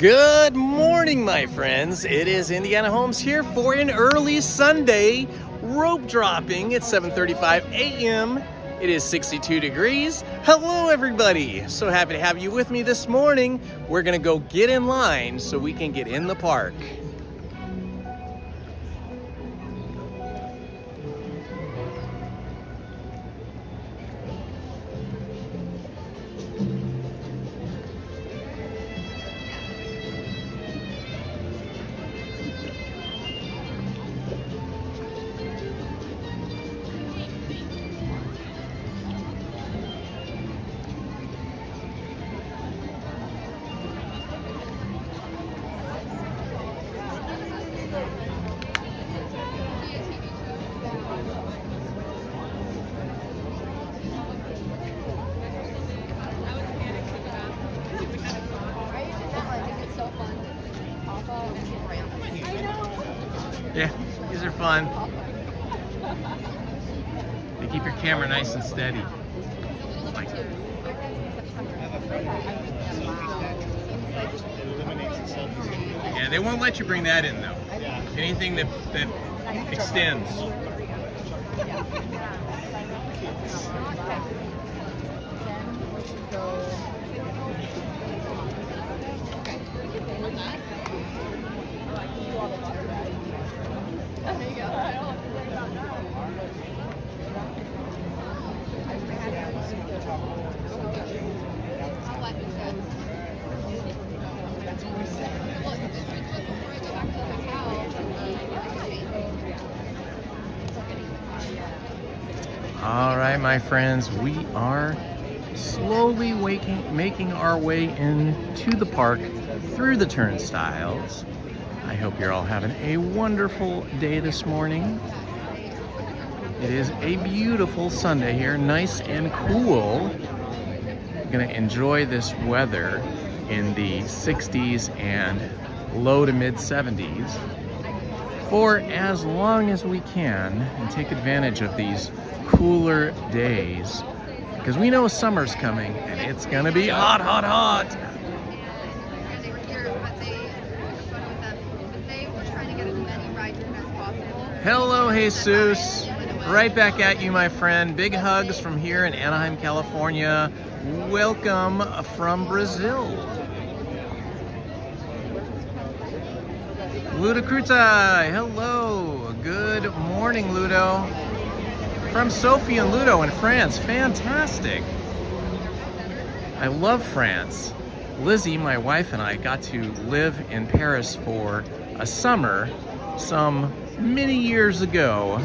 Good morning, my friends. It is Indiana Holmes here for an early Sunday rope dropping at 7:35 a.m. It is 62 degrees. Hello, everybody. So happy to have you with me this morning. We're going to go get in line so we can get in the park. Yeah, these are fun. They keep your camera nice and steady. Yeah, they won't let you bring that in though. Anything that extends. All right, my friends, we are slowly making our way into the park through the turnstiles. I hope you're all having a wonderful day this morning. It is a beautiful Sunday here, nice and cool. I'm gonna enjoy this weather in the 60s and low to mid 70s for as long as we can and take advantage of these cooler days, because we know summer's coming and it's gonna be hot, hot, hot. Hello, Jesus. Right back at you, my friend. Big hugs from here in Anaheim, California. Welcome from Brazil. Ludo Krutai, hello. Good morning, Ludo. From Sophie and Ludo in France. Fantastic. I love France. Lizzie, my wife, and I got to live in Paris for a summer some many years ago.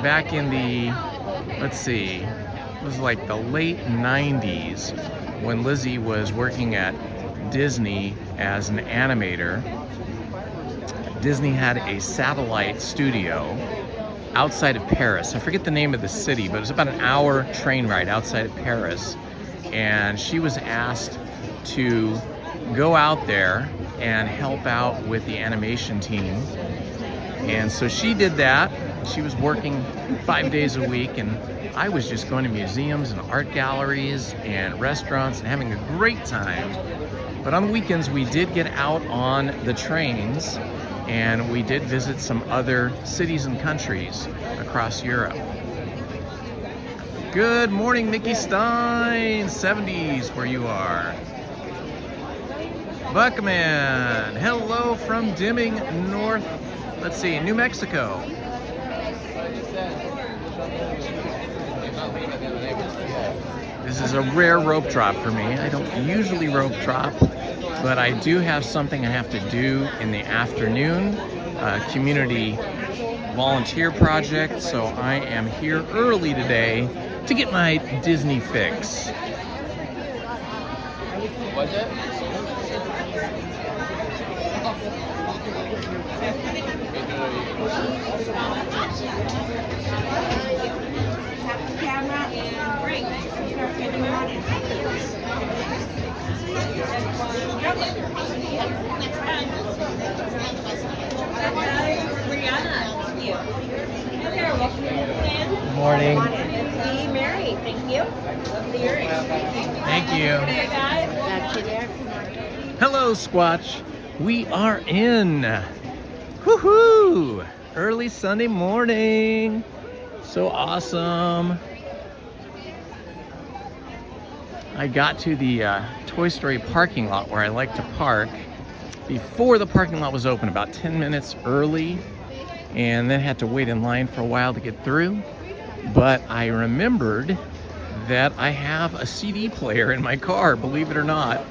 Back in the, let's see, it was like the late 90s when Lizzie was working at Disney as an animator. Disney had a satellite studio outside of Paris. I forget the name of the city, but it was about an hour train ride outside of Paris. And she was asked to go out there and help out with the animation team. And so she did that. She was working 5 days a week, and I was just going to museums and art galleries and restaurants and having a great time. But on the weekends, we did get out on the trains and we did visit some other cities and countries across Europe. Good morning, Nikki Stein, 70s where you are. Buckman, hello from Deming, North, let's see, New Mexico. This is a rare rope drop for me. I don't usually rope drop, but I do have something I have to do in the afternoon, a community volunteer project, so I am here early today to get my Disney fix. Was it? Good morning. Mary, thank you. Thank you. That's you there. Hello, Squatch. We are in. Woohoo! Early Sunday morning. So awesome. I got to the Toy Story parking lot where I like to park before the parking lot was open, about 10 minutes early, and then had to wait in line for a while to get through. But I remembered that I have a CD player in my car, believe it or not.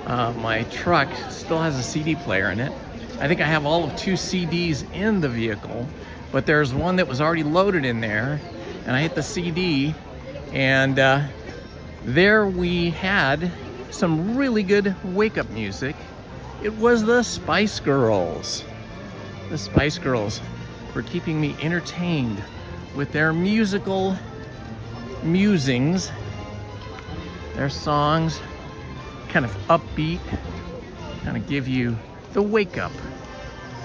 My truck still has a CD player in it. I think I have all of 2 CDs in the vehicle, but there's one that was already loaded in there, and I hit the CD, and there we had some really good wake-up music. It was the Spice Girls. The Spice Girls were keeping me entertained with their musical musings. Their songs, kind of upbeat, kind of give you the wake-up.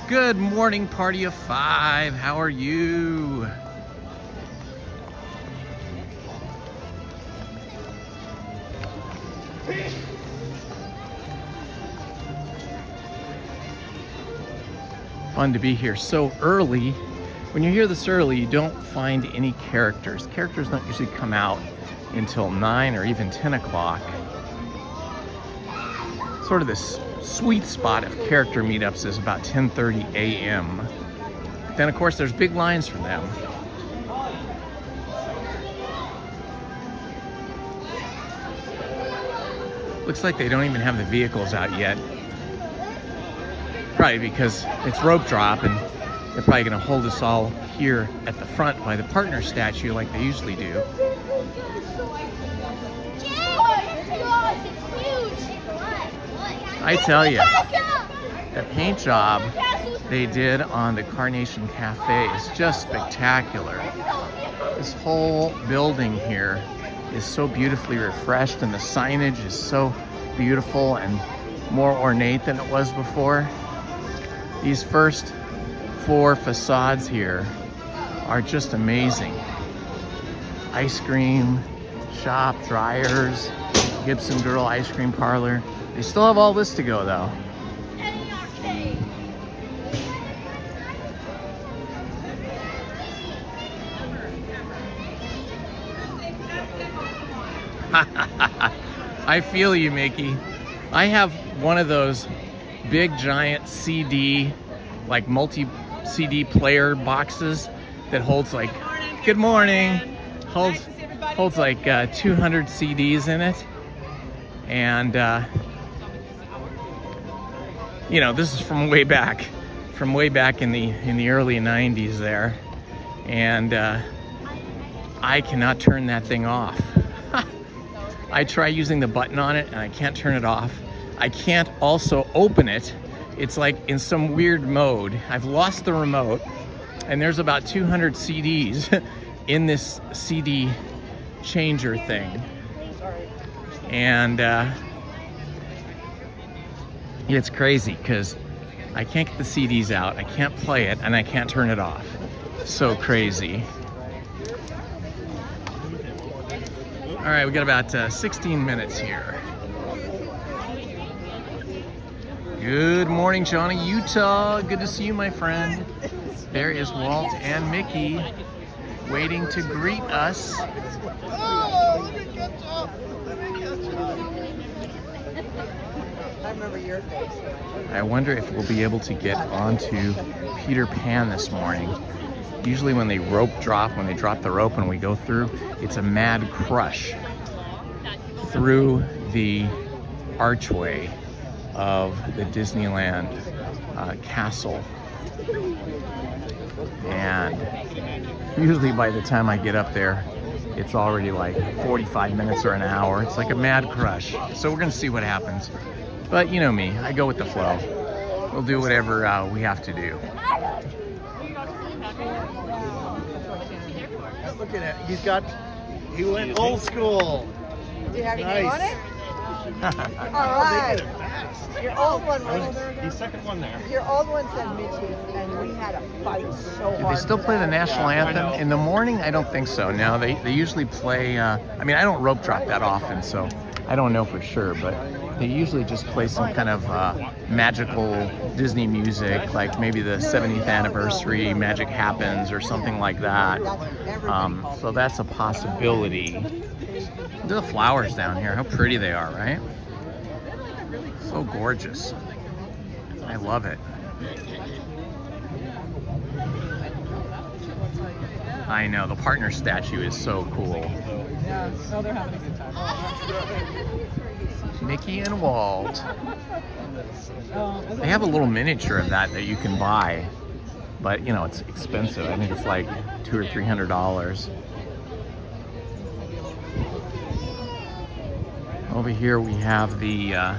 Good morning, party of 5. How are you? Fun to be here so early. When you're here this early, you don't find any characters. Characters don't usually come out until 9 or even 10 o'clock. Sort of this sweet spot of character meetups is about 10:30 a.m. Then, of course, there's big lines for them. Looks like they don't even have the vehicles out yet. Probably because it's rope drop, and they're probably going to hold us all here at the front by the partner statue like they usually do. I tell you, the paint job they did on the Carnation Cafe is just spectacular. This whole building here is so beautifully refreshed, and the signage is so beautiful and more ornate than it was before. These first 4 facades here are just amazing. Ice cream shop, dryers, Gibson Girl ice cream parlor. They still have all this to go though. I feel you, Mickey. I have one of those big giant CD, like multi-CD player boxes that holds like, good morning, holds like 200 CDs in it. And you know, this is from way back in the early 90s there. And I cannot turn that thing off. I try using the button on it and I can't turn it off. I can't also open it. It's like in some weird mode. I've lost the remote, and there's about 200 CDs in this CD changer thing. And it's crazy because I can't get the CDs out, I can't play it, and I can't turn it off. So crazy. All right, we got about 16 minutes here. Good morning, Johnny, Utah. Good to see you, my friend. There is Walt and Mickey waiting to greet us. Oh, let me catch up. Let me catch up. I remember your face. I wonder if we'll be able to get onto Peter Pan this morning. Usually when they when they drop the rope and we go through, it's a mad crush through the archway of the Disneyland castle. And usually by the time I get up there, it's already like 45 minutes or an hour. It's like a mad crush. So we're gonna see what happens. But you know me, I go with the flow. We'll do whatever we have to do. Look at it. He went old school. Do you have your name on it? All They right. did it fast. Your old one I was was the second one there. your old one said Mickey, and we had a fight so Do hard. they still play the national anthem in the morning? I don't think so. No, they usually play. I mean, I don't rope drop that often, so I don't know for sure. But they usually just play some kind of magical Disney music, like maybe the 70th anniversary Magic Happens or something like that. So that's a possibility. Look at the flowers down here, how pretty they are, right? So gorgeous. I love it. I know, the partner statue is so cool. Yeah, no, they're having a good time. Mickey and Walt. They have a little miniature of that you can buy, but you know, it's expensive. I think it's like $200 or $300. Over here we have the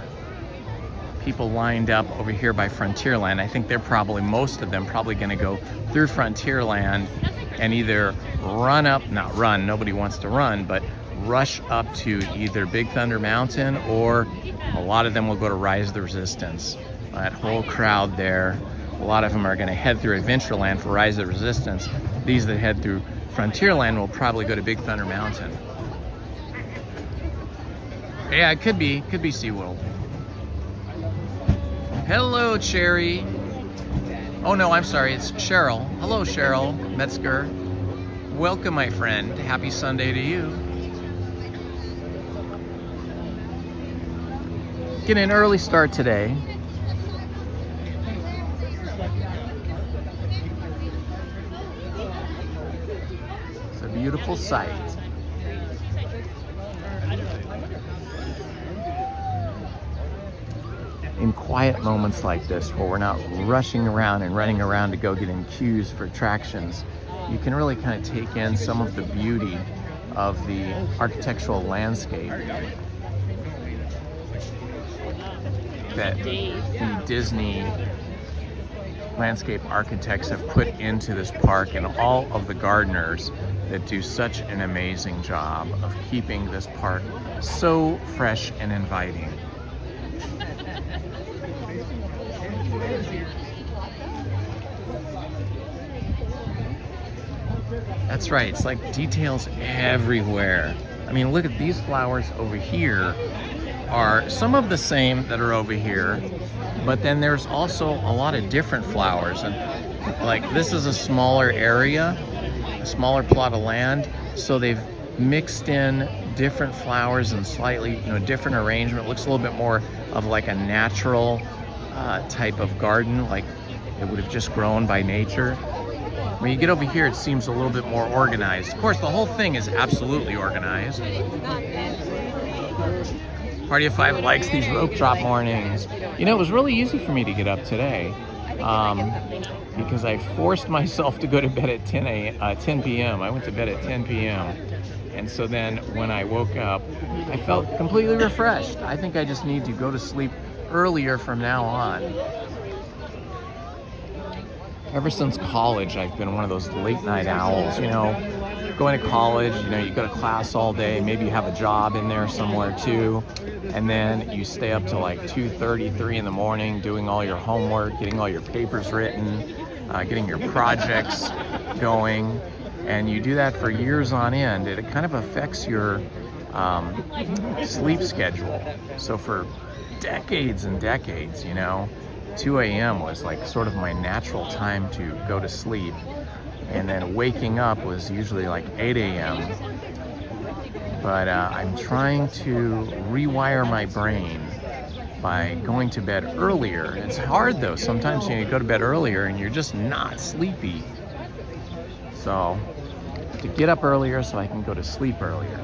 people lined up over here by Frontierland. I think they're probably, most of them, probably going to go through Frontierland and either run up, not run, nobody wants to run, but rush up to either Big Thunder Mountain, or a lot of them will go to Rise of the Resistance. That whole crowd there, a lot of them are going to head through Adventureland for Rise of the Resistance. These that head through Frontierland will probably go to Big Thunder Mountain. Yeah, it could be SeaWorld. Hello, Cherry. Oh no, I'm sorry, it's Cheryl. Hello, Cheryl Metzger. Welcome, my friend. Happy Sunday to you. Getting an early start today. It's a beautiful sight. In quiet moments like this, where we're not rushing around and running around to go get in queues for attractions, you can really kind of take in some of the beauty of the architectural landscape that the Disney landscape architects have put into this park, and all of the gardeners that do such an amazing job of keeping this park so fresh and inviting. That's right, it's like details everywhere. I mean, look at these flowers over here. Are some of the same that are over here, but then there's also a lot of different flowers. And like, this is a smaller area, a smaller plot of land, so they've mixed in different flowers and slightly, different arrangement. It looks a little bit more of like a natural type of garden, like it would have just grown by nature. When you get over here, it seems a little bit more organized. Of course, the whole thing is absolutely organized. Party of Five likes these rope drop mornings. You know, it was really easy for me to get up today because I forced myself to go to bed at 10 p.m. I went to bed at 10 p.m. And so then when I woke up, I felt completely refreshed. I think I just need to go to sleep earlier from now on. Ever since college, I've been one of those late night owls, going to college, you go to class all day, maybe you have a job in there somewhere too, and then you stay up till like 2:30, 3 in the morning doing all your homework, getting all your papers written, getting your projects going, and you do that for years on end. It kind of affects your sleep schedule. So for decades and decades, 2 a.m. was like sort of my natural time to go to sleep. And then waking up was usually like 8 a.m. But I'm trying to rewire my brain by going to bed earlier. It's hard though. Sometimes you go to bed earlier and you're just not sleepy. So to get up earlier so I can go to sleep earlier.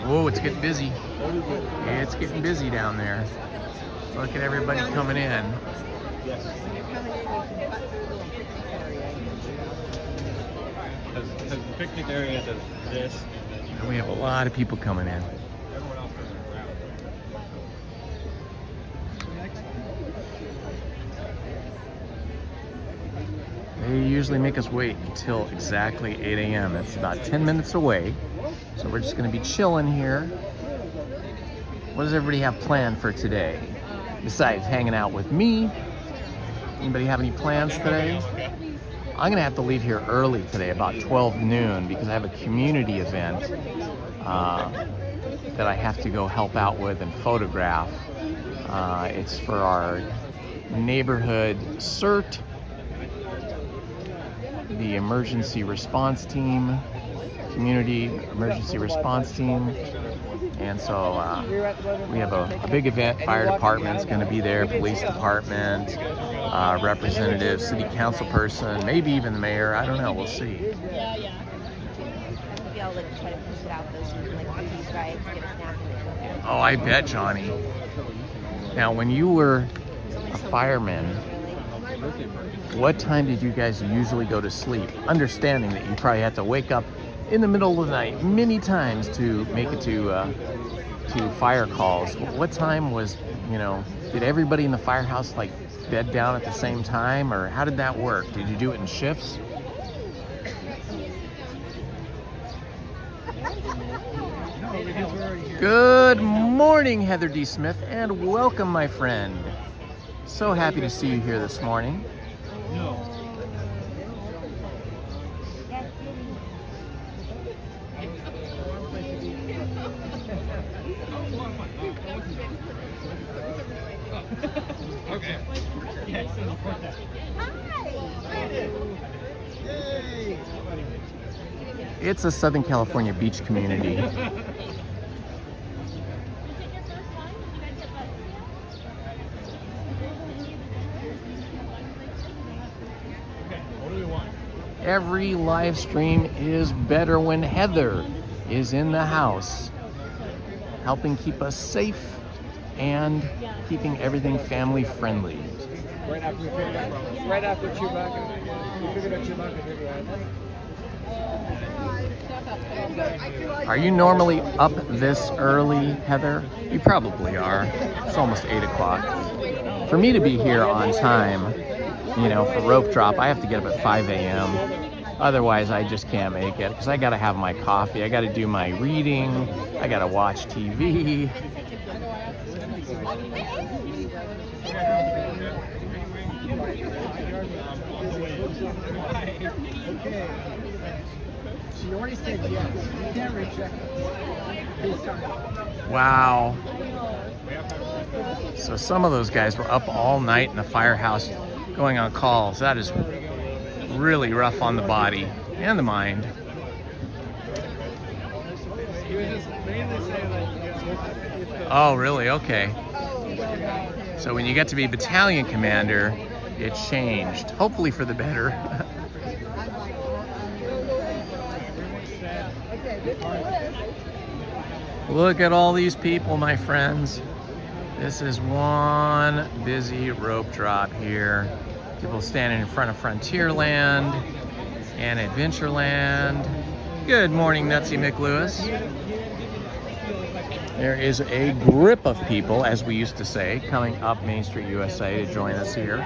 Whoa, it's getting busy. Yeah, it's getting busy down there. Look at everybody coming in. Because the picnic area does this. And we have a lot of people coming in. They usually make us wait until exactly 8 a.m. That's about 10 minutes away. So we're just going to be chilling here. What does everybody have planned for today? Besides hanging out with me? Anybody have any plans today? I'm gonna have to leave here early today, about 12 noon, because I have a community event that I have to go help out with and photograph. It's for our neighborhood CERT, the emergency response team, community emergency response team. And so we have a big event. Fire department's going to be there, police department, representative, city council person, maybe even the mayor. I don't know. We'll see. Maybe I'll like try to push it out those like these guys get a snack and they go there. Oh, I bet, Johnny. Now, when you were a fireman, what time did you guys usually go to sleep? Understanding that you probably had to wake up in the middle of the night many times to make it to fire calls. What time was, did everybody in the firehouse like bed down at the same time, or how did that work? Did you do it in shifts? Good morning, Heather D. Smith, and welcome, my friend. So happy to see you here this morning. Okay. It's a Southern California beach community. Every live stream is better when Heather is in the house, helping keep us safe and keeping everything family friendly. Right after Chewbacca, we figured out Chewbacca did right. Are you normally up this early, Heather? You probably are. It's almost 8 o'clock. For me to be here on time, for rope drop, I have to get up at 5 a.m. Otherwise, I just can't make it because I got to have my coffee. I got to do my reading. I got to watch TV. She already said yes. You can't reject it. Wow. So some of those guys were up all night in the firehouse going on calls. That is really rough on the body and the mind. Oh, really? Okay. So when you get to be battalion commander, it changed. Hopefully for the better. Look at all these people, my friends. This is one busy rope drop here. People standing in front of Frontierland and Adventureland. Good morning, Nutsy McLewis. There is a grip of people, as we used to say, coming up Main Street, USA to join us here.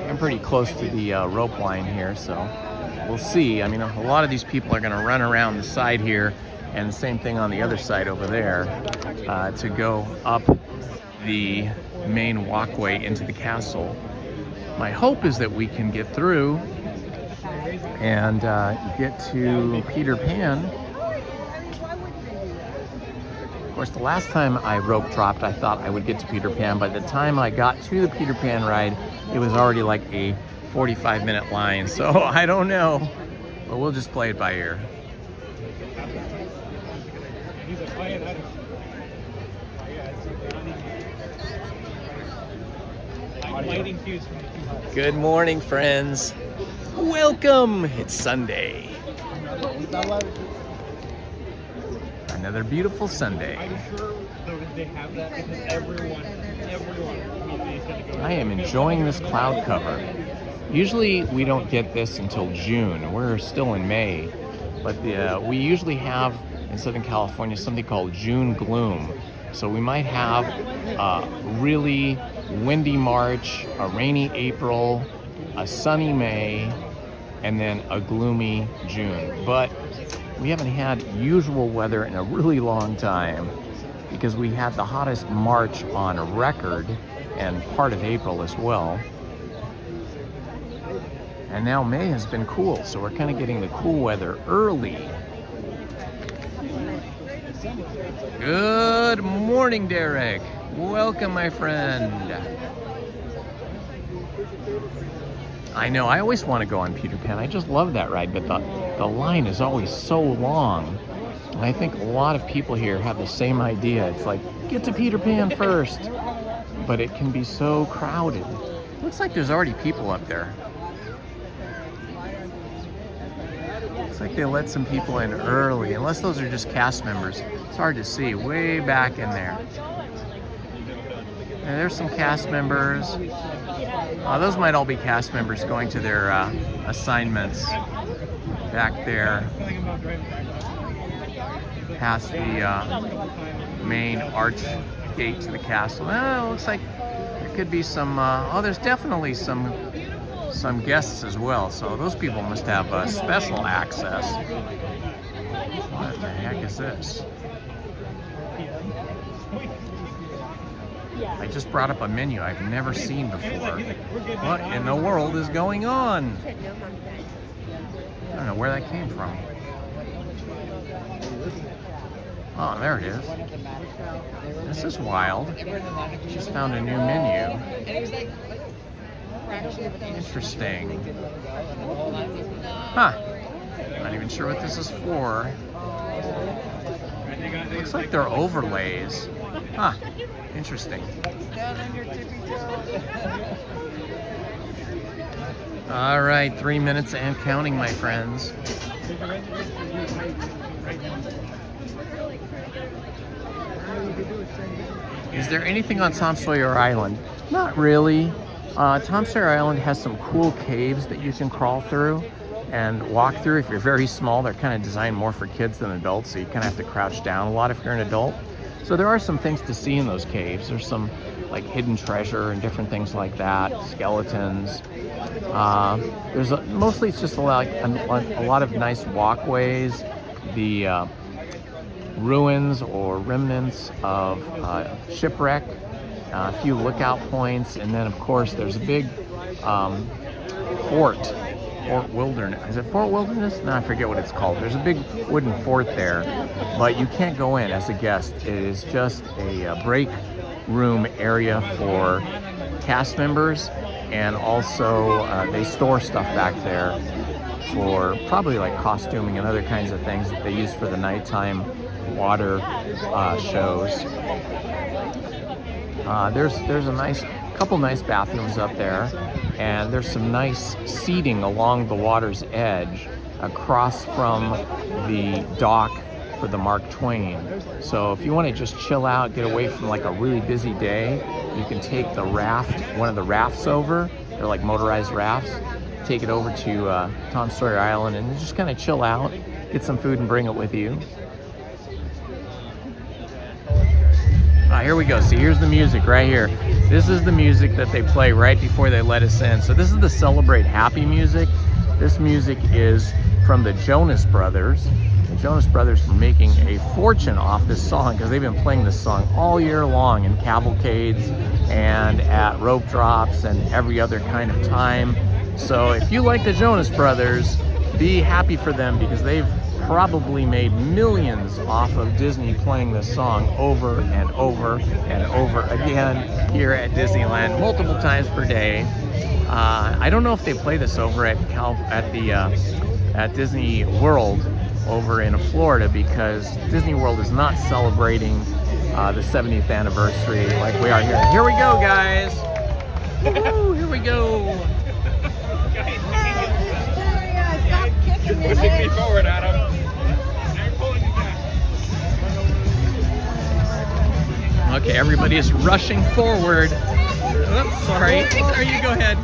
I'm pretty close to the rope line here, so we'll see. I mean, a lot of these people are going to run around the side here, and the same thing on the other side over there to go up the main walkway into the castle. My hope is that we can get through and get to Peter Pan. Of course, the last time I rope dropped, I thought I would get to Peter Pan. By the time I got to the Peter Pan ride, it was already like a 45-minute line. So I don't know, but we'll just play it by ear. Good morning, friends. Welcome. It's Sunday. Another beautiful Sunday. I am enjoying this cloud cover. Usually we don't get this until June. We're still in May, but we usually have in Southern California something called June gloom. So we might have a really windy March, a rainy April, a sunny May, and then a gloomy June. But we haven't had usual weather in a really long time because we had the hottest March on record and part of April as well. And now May has been cool, so we're kind of getting the cool weather early. Good morning, Derek. Welcome, my friend. I know, I always want to go on Peter Pan. I just love that ride, but the line is always so long. And I think a lot of people here have the same idea. It's like, get to Peter Pan first. But it can be so crowded. Looks like there's already people up there. Looks like they let some people in early, unless those are just cast members. It's hard to see, way back in there. And there's some cast members. Those might all be cast members going to their assignments back there, past the main arch gate to the castle. It looks like there could be some, there's definitely some guests as well, so those people must have special access. What the heck is this? I just brought up a menu I've never seen before. What in the world is going on? I don't know where that came from. Oh, there it is. This is wild. Just found a new menu. Interesting. Huh. Not even sure what this is for. Looks like they're overlays. Huh. Interesting. All right, 3 minutes and counting, my friends. Is there anything on Tom Sawyer Island? Not really. Tom Sawyer Island has some cool caves that you can crawl through and walk through. If you're very small, they're kind of designed more for kids than adults, so you kind of have to crouch down a lot if you're an adult. So there are some things to see in those caves. There's some like hidden treasure and different things like that, skeletons. Mostly it's just a lot of nice walkways, the ruins or remnants of shipwreck, a few lookout points, and then of course there's a big Fort Wilderness. Is it Fort Wilderness? No, I forget what it's called. There's a big wooden fort there, but you can't go in as a guest. It is just a break room area for cast members, and also they store stuff back there for probably like costuming and other kinds of things that they use for the nighttime water shows. There's a couple nice bathrooms up there, and there's some nice seating along the water's edge across from the dock for the Mark Twain. So if you want to just chill out, get away from like a really busy day, you can take the raft, one of the rafts over. They're like motorized rafts. Take it over to Tom Sawyer Island and just kind of chill out, get some food and bring it with you. Here we go. See, here's the music right here. This is the music that they play right before they let us in. So this is the Celebrate Happy music. This music is from the Jonas Brothers. The Jonas Brothers were making a fortune off this song because they've been playing this song all year long in cavalcades and at rope drops and every other kind of time. So if you like the Jonas Brothers, be happy for them because they've probably made millions off of Disney playing this song over and over and over again here at Disneyland multiple times per day. I don't know if they play this over at Disney World over in Florida because Disney World is not celebrating the 70th anniversary like we are here. Here we go, guys. Woo, here we go. Pushing me forward, Adam. Okay, everybody is rushing forward. Oops, sorry. Sorry, you go ahead.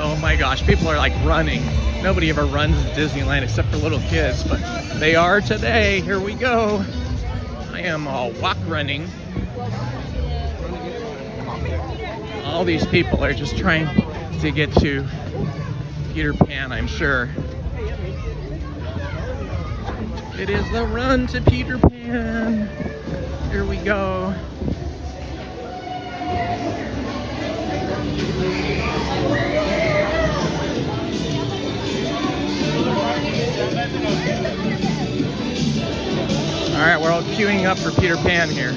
Oh my gosh, people are like running. Nobody ever runs at Disneyland except for little kids, but they are today. Here we go. I am walk running. All these people are just trying to get to Peter Pan, I'm sure. It is the run to Peter Pan. Here we go. right, we're all queuing up for Peter Pan here.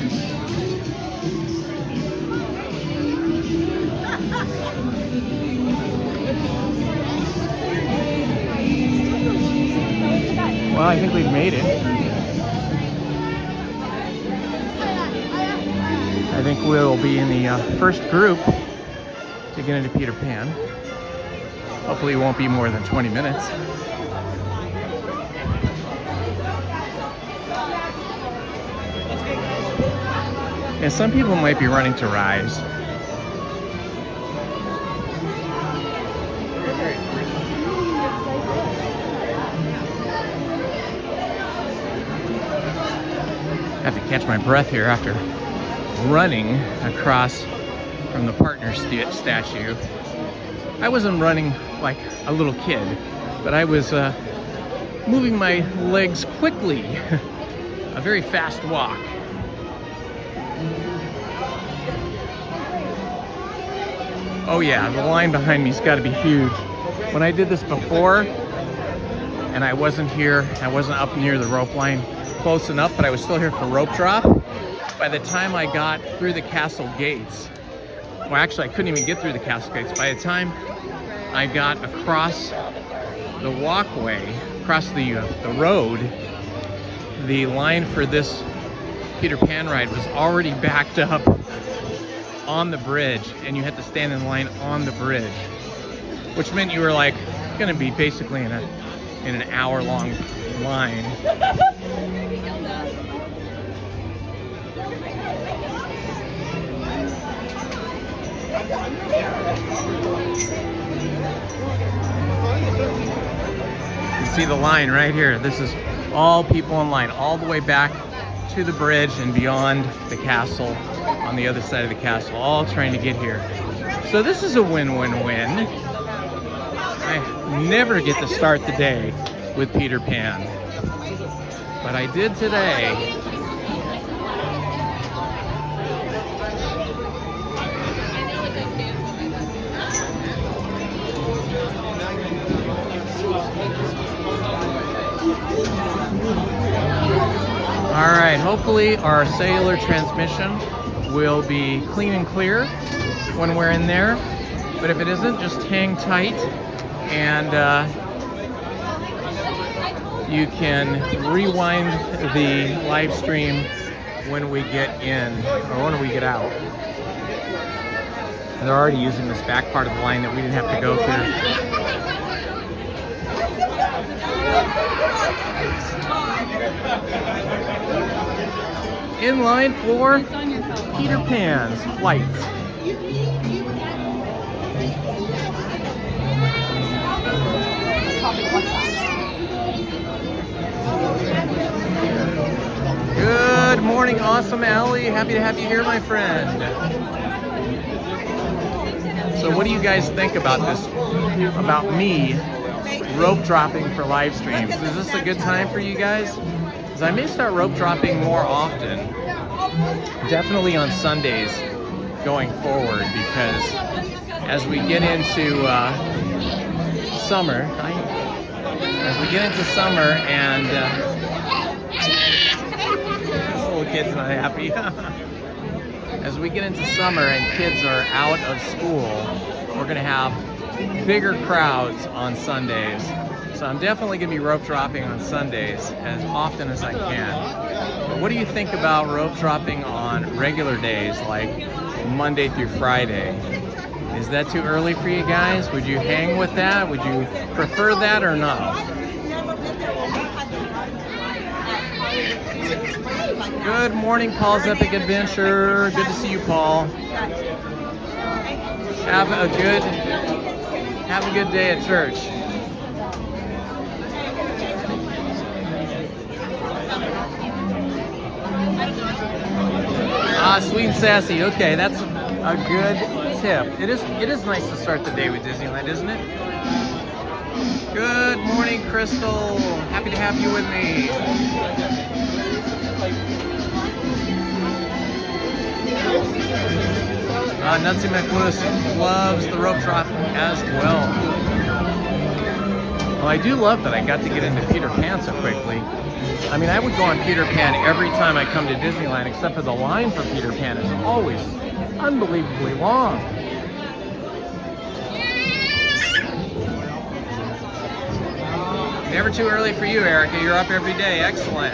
Well, I think we've made it. I think we'll be in the first group to get into Peter Pan. Hopefully it won't be more than 20 minutes. And some people might be running to rise. I have to catch my breath here after running across from the partner statue. I wasn't running like a little kid, but I was moving my legs quickly. A very fast walk. Oh yeah, the line behind me's got to be huge. When I did this before, and I wasn't here, I wasn't up near the rope line close enough, but I was still here for rope drop. By the time I got through the castle gates, well actually I couldn't even get through the castle gates. By the time I got across the walkway, across the road, the line for this Peter Pan ride was already backed up on the bridge, and you had to stand in line on the bridge, which meant you were like gonna be basically in an hour-long line. You see the line right here. This is all people in line, all the way back to the bridge and beyond the castle, on the other side of the castle, all trying to get here. So this is a win-win-win. I never get to start the day with Peter Pan, but I did today. All right, hopefully our cellular transmission will be clean and clear when we're in there. But if it isn't, just hang tight, and you can rewind the live stream when we get in, or when we get out. And they're already using this back part of the line that we didn't have to go through. In line for Peter Pan's flight. Good morning, Awesome Alley. Happy to have you here, my friend. So what do you guys think about this, about me rope dropping for live streams? Is this a good time for you guys? Because I may start rope dropping more often, definitely on Sundays going forward, because as we get into summer, and this little kid's not happy. As we get into summer and kids are out of school, we're gonna have bigger crowds on Sundays. So I'm definitely gonna be rope dropping on Sundays as often as I can. But what do you think about rope dropping on regular days like Monday through Friday? Is that too early for you guys? Would you hang with that? Would you prefer that or not? Good morning, Paul's Epic Adventure. Good to see you, Paul. Have a good day at church. Sweet and sassy. Okay, that's a good tip. It is nice to start the day with Disneyland, isn't it? Good morning, Crystal. Happy to have you with me. Nutsy McLewis loves the rope drop as well. Well, I do love that I got to get into Peter Pan so quickly. I mean, I would go on Peter Pan every time I come to Disneyland, except for the line for Peter Pan is always unbelievably long. Never too early for you, Erica. You're up every day. Excellent.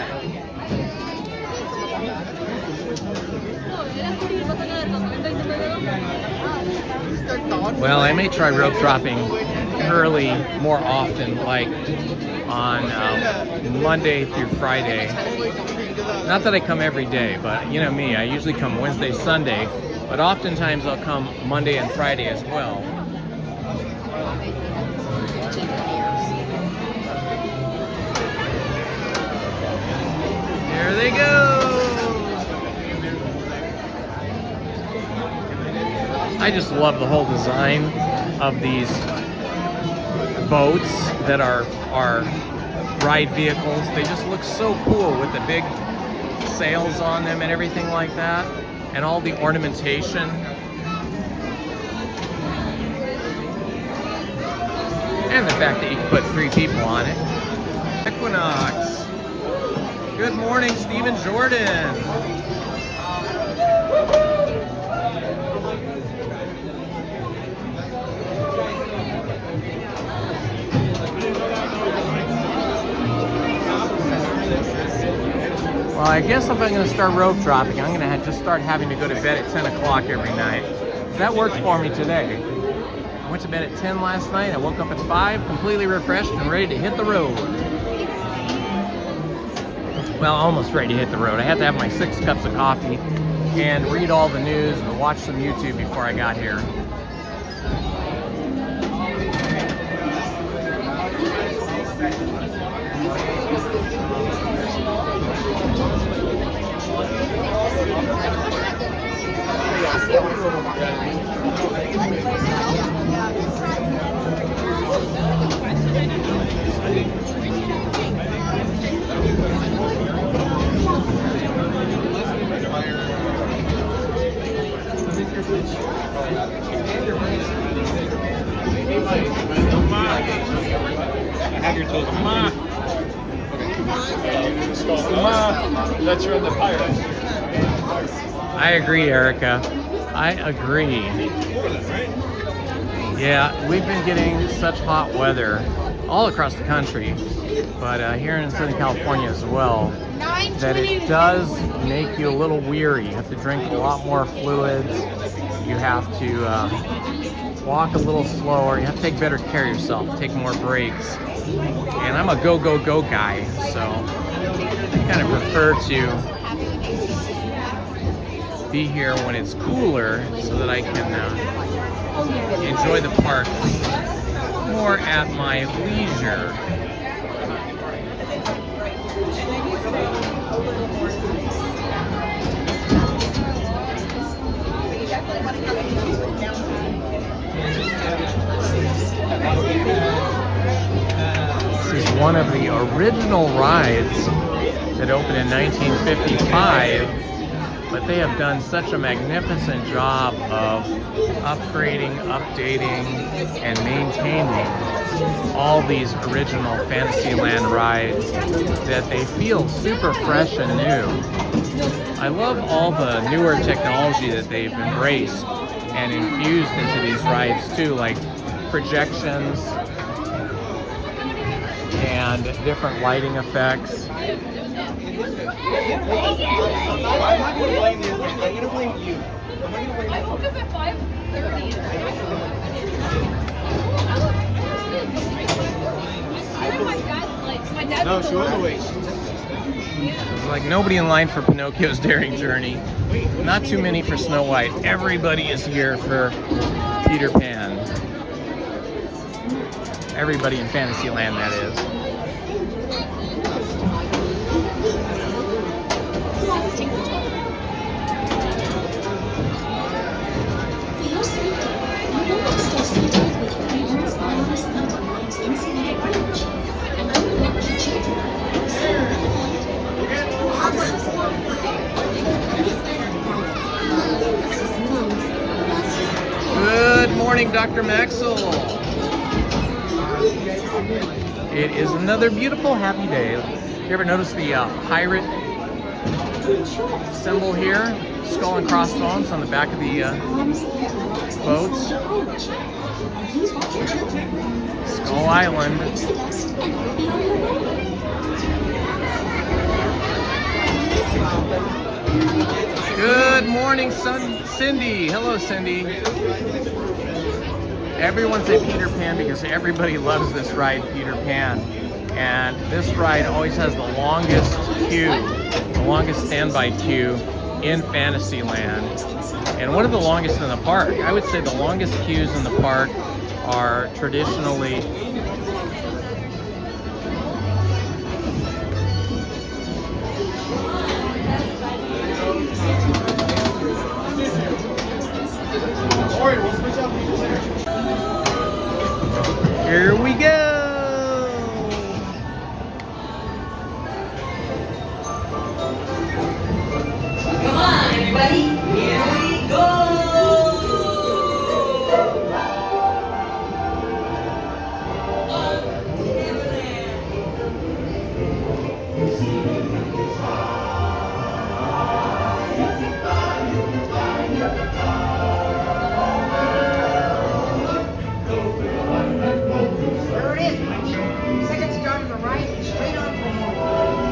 Well, I may try rope dropping early more often, like on Monday through Friday. Not that I come every day, but you know me, I usually come Wednesday, Sunday, but oftentimes I'll come Monday and Friday as well. There they go! I just love the whole design of these boats that are ride vehicles. They just look so cool with the big sails on them and everything like that, and all the ornamentation. And the fact that you can put 3 people on it. Equinox. Good morning, Stephen Jordan. Well, I guess if I'm going to start rope dropping, I'm going to just start having to go to bed at 10 o'clock every night. That worked for me today. I went to bed at 10 last night. I woke up at 5, completely refreshed and ready to hit the road. Well, almost ready to hit the road. I had to have my 6 cups of coffee and read all the news and watch some YouTube before I got here. Have your toes. Ma. That's your the pirates. I agree, Erica. I agree. Yeah, we've been getting such hot weather all across the country, but here in Southern California as well, that it does make you a little weary. You have to drink a lot more fluids. You have to walk a little slower. You have to take better care of yourself, take more breaks. And I'm a go, go, go guy, so I kind of prefer to be here when it's cooler so that I can enjoy the park more at my leisure. This is one of the original rides that opened in 1955, but they have done such a magnificent job of upgrading, updating, and maintaining all these original Fantasyland rides that they feel super fresh and new. I love all the newer technology that they've embraced and infused into these rides too, like projections and different lighting effects. I'm not going to blame you. I'm going to blame you. I woke up at 5:30. My dad No, she was awake. It's like nobody in line for Pinocchio's Daring Journey. Not too many for Snow White. Everybody is here for Peter Pan. Everybody in Fantasyland, that is. Good morning, Dr. Maxwell. It is another beautiful, happy day You ever notice the pirate symbol here? Skull and crossbones on the back of the boats. Skull Island. Good morning, Cindy. Hello, Cindy. Everyone's at Peter Pan because everybody loves this ride, Peter Pan. And this ride always has the longest queue, the longest standby queue in Fantasyland. And one of the longest in the park. I would say the longest queues in the park are traditionally here we go. Come on, everybody. Here we go. There it is. Second start on the right and straight on for home.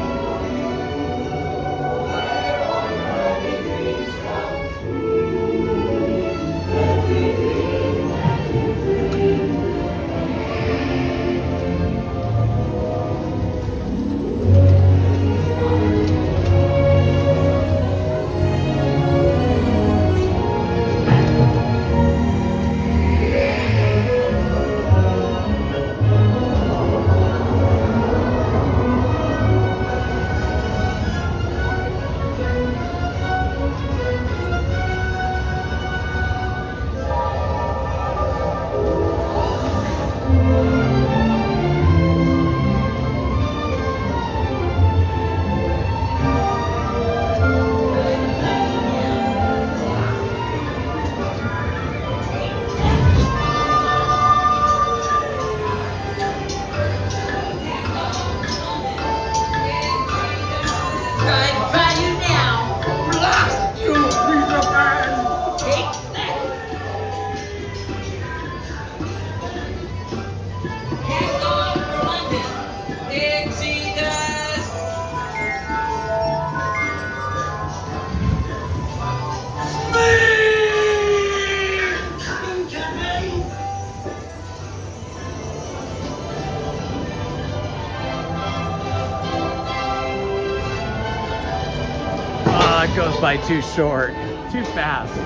It goes by too short, too fast.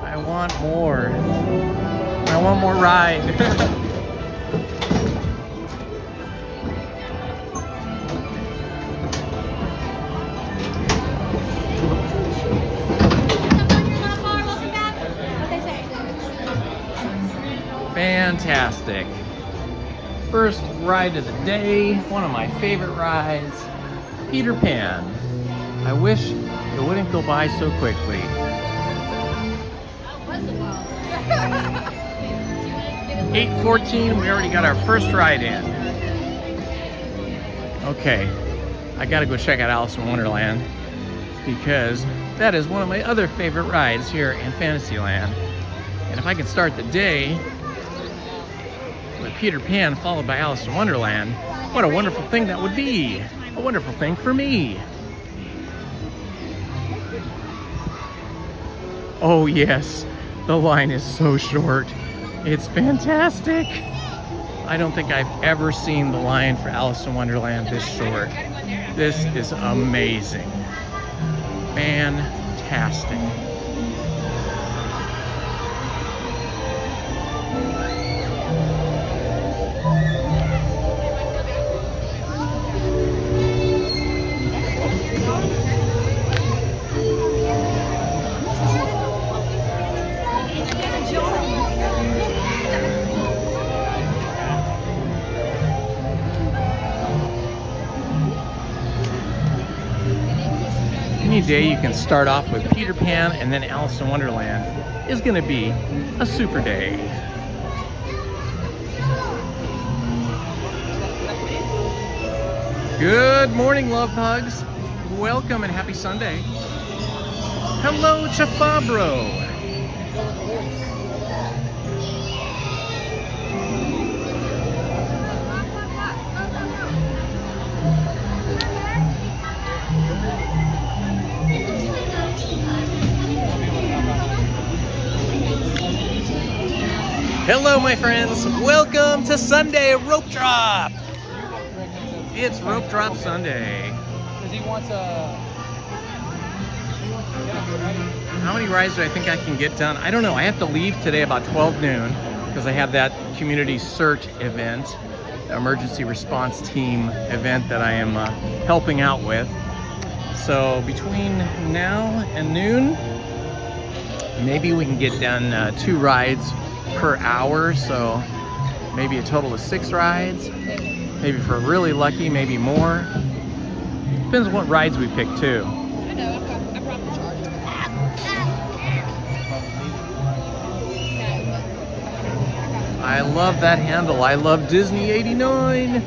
I want more. I want more ride. Fantastic. First ride of the day, one of my favorite rides, Peter Pan. I wish it wouldn't go by so quickly. 8:14, we already got our first ride in. Okay, I gotta go check out Alice in Wonderland because that is one of my other favorite rides here in Fantasyland. And if I could start the day with Peter Pan followed by Alice in Wonderland, what a wonderful thing that would be. A wonderful thing for me. Oh yes, the line is so short. It's fantastic. I don't think I've ever seen the line for Alice in Wonderland this short. This is amazing. Fantastic. Any day you can start off with Peter Pan and then Alice in Wonderland is going to be a super day. Good morning, love hugs. Welcome and happy Sunday. Hello, Chafabro. Hello, my friends. Welcome to Sunday Rope Drop. It's Rope Drop Sunday. Because he wants a... How many rides do I think I can get done? I don't know. I have to leave today about 12 noon because I have that community CERT event, the emergency response team event that I am helping out with. So between now and noon, maybe we can get done 2 rides per hour. So maybe a total of 6 rides. Maybe if we're really lucky, maybe more. Depends on what rides we pick too. I know, I brought the charger. I love that handle. I love Disney 89.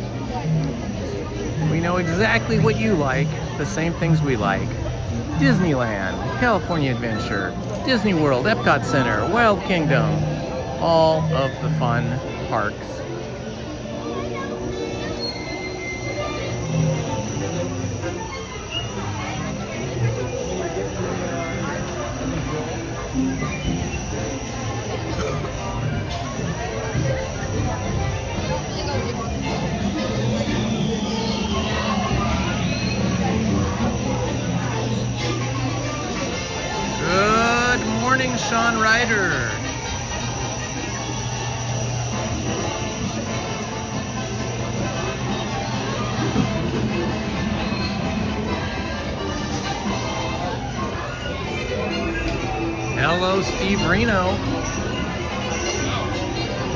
We know exactly what you like, the same things we like. Disneyland, California Adventure, Disney World, Epcot Center, Wild Kingdom, all of the fun parks. Good morning, Sean Ryder. Hello, Steve Reno.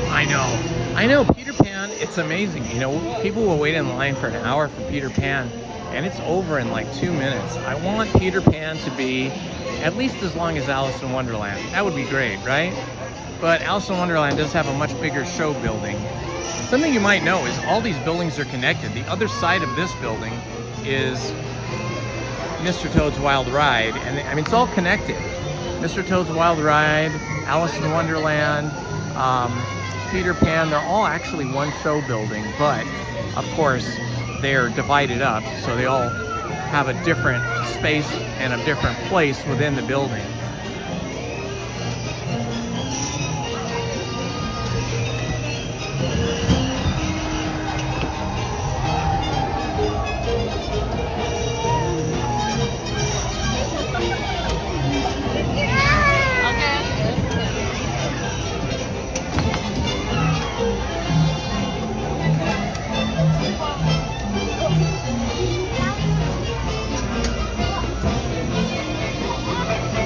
I know, Peter Pan, it's amazing. You know, people will wait in line for an hour for Peter Pan, and it's over in like 2 minutes. I want Peter Pan to be at least as long as Alice in Wonderland. That would be great, right? But Alice in Wonderland does have a much bigger show building. Something you might know is all these buildings are connected. The other side of this building is Mr. Toad's Wild Ride, and I mean, it's all connected. Mr. Toad's Wild Ride, Alice in Wonderland, Peter Pan, they're all actually one show building, but of course they're divided up, so they all have a different space and a different place within the building.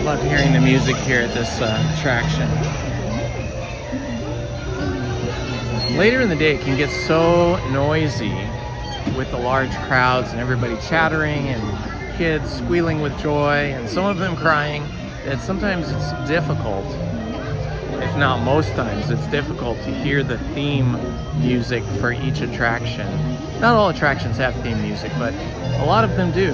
Love hearing the music here at this attraction. Later in the day, it can get so noisy with the large crowds and everybody chattering and kids squealing with joy and some of them crying that sometimes it's difficult, if not most times, it's difficult to hear the theme music for each attraction. Not all attractions have theme music, but a lot of them do.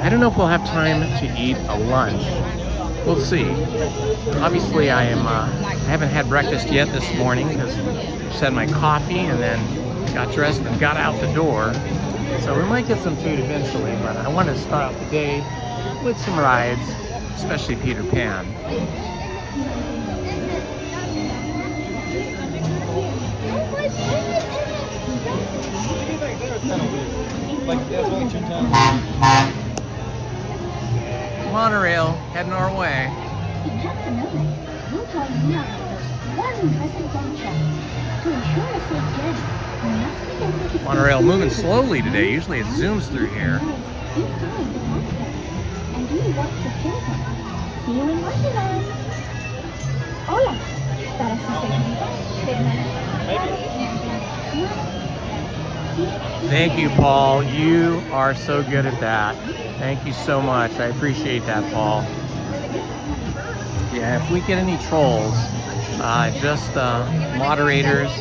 I don't know if we'll have time to eat a lunch. We'll see. Obviously, I haven't had breakfast yet this morning because I just had my coffee and then got dressed and got out the door. So we might get some food eventually, but I want to start off the day with some rides, especially Peter Pan. Monorail heading our way. In just a moment, we'll tell you one impressive function. To ensure a safe journey, you must be able to... Monorail moving slowly today. Usually it zooms through here. Inside the cockpit. And do watch the children. See you in Wonderland. Hola. Para su seguridad, permanezca sentado y Thank you, Paul. You are so good at that. Thank you so much. I appreciate that, Paul. Yeah, if we get any trolls, just moderators,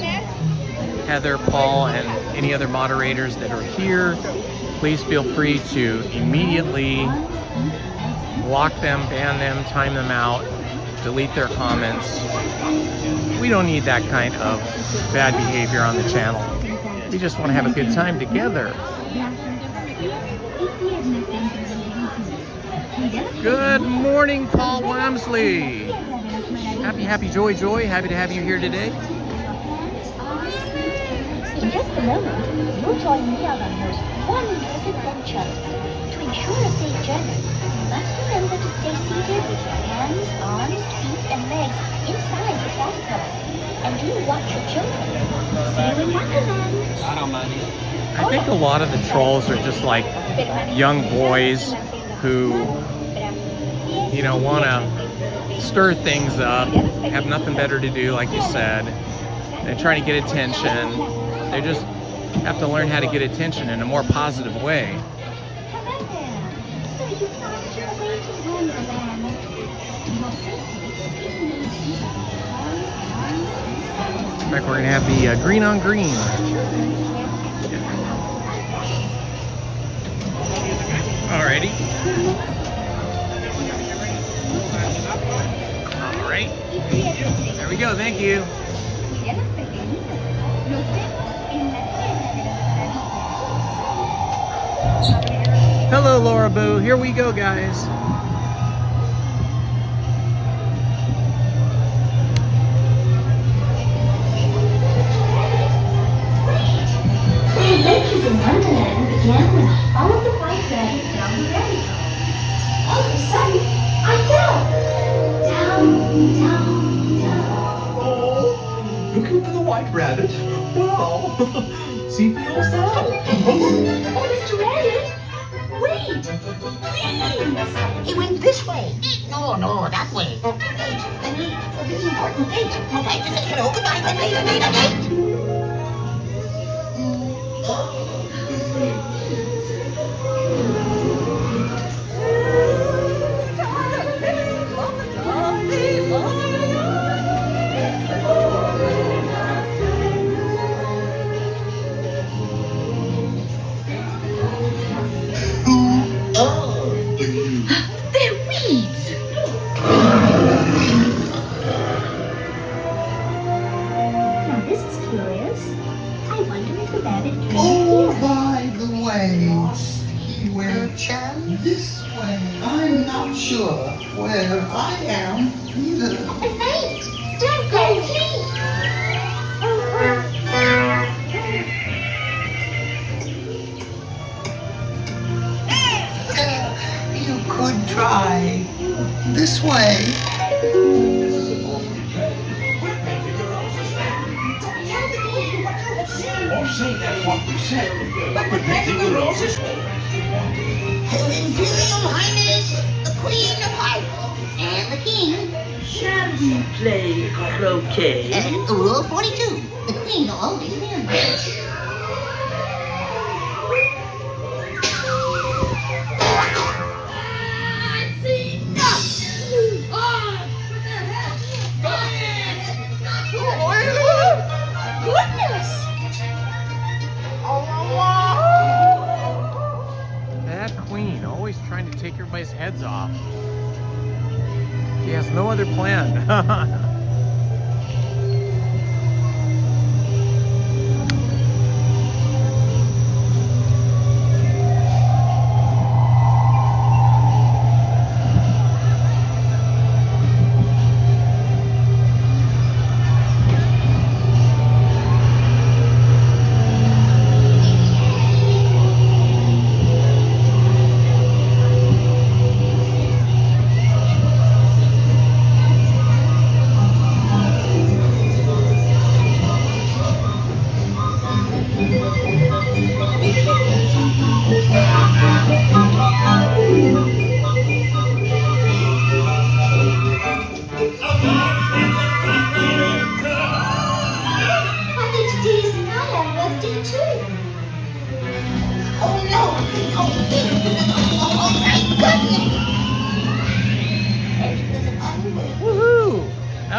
Heather, Paul, and any other moderators that are here, please feel free to immediately block them, ban them, time them out, delete their comments. We don't need that kind of bad behavior on the channel. We just want to have a good time together. Good morning, Paul Wamsley. Happy, joy. Happy to have you here today. In just a moment, you'll join me on our most wondrous adventure. To ensure a safe journey, you must remember to stay seated with your hands, arms, feet, and legs inside the bathtub. And do watch your children. See you in Wonderland. I don't mind. I think a lot of the trolls are just like young boys who, you know, want to stir things up, have nothing better to do, like you said. They're trying to get attention. They just have to learn how to get attention in a more positive way. Hello there. So you found your way to Wonderland. Your safety needs you. In fact, we're going to have the green on green. Alrighty. Alright. There we go, thank you. Hello, Laura Boo. Here we go, guys. The adventures in Wonderland began when I followed the white rabbit down the rabbit hole. All of a sudden, I fell. Down. Oh, looking for the white rabbit? Wow. See for yourself. Oh, Mr. Rabbit, wait, please. He went this way. No, that way. Wait, I need a really important date. Okay, just say hello, goodbye, then later. They're weeds. Now this is curious. I wonder if the rabbit came Oh, here. by the way, see where this way. I'm not sure where I am either. Wait, don't go, please. You could try this way. Or say that's what we said. But Imperial Highness, the Queen of Hearts, and the King. Shall we play croquet? Rule 42, the Queen always wins. That queen, always trying to take everybody's heads off. She has no other plan.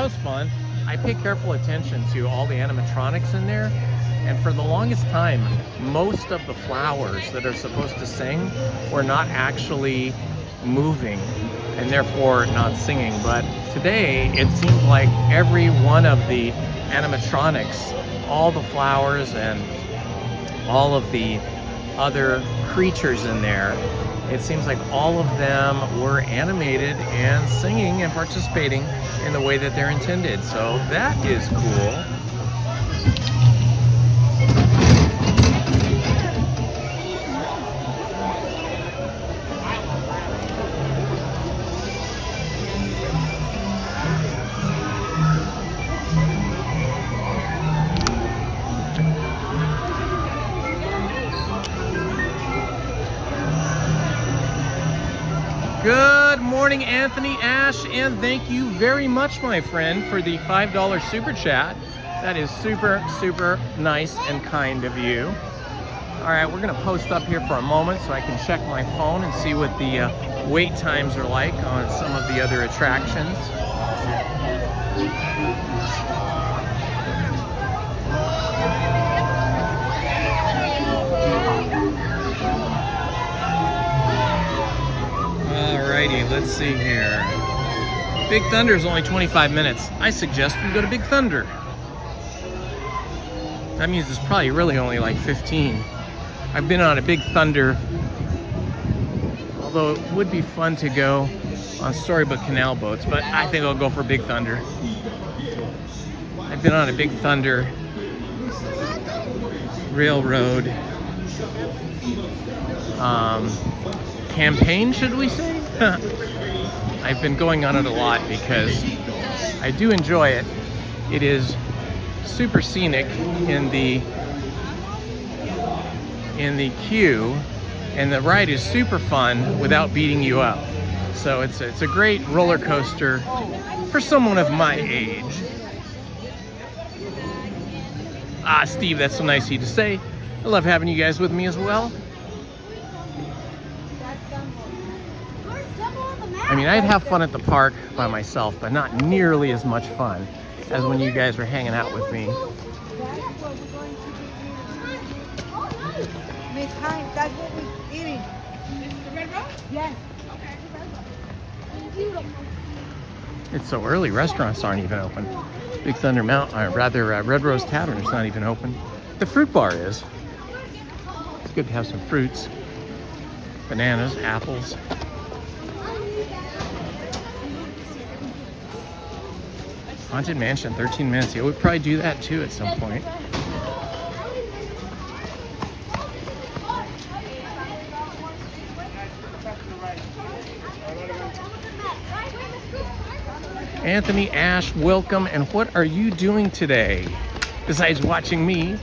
that was fun. I pay careful attention to all the animatronics in there, and for the longest time, most of the flowers that are supposed to sing were not actually moving and therefore not singing. But today, it seems like every one of the animatronics, all the flowers and all of the other creatures in there, it seems like all of them were animated and singing and participating in the way that they're intended. So that is cool. Good morning, Anthony Ash, and thank you very much, my friend, for the $5 super chat. That is super, super nice and kind of you. All right, we're gonna post up here for a moment so I can check my phone and see what the wait times are like on some of the other attractions. Alrighty, let's see here. Big Thunder is only 25 minutes. I suggest we go to Big Thunder. That means it's probably really only like 15. I've been on a Big Thunder, although it would be fun to go on Storybook Canal boats, but I think I'll go for Big Thunder. I've been on a Big Thunder railroad campaign, should we say? I've been going on it a lot because I do enjoy it. It is super scenic in the queue, and the ride is super fun without beating you up. So it's a great roller coaster for someone of my age. Ah, Steve, that's so nice of you to say. I love having you guys with me as well. I mean, I'd have fun at the park by myself, but not nearly as much fun as when you guys were hanging out with me. Miss Hines, that's what we're eating. The red rose? Yes. It's so early, restaurants aren't even open. Big Thunder Mountain, or rather Red Rose Tavern is not even open. The fruit bar is. It's good to have some fruits. Bananas, apples. Haunted Mansion, 13 minutes. Yeah, we'd probably do that too at some point. Anthony Ash, welcome. And what are you doing today besides watching me?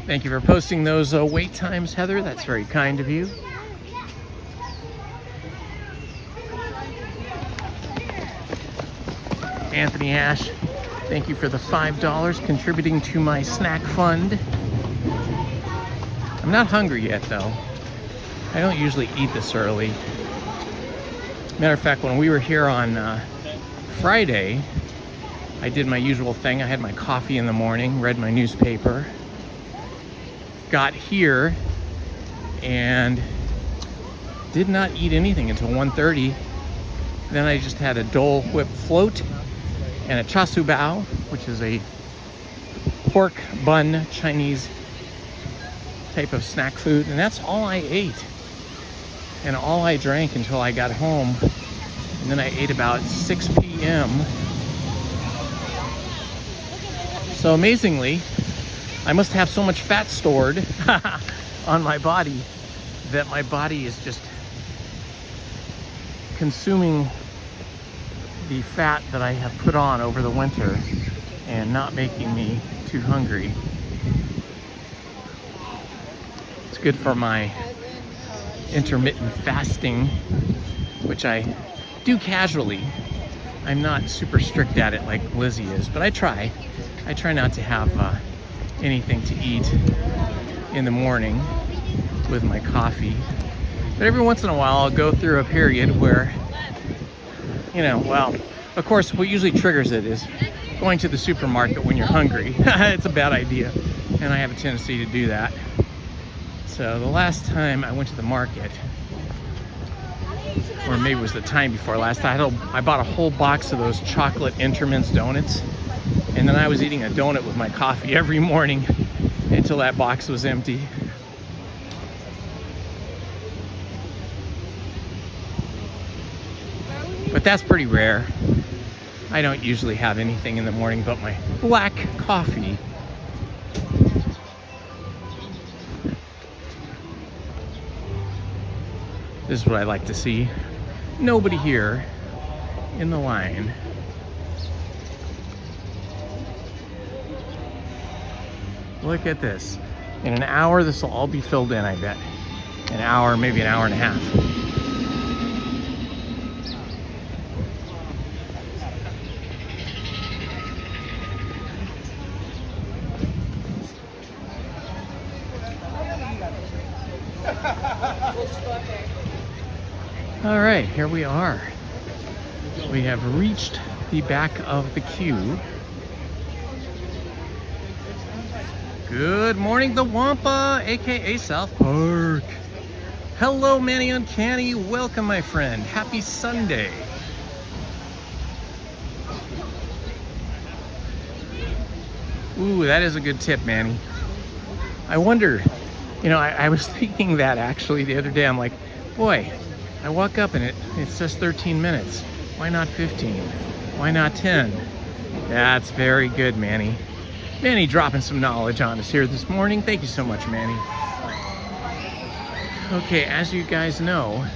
Thank you for posting those wait times, Heather. That's very kind of you. Anthony Ash, thank you for the $5 contributing to my snack fund. I'm not hungry yet, though. I don't usually eat this early. Matter of fact, when we were here on Friday, I did my usual thing. I had my coffee in the morning, read my newspaper, got here, and did not eat anything until 1:30. Then I just had a Dole Whip float and a chasu bao, which is a pork bun Chinese type of snack food, and that's all I ate and all I drank until I got home. And then I ate about 6 p.m. So amazingly, I must have so much fat stored on my body that my body is just consuming the fat that I have put on over the winter and not making me too hungry. It's good for my intermittent fasting, which I do casually. I'm not super strict at it like Lizzie is, but I try. I try not to have anything to eat in the morning with my coffee. But every once in a while, I'll go through a period where, you know, well, of course, what usually triggers it is going to the supermarket when you're hungry. It's a bad idea, and I have a tendency to do that. So the last time I went to the market, or maybe it was the time before last, I bought a whole box of those chocolate Enterman's donuts, and then I was eating a donut with my coffee every morning until that box was empty. But that's pretty rare. I don't usually have anything in the morning but my black coffee. This is what I like to see. Nobody here in the line. Look at this. In an hour, this will all be filled in, I bet. An hour, maybe an hour and a half. All right, here we are. We have reached the back of the queue. Good morning, the Wampa, aka South Park. Hello, Manny Uncanny. Welcome, my friend. Happy Sunday. Ooh, that is a good tip, Manny. I wonder, you know, I was thinking that actually the other day. I'm like, boy, I walk up and it says 13 minutes. Why not 15? Why not 10? That's very good, Manny. Manny dropping some knowledge on us here this morning. Thank you so much, Manny. Okay, as you guys know,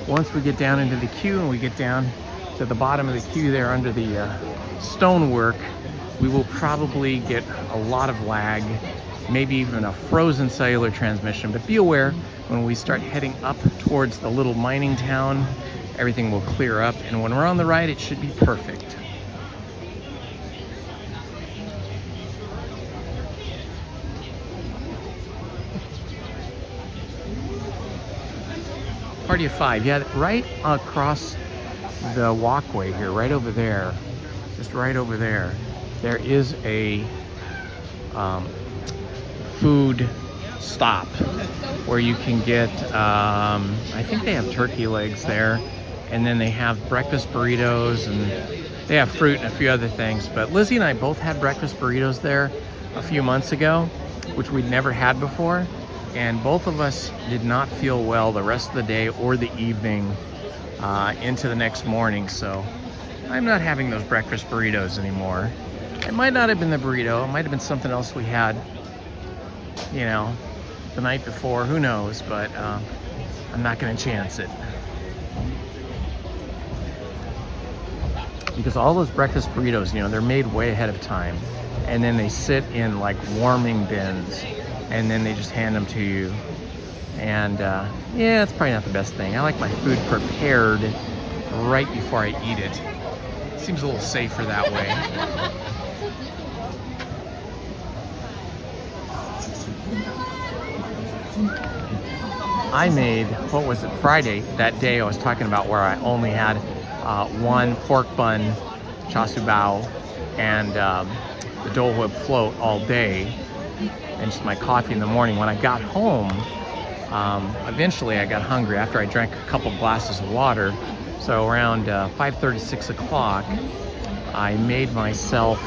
once we get down into the queue and we get down to the bottom of the queue there under the stonework, we will probably get a lot of lag, maybe even a frozen cellular transmission. But be aware, when we start heading up towards the little mining town, everything will clear up, and when we're on the right, it should be perfect. Party of 5, yeah, right across the walkway here, right over there, just right over there, there is a food stop where you can get, I think they have turkey legs there, and then they have breakfast burritos, and they have fruit and a few other things. But Lizzie and I both had breakfast burritos there a few months ago, which we'd never had before, and both of us did not feel well the rest of the day or the evening into the next morning. So I'm not having those breakfast burritos anymore. It might not have been the burrito, it might have been something else we had, you know, the night before, who knows, but I'm not gonna chance it. Because all those breakfast burritos, you know, they're made way ahead of time, and then they sit in like warming bins, and then they just hand them to you. And yeah, it's probably not the best thing. I like my food prepared right before I eat it. Seems a little safer that way. I made, what was it, Friday, that day I was talking about, where I only had one pork bun, chasu bao, and the Dole Whip float all day, and just my coffee in the morning. When I got home, eventually I got hungry after I drank a couple glasses of water. So around 5:30, 6 o'clock, I made myself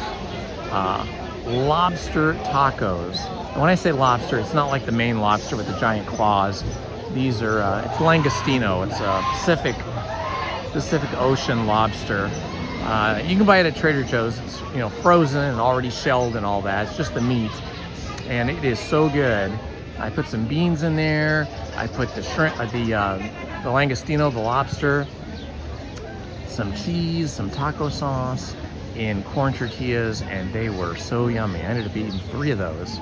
lobster tacos. And when I say lobster, it's not like the Maine lobster with the giant claws. These are, it's langostino. It's a Pacific Ocean lobster. You can buy it at Trader Joe's. It's, you know, frozen and already shelled and all that. It's just the meat, and it is so good. I put some beans in there. I put the shrimp, the langostino, the lobster, some cheese, some taco sauce, in corn tortillas, and they were so yummy. I ended up eating 3 of those.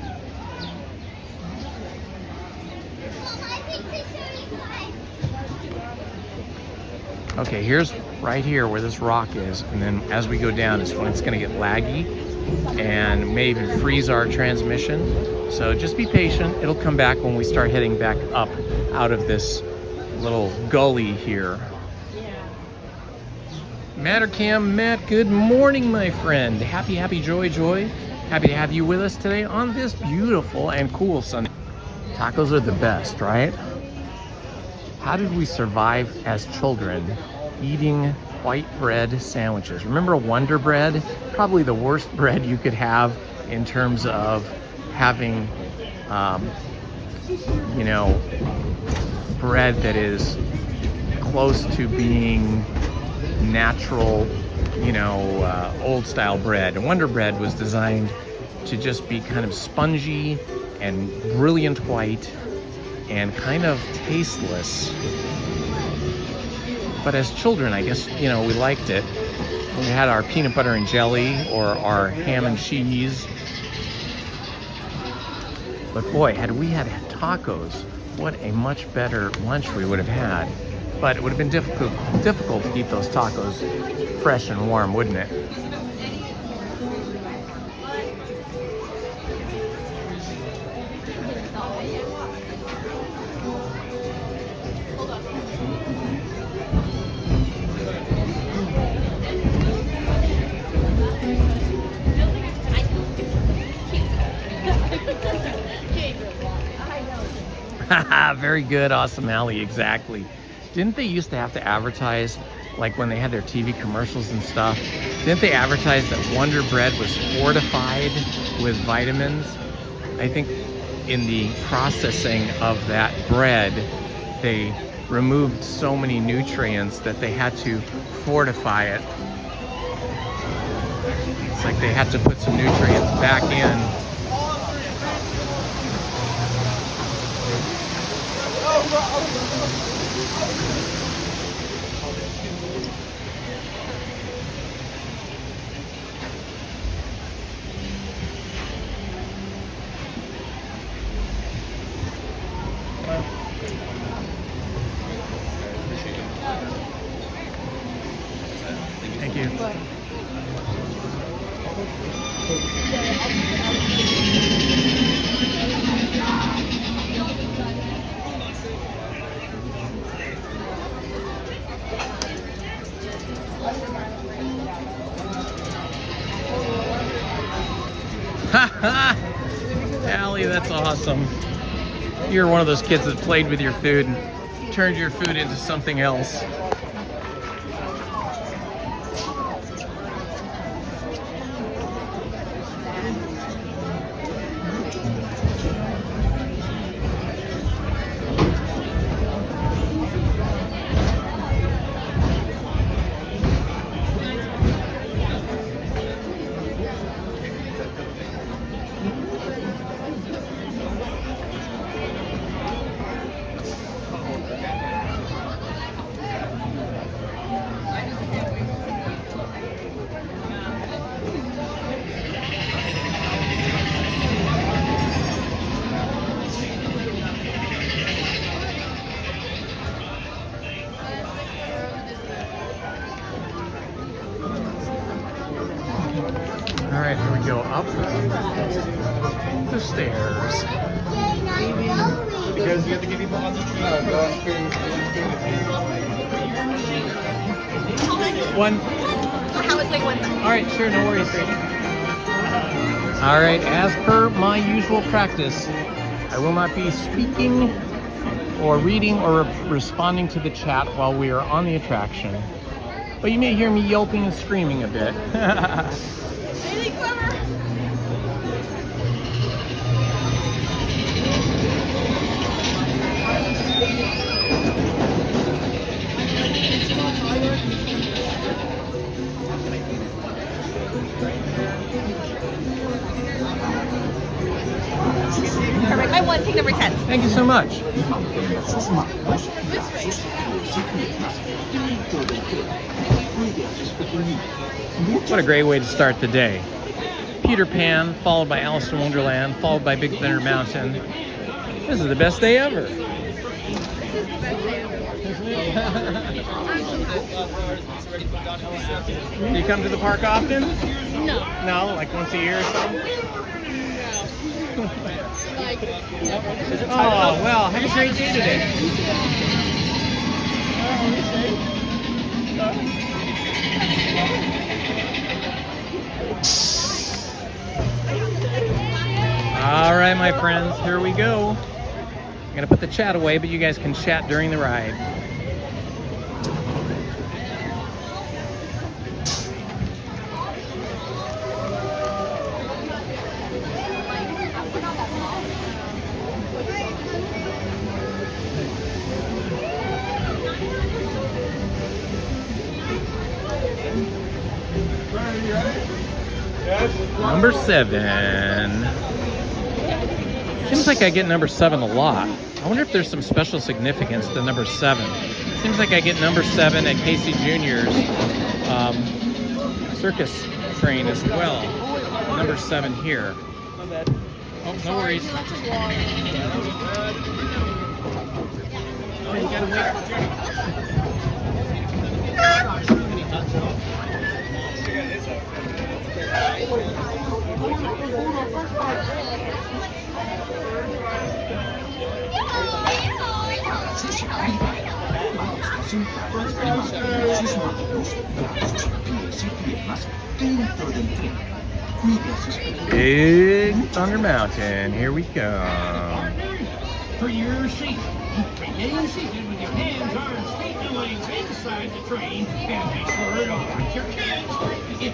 Okay, here's right here where this rock is, and then as we go down is when it's gonna get laggy. and may even freeze our transmission. So just be patient. It'll come back when we start heading back up out of this little gully here. Mattercam Matt, good morning, my friend. Happy joy. Happy to have you with us today on this beautiful and cool Sunday. Tacos are the best, right? How did we survive as children eating white bread sandwiches? Remember Wonder Bread? Probably the worst bread you could have in terms of having, you know, bread that is close to being natural, you know, old style bread. And Wonder Bread was designed to just be kind of spongy and brilliant white and kind of tasteless. But as children, I guess, you know, we liked it. We had our peanut butter and jelly or our ham and cheese. But boy, had we had tacos, what a much better lunch we would have had. But it would have been difficult to keep those tacos fresh and warm, wouldn't it? Very good, awesome, Allie, exactly. Didn't they used to have to advertise, like when they had their TV commercials and stuff, didn't they advertise that Wonder Bread was fortified with vitamins? I think in the processing of that bread, they removed so many nutrients that they had to fortify it. It's like they had to put some nutrients back in. Thank you. Allie, that's awesome. You're one of those kids that played with your food and turned your food into something else. All right, here we go up the stairs. Because you have to get people on the tree. One. How is like one side? All right, sure, no worries. All right, as per my usual practice, I will not be speaking or reading or responding to the chat while we are on the attraction. But you may hear me yelping and screaming a bit. Really clever. Perfect. I won. Take number 10. Thank you so much. What a great way to start the day. Peter Pan, followed by Alice in Wonderland, followed by Big Thunder Mountain. This is the best day ever. This is the best day ever. Do you come to the park often? No. No, like once a year or so? Like, Oh, well, have a great day today. All right, my friends, here we go. I'm gonna put the chat away, but you guys can chat during the ride. Number 7. Seems like I get number 7 a lot. I wonder if there's some special significance to number 7. Seems like I get number 7 at Casey Jr.'s circus train as well. Number 7 here. Oh, no worries. Oh, you gotta wait. Big Thunder Mountain, here we go. For your safety, remain seated with your hands, arms, feet, and legs inside the train, and be sure to watch your kids.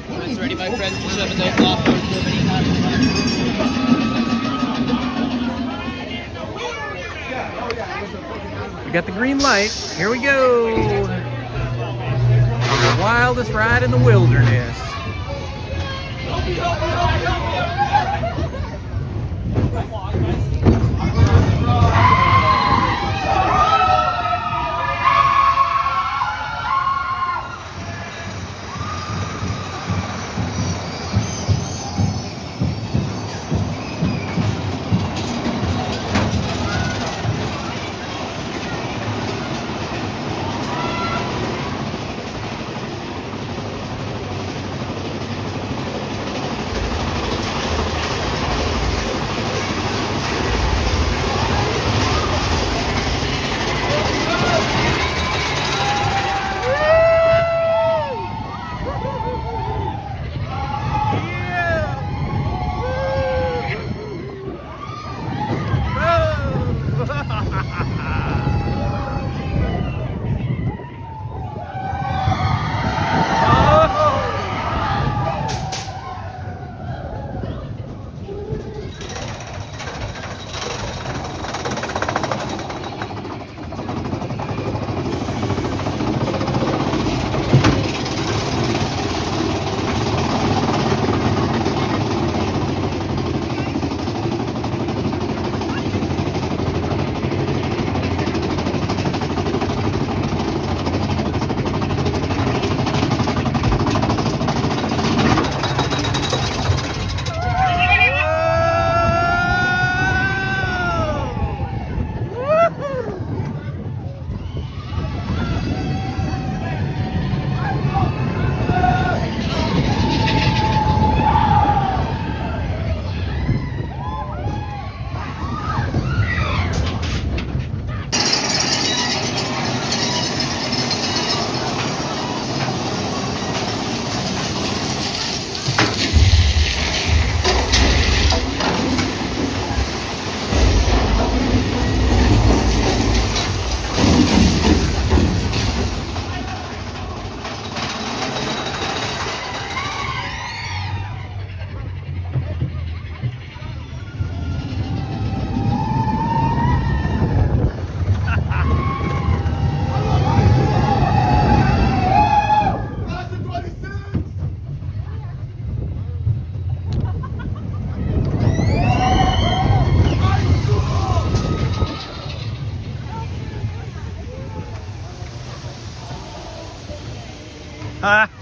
That's ready, my friends, to shove in those lockers. We got the green light. Here we go. On the wildest ride in the wilderness.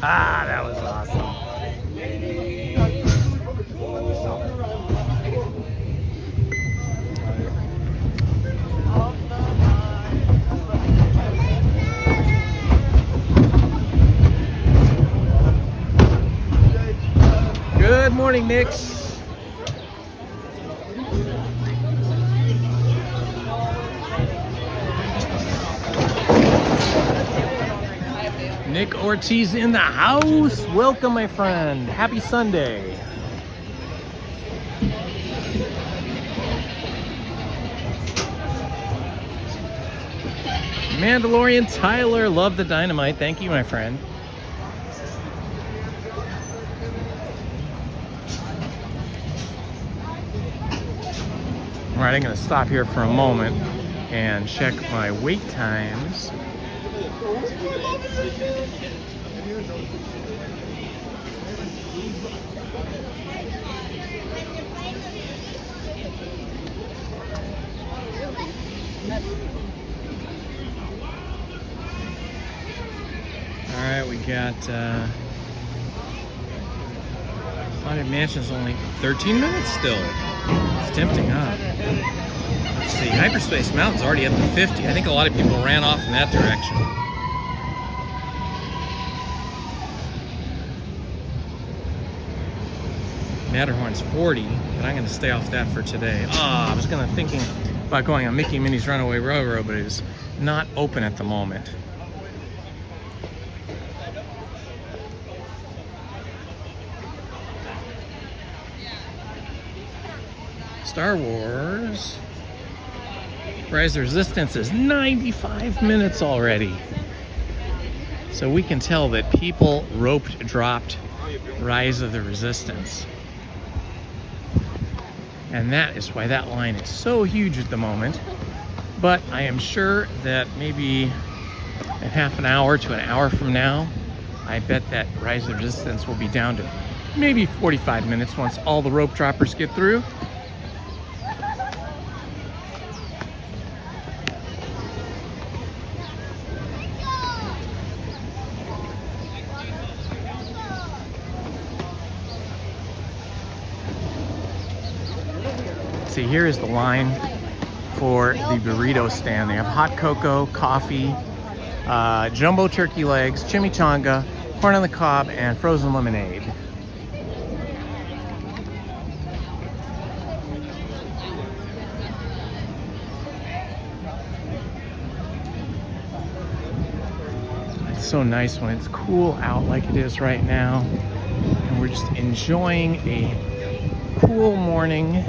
That was awesome. morning, Nick. Nick Ortiz in the house. Welcome, my friend. Happy Sunday. Mandalorian Tyler, love the dynamite. Thank you, my friend. All right, I'm gonna stop here for a moment and check my wait times. All right, we got Haunted Mansion's only 13 minutes still. It's tempting, huh? Let's see, Hyperspace Mountain's already up to 50. I think a lot of people ran off in that direction. Matterhorn's 40, but I'm gonna stay off that for today. I was thinking about going on Mickey Minnie's Runaway Railroad, but it is not open at the moment. Star Wars Rise of the Resistance is 95 minutes already. So we can tell that people dropped Rise of the Resistance. And that is why that line is so huge at the moment. But I am sure that maybe in half an hour to an hour from now, I bet that Rise of the Resistance will be down to maybe 45 minutes once all the rope droppers get through. See, here is the line for the burrito stand. They have hot cocoa, coffee, jumbo turkey legs, chimichanga, corn on the cob, and frozen lemonade. It's so nice when it's cool out like it is right now, and we're just enjoying a cool morning.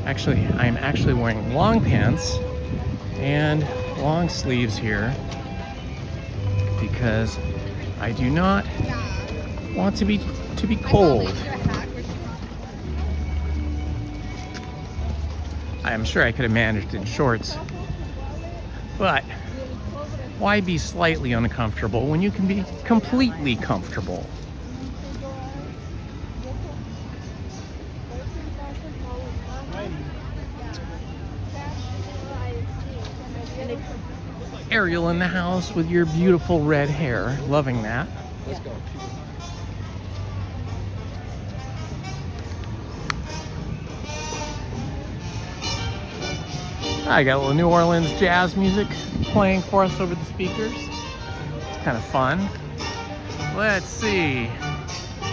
Actually, I'm actually wearing long pants and long sleeves here because I do not want to be cold. I am sure I could have managed in shorts, but why be slightly uncomfortable when you can be completely comfortable? Ariel in the house with your beautiful red hair. Loving that. Let's go. I got a little New Orleans jazz music playing for us over the speakers. It's kind of fun. Let's see.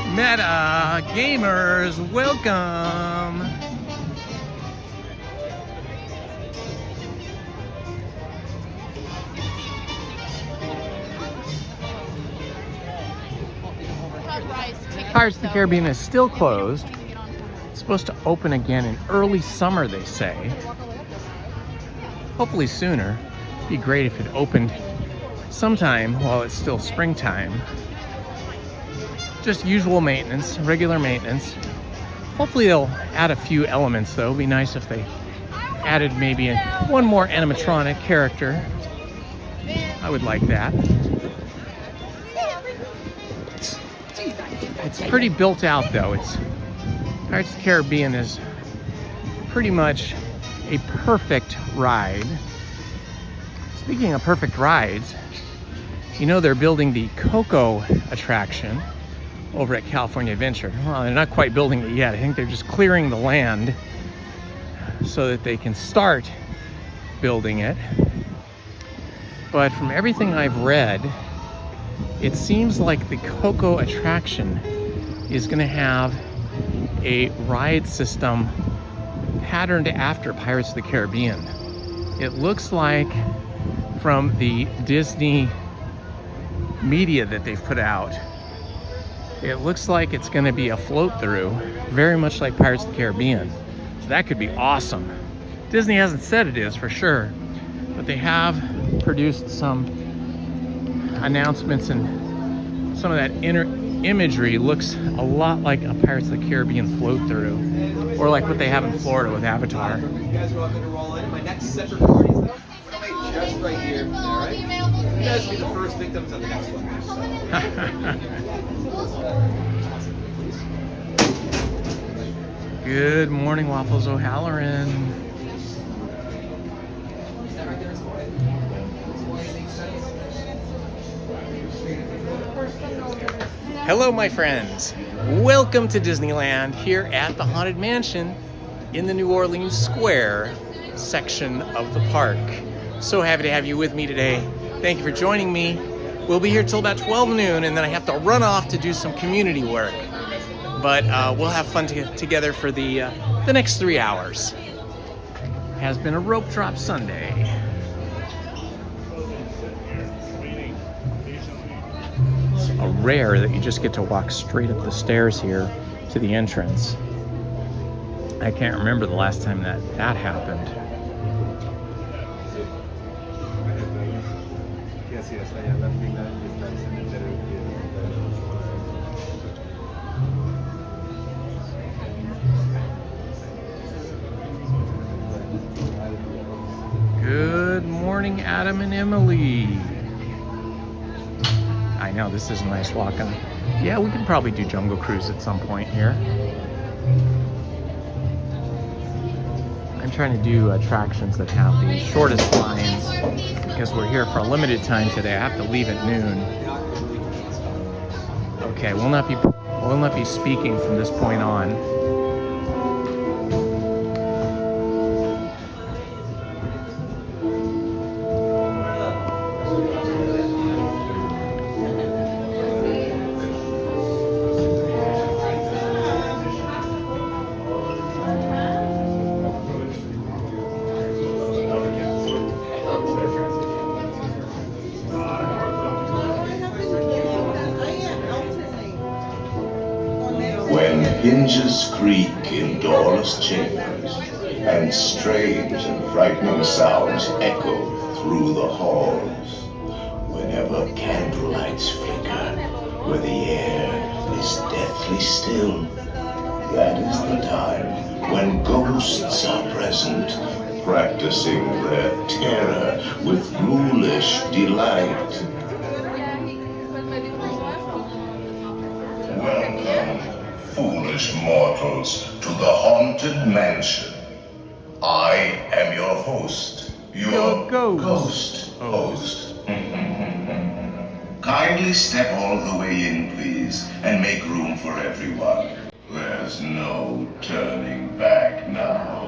Meta Gamers, welcome. Pirates of the Caribbean is still closed. It's supposed to open again in early summer, they say. Hopefully sooner. It'd be great if it opened sometime while it's still springtime. Just usual maintenance, regular maintenance. Hopefully they'll add a few elements though. It'd be nice if they added maybe one more animatronic character. I would like that. It's pretty built out though. Pirates of the Caribbean is pretty much a perfect ride. Speaking of perfect rides, you know they're building the Coco attraction over at California Adventure. Well, they're not quite building it yet. I think they're just clearing the land so that they can start building it. But from everything I've read, it seems like the Coco attraction is going to have a ride system patterned after Pirates of the Caribbean. It looks like, from the Disney media that they've put out, it looks like it's going to be a float through, very much like Pirates of the Caribbean. So that could be awesome. Disney hasn't said it is for sure, but they have produced some announcements, and some of that inner imagery looks a lot like a Pirates of the Caribbean float through, or like what they have in Florida with Avatar. You guys are all going to roll in. My next set of parties, though, just right here. All right? You guys will be the first victims of the next one. Good morning, Waffles O'Halloran. Hello, my friends. Welcome to Disneyland here at the Haunted Mansion in the New Orleans Square section of the park. So happy to have you with me today. Thank you for joining me. We'll be here till about 12 noon, and then I have to run off to do some community work. But we'll have fun together for the next 3 hours. Has been a rope drop Sunday. It's a rare that you just get to walk straight up the stairs here to the entrance. I can't remember the last time that happened. Good morning, Adam and Emily. I know, this is a nice walk on. Yeah, we could probably do Jungle Cruise at some point here. I'm trying to do attractions that have the shortest lines because we're here for a limited time today. I have to leave at noon. Okay, we'll not be speaking from this point on. When hinges creak in doorless chambers, and strange and frightening sounds echo through the halls, whenever candlelights flicker, where the air is deathly still, that is the time when ghosts are present, practicing their terror with ghoulish delight. Welcome, foolish mortals, to the Haunted Mansion. I am your host, your ghost host. Kindly step all the way in, please, and make room for everyone. There's no turning back now.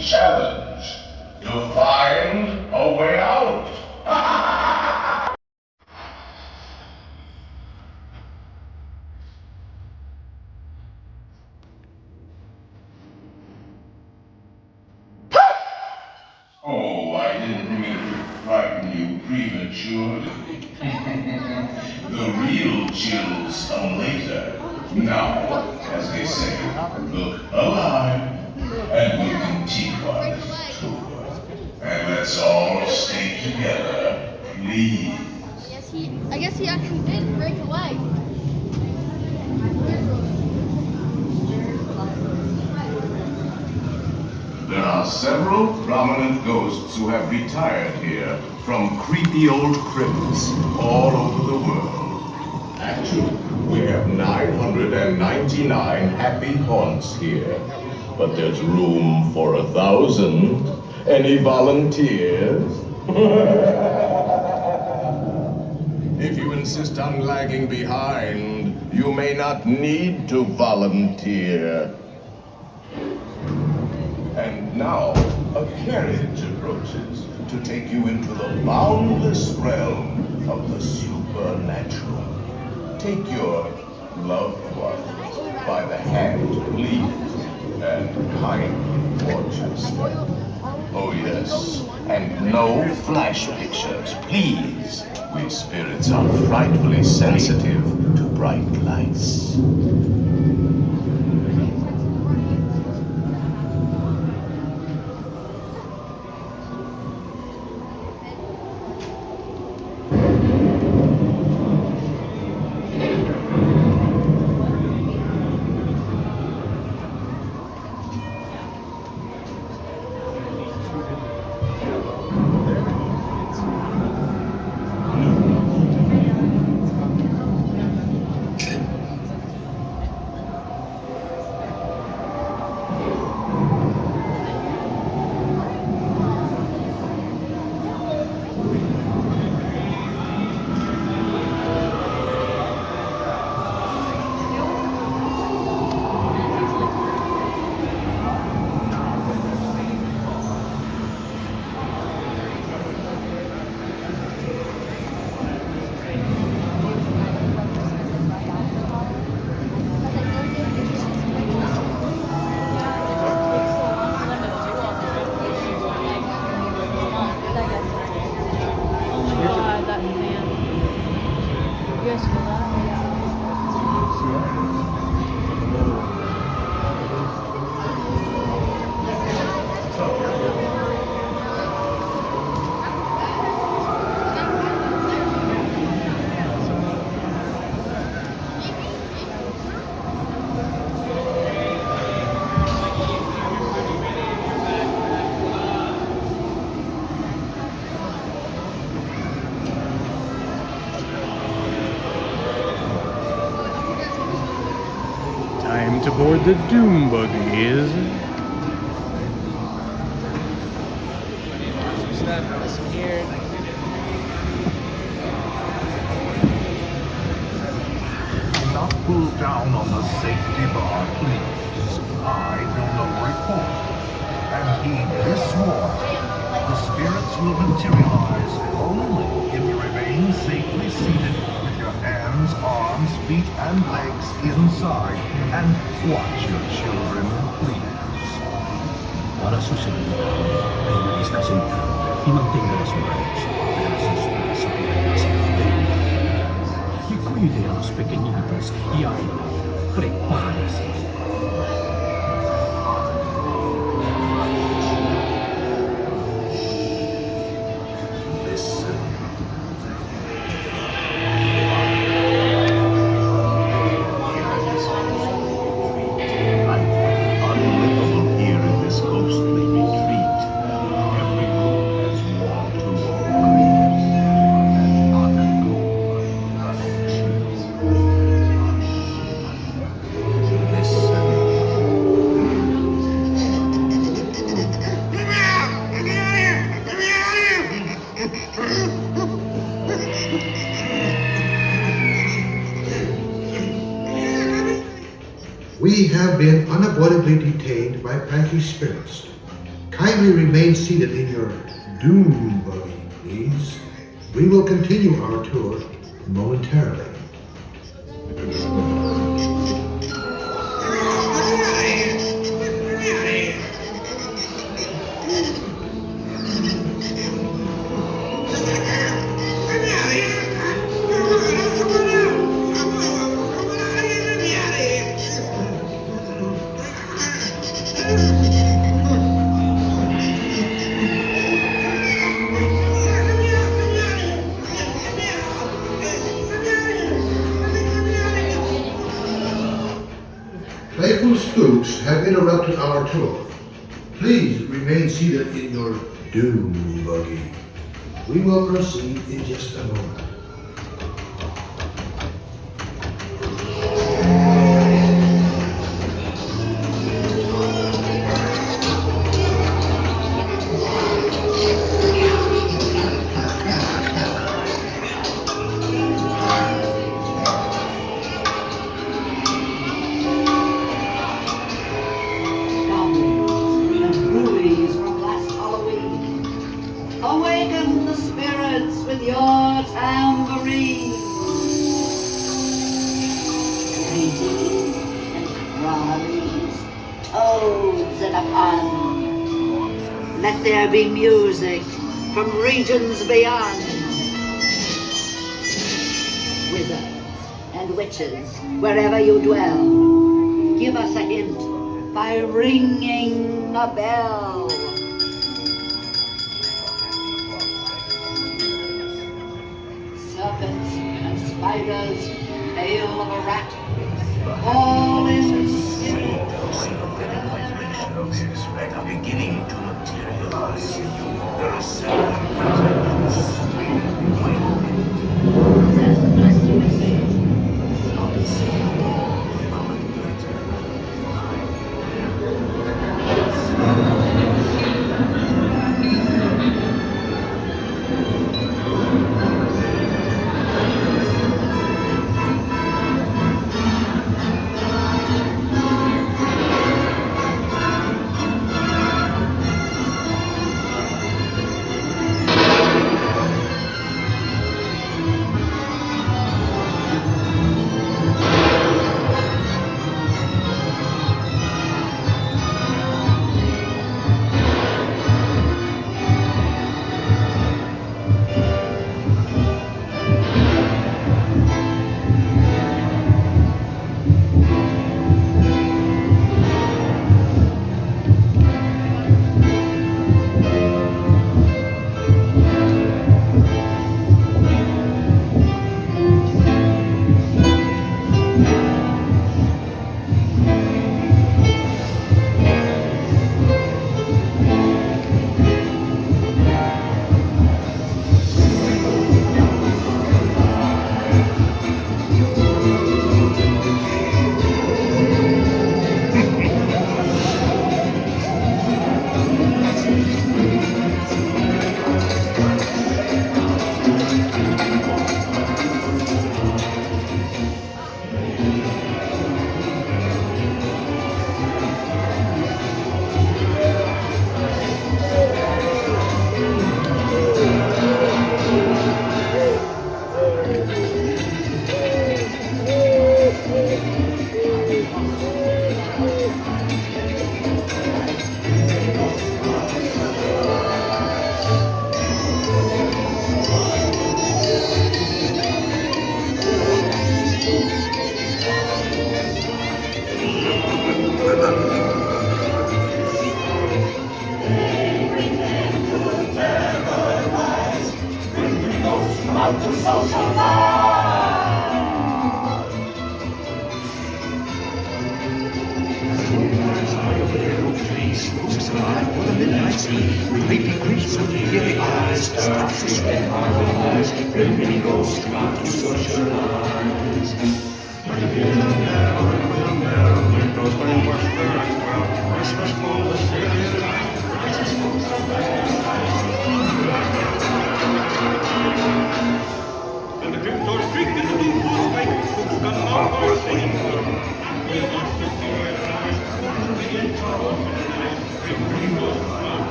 Challenge to find a way out. Oh, I didn't mean to frighten you prematurely. The real chills come later. Now, as they say, look alive. and we'll continue on this tour. And let's all stay together, please. I guess he actually did break a leg. There are several prominent ghosts who have retired here from creepy old crypts all over the world. Actually, we have 999 happy haunts here, but there's room for 1,000. Any volunteers? If you insist on lagging behind, you may not need to volunteer. And now, a carriage approaches to take you into the boundless realm of the supernatural. Take your loved one by the hand, please, and kindly watch your step. Oh yes, and no flash pictures, please. We spirits are frightfully sensitive to bright lights. Time to board the doom buggies. Not pull down on the safety bar, please. I will no report. And heed this warning. The spirits will materialize only if you remain safely seated with your hands, arms, feet, and legs inside. And watch your children, please. Para susunod, ay nais na sinta, imagting na sumayos, pero sa pinagasa, y cuide a los pequeñitos y prepárese. We have been unavoidably detained by pranky spirits. Kindly remain seated in your doom buggy, please. We will continue our tour momentarily. have interrupted our tour. Please remain seated in your doom buggy. We will proceed in just a moment. Awaken the spirits with your tambourine. Ladies and cronies, toads and a pun. Let there be music from regions beyond. Wizards and witches, wherever you dwell, give us a hint by ringing a bell. Serpents and spiders, tail of a rat, all in are beginning to materialize. There are seven patterns.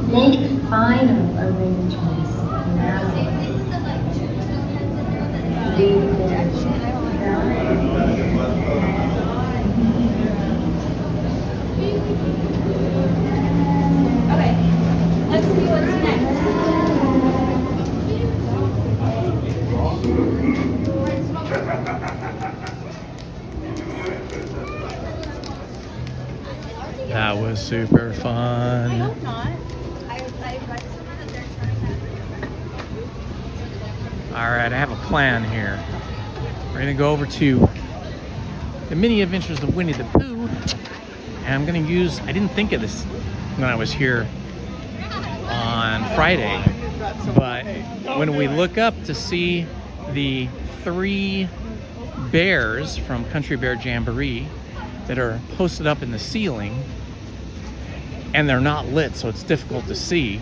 Make final arrangements now. Okay, let's see what's next. That was super fun. All right, I have a plan here. We're gonna go over to the Mini Adventures of Winnie the Pooh, and I'm gonna use, I didn't think of this when I was here on Friday, but when we look up to see the 3 bears from Country Bear Jamboree that are posted up in the ceiling, and they're not lit, so it's difficult to see.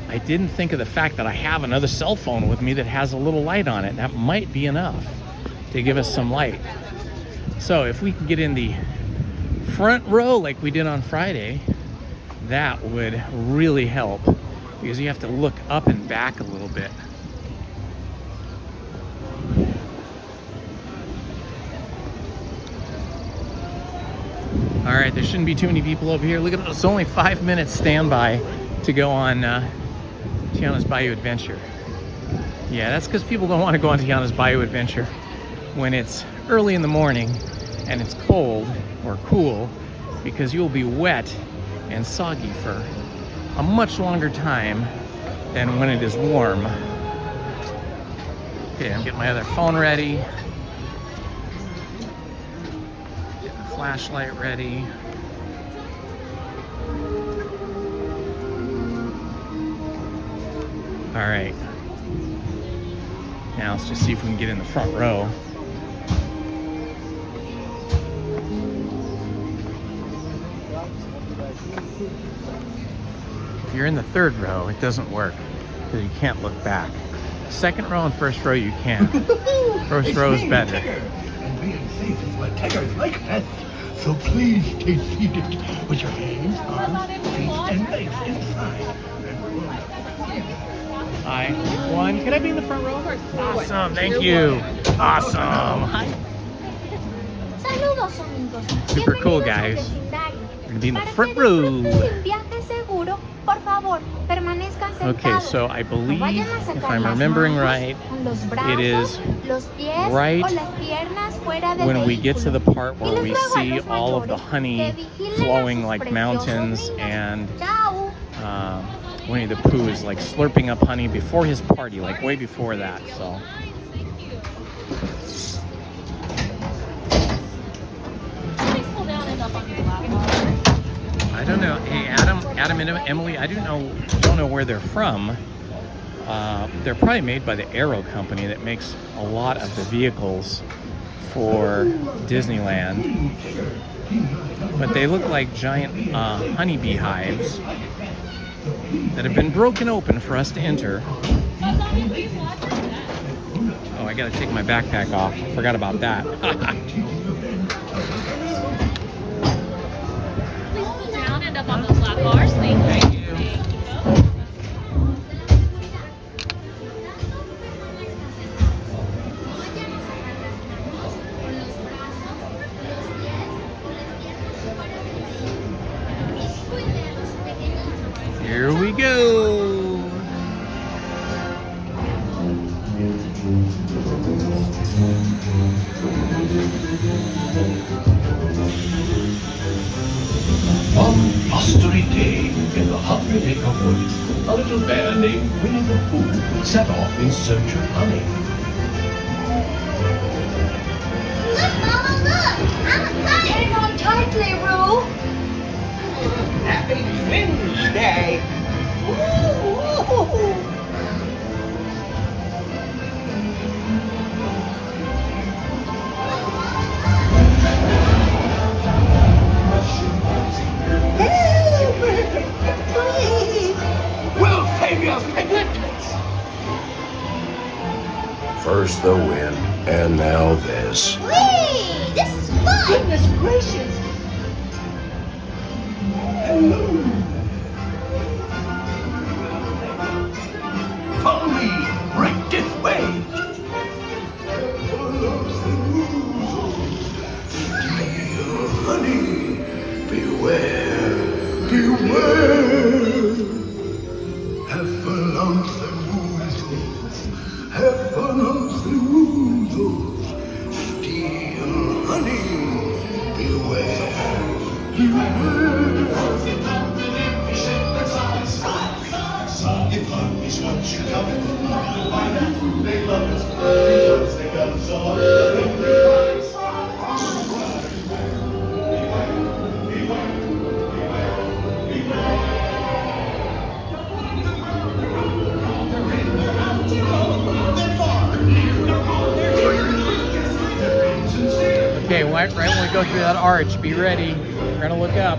I didn't think of the fact that I have another cell phone with me that has a little light on it. That might be enough to give us some light. So if we can get in the front row like we did on Friday, that would really help, because you have to look up and back a little bit. All right, there shouldn't be too many people over here. Look at it, it's only 5 minutes standby to go on Tiana's Bayou Adventure. Yeah, that's because people don't want to go on Tiana's Bayou Adventure when it's early in the morning and it's cold or cool, because you'll be wet and soggy for a much longer time than when it is warm. Okay, I'm getting my other phone ready. Getting the flashlight ready. All right, now let's just see if we can get in the front row. If you're in the 3rd row, it doesn't work because you can't look back. 2nd row and 1st row you can. 1st row is better. And being safe is what tigers like best. So please stay seated with your hands, arms, feet, and legs inside. Hi, one. Can I be in the front row? Awesome, thank you. Awesome. Hi. Saludos, amigos. Super cool, guys. We're gonna be in the front row. Okay, so I believe, if I'm remembering right, it is right when we get to the part where we see all of the honey flowing like mountains, and Winnie the Pooh is like slurping up honey before his party, like way before that, so. I don't know. Hey, Adam and Emily, I don't know where they're from. They're probably made by the Aero company that makes a lot of the vehicles for Disneyland. But they look like giant honeybee hives that have been broken open for us to enter. Oh, I gotta take my backpack off. Forgot about that. Up on those flat bars. Thank you. Here we go. One blustery day in the 100-acre woods, a little bear named Winnie the Pooh set off in search of honey. Look, Mama, look! I'm a kite! Hang on tightly, Roo! Happy Wednesday! Ooh. We'll save your piglet! First the wind, and now this. Whee! This is fun! Goodness gracious! Hello. Follow me, right this way. Dear honey, beware, beware. Heffalumps and woozles, heffalumps and woozles. Dear honey, beware, beware. If love is what you come to find out who they love it, because they got us all. Okay, right when we go through that arch, be ready. We're gonna look up.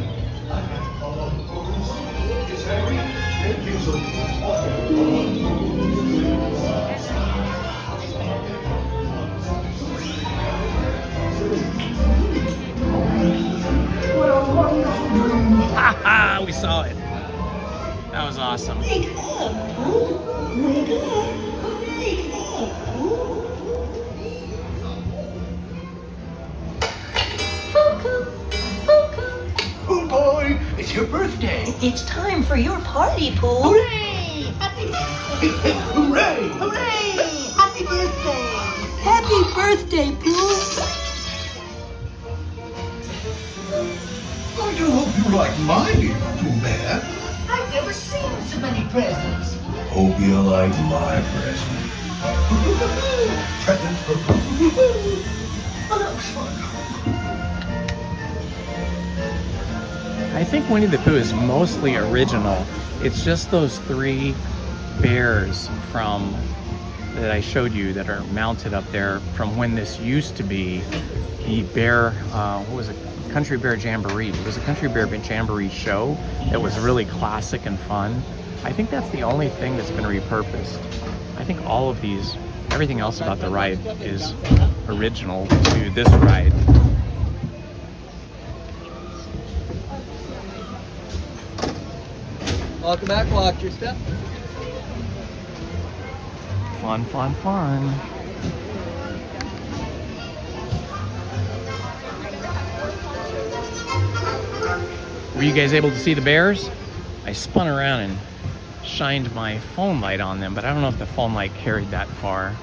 Haha, we saw it. That was awesome. Wake up, huh? Wake up. Wake up, Oh boy, it's your birthday. It's time for your party, Pooh. Hooray! Happy birthday! Hooray! Hooray! Happy birthday! Happy birthday, Pooh! I do hope you like my Pooh Bear. I've never seen so many presents. Hope you like my present. Presents for Pooh. Oh, that was fun. I think Winnie the Pooh is mostly original. It's just those three bears from that I showed you that are mounted up there from when this used to be the bear, what was it? Country Bear Jamboree. It was a Country Bear Jamboree show that was really classic and fun. I think that's the only thing that's been repurposed. I think all of these, everything else about the ride is original to this ride. Welcome back, walk your step. Fun, fun, fun. Were you guys able to see the bears? I spun around and shined my phone light on them, but I don't know if the phone light carried that far.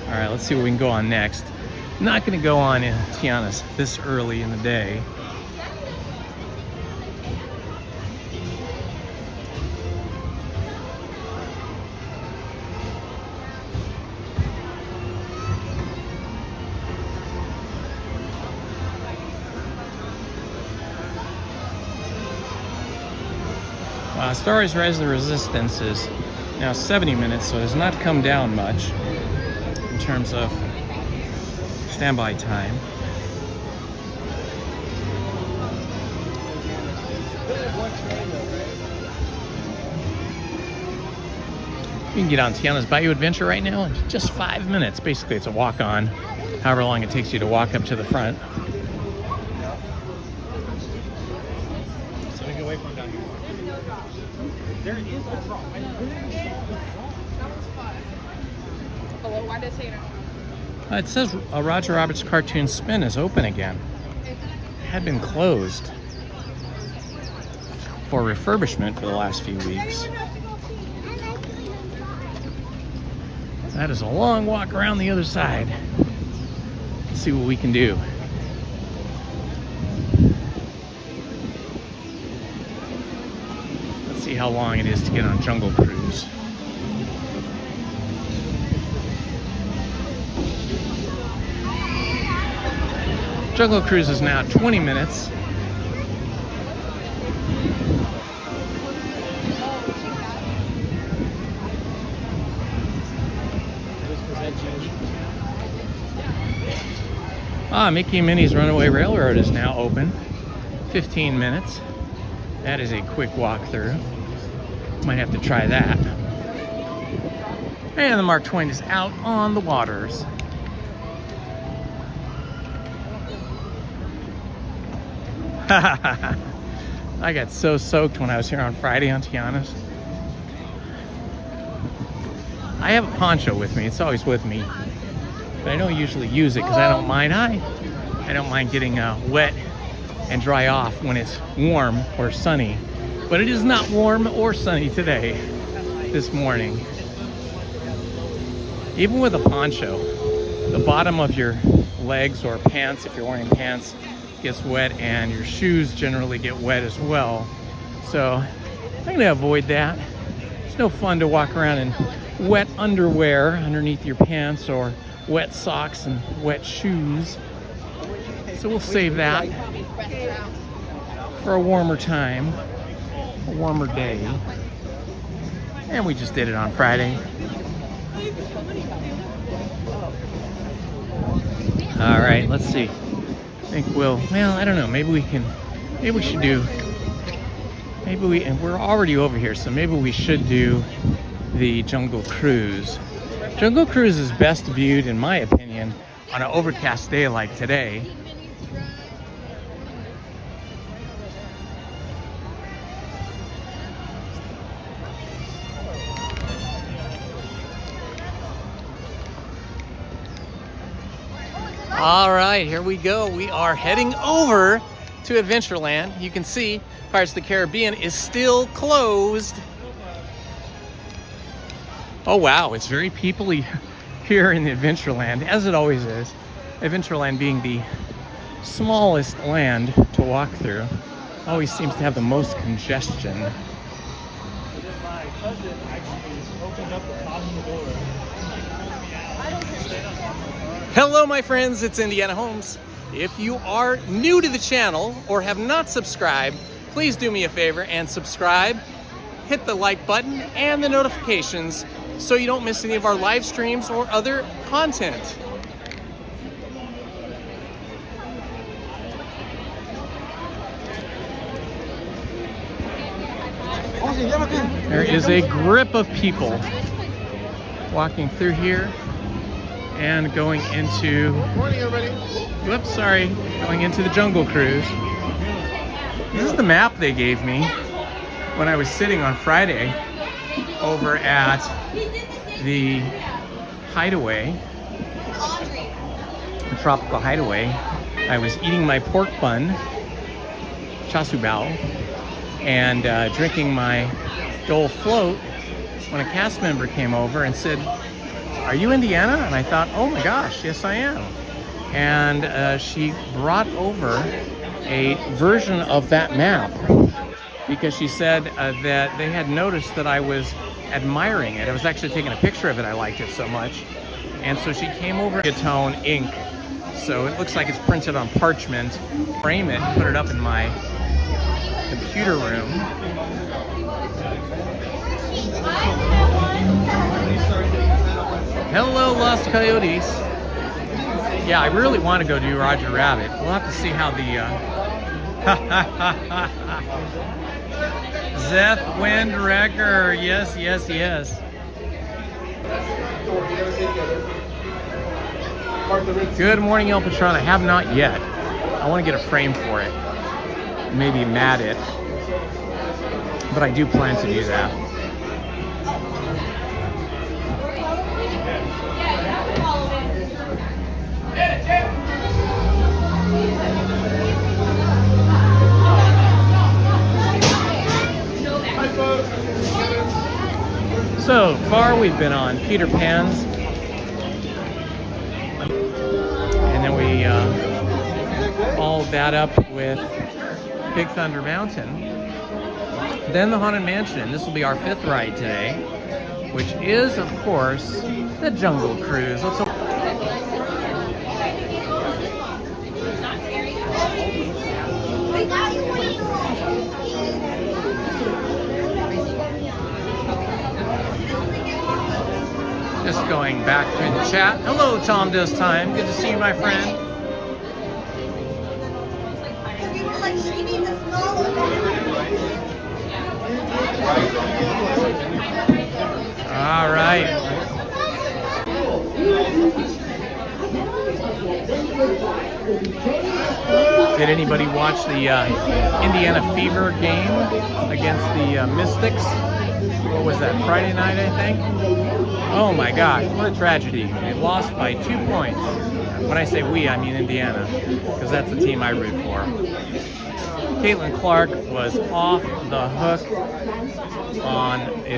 All right, let's see what we can go on next. Not gonna go on in Tiana's this early in the day. Star Wars Rise of the Resistance is now 70 minutes, so it has not come down much in terms of standby time. You can get on Tiana's Bayou Adventure right now in just 5 minutes. Basically, it's a walk-on, however long it takes you to walk up to the front. So we can wait for him down here. There is a truck. Hello, why did it say It says Roger Roberts Cartoon Spin is open again. It had been closed for refurbishment for the last few weeks. That is a long walk around the other side. Let's see what we can do. Let's see how long it is to get on Jungle Cruise. Jungle Cruise is now 20 minutes. Mickey and Minnie's Runaway Railroad is now open. 15 minutes. That is a quick walk through. Might have to try that. And the Mark Twain is out on the waters. I got so soaked when I was here on Friday on Tiana's. I have a poncho with me. It's always with me. But I don't usually use it because I don't mind. I don't mind getting wet and dry off when it's warm or sunny. But it is not warm or sunny today, this morning. Even with a poncho, the bottom of your legs or pants, if you're wearing pants, gets wet, and your shoes generally get wet as well. So I'm gonna avoid that. It's no fun to walk around in wet underwear underneath your pants, or wet socks and wet shoes. So we'll save that for a warmer time, a warmer day. And we just did it on Friday. All right, let's see. I think well, I don't know, maybe we should do, and we're already over here, so maybe we should do the Jungle Cruise. Jungle Cruise is best viewed, in my opinion, on an overcast day like today. All right, here we go. We are heading over to Adventureland. You can see Pirates of the Caribbean is still closed. Oh wow, it's very peoply here in the Adventureland, as it always is. Adventureland being the smallest land to walk through, always seems to have the most congestion. My cousin actually opened up the top of the door. Hello my friends, it's Indiana Holmes. If you are new to the channel or have not subscribed, please do me a favor and subscribe. Hit the like button and the notifications so you don't miss any of our live streams or other content. There is a grip of people walking through here and going into, whoops, sorry, going into the Jungle Cruise. This is the map they gave me when I was sitting on Friday over at the Hideaway, the Tropical Hideaway. I was eating my pork bun, chasu bao, and drinking my Dole float when a cast member came over and said, "Are you Indiana?" And I thought, oh my gosh, yes I am. And she brought over a version of that map because she said that they had noticed that I was admiring it. I was actually taking a picture of it. I liked it so much. And so she came over tone ink. So it looks like it's printed on parchment. Frame it, put it up in my computer room. Hello, Lost Coyotes. Yeah, I really want to go do Roger Rabbit. We'll have to see how the Zeth Windwrecker. Yes, yes, yes. Good morning, El Patron. I have not yet. I want to get a frame for it. Maybe mat it. But I do plan to do that. So far we've been on Peter Pan's, and then we followed that up with Big Thunder Mountain, then the Haunted Mansion. This will be our 5th ride today, which is of course the Jungle Cruise. Let's just going back through the chat. Hello, Tom Does Time. Good to see you, my friend. All right. Did anybody watch the Indiana Fever game against the Mystics? What was that, Friday night, I think? Oh my gosh, what a tragedy. They lost by 2 points. When I say we, I mean Indiana, because that's the team I root for. Caitlin Clark was off the hook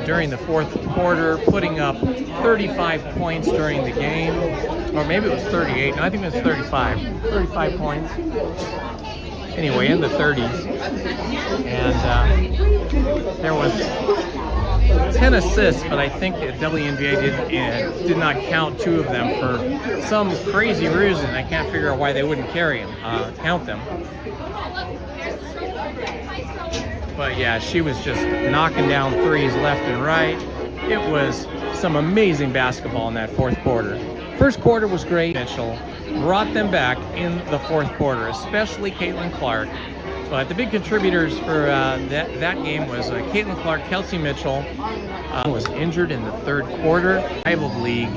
during the fourth quarter, putting up 35 points during the game. Or maybe it was 38. No, I think it was 35. 35 points. Anyway, in the 30s. And there was 10 assists, but I think the WNBA did not count 2 of them for some crazy reason. I can't figure out why they wouldn't count them. But yeah, she was just knocking down threes left and right. It was some amazing basketball in that fourth quarter. First quarter was great. Mitchell brought them back in the fourth quarter, especially Caitlin Clark. But the big contributors for that game was Caitlin Clark. Kelsey Mitchell was injured in the third quarter. Rival league.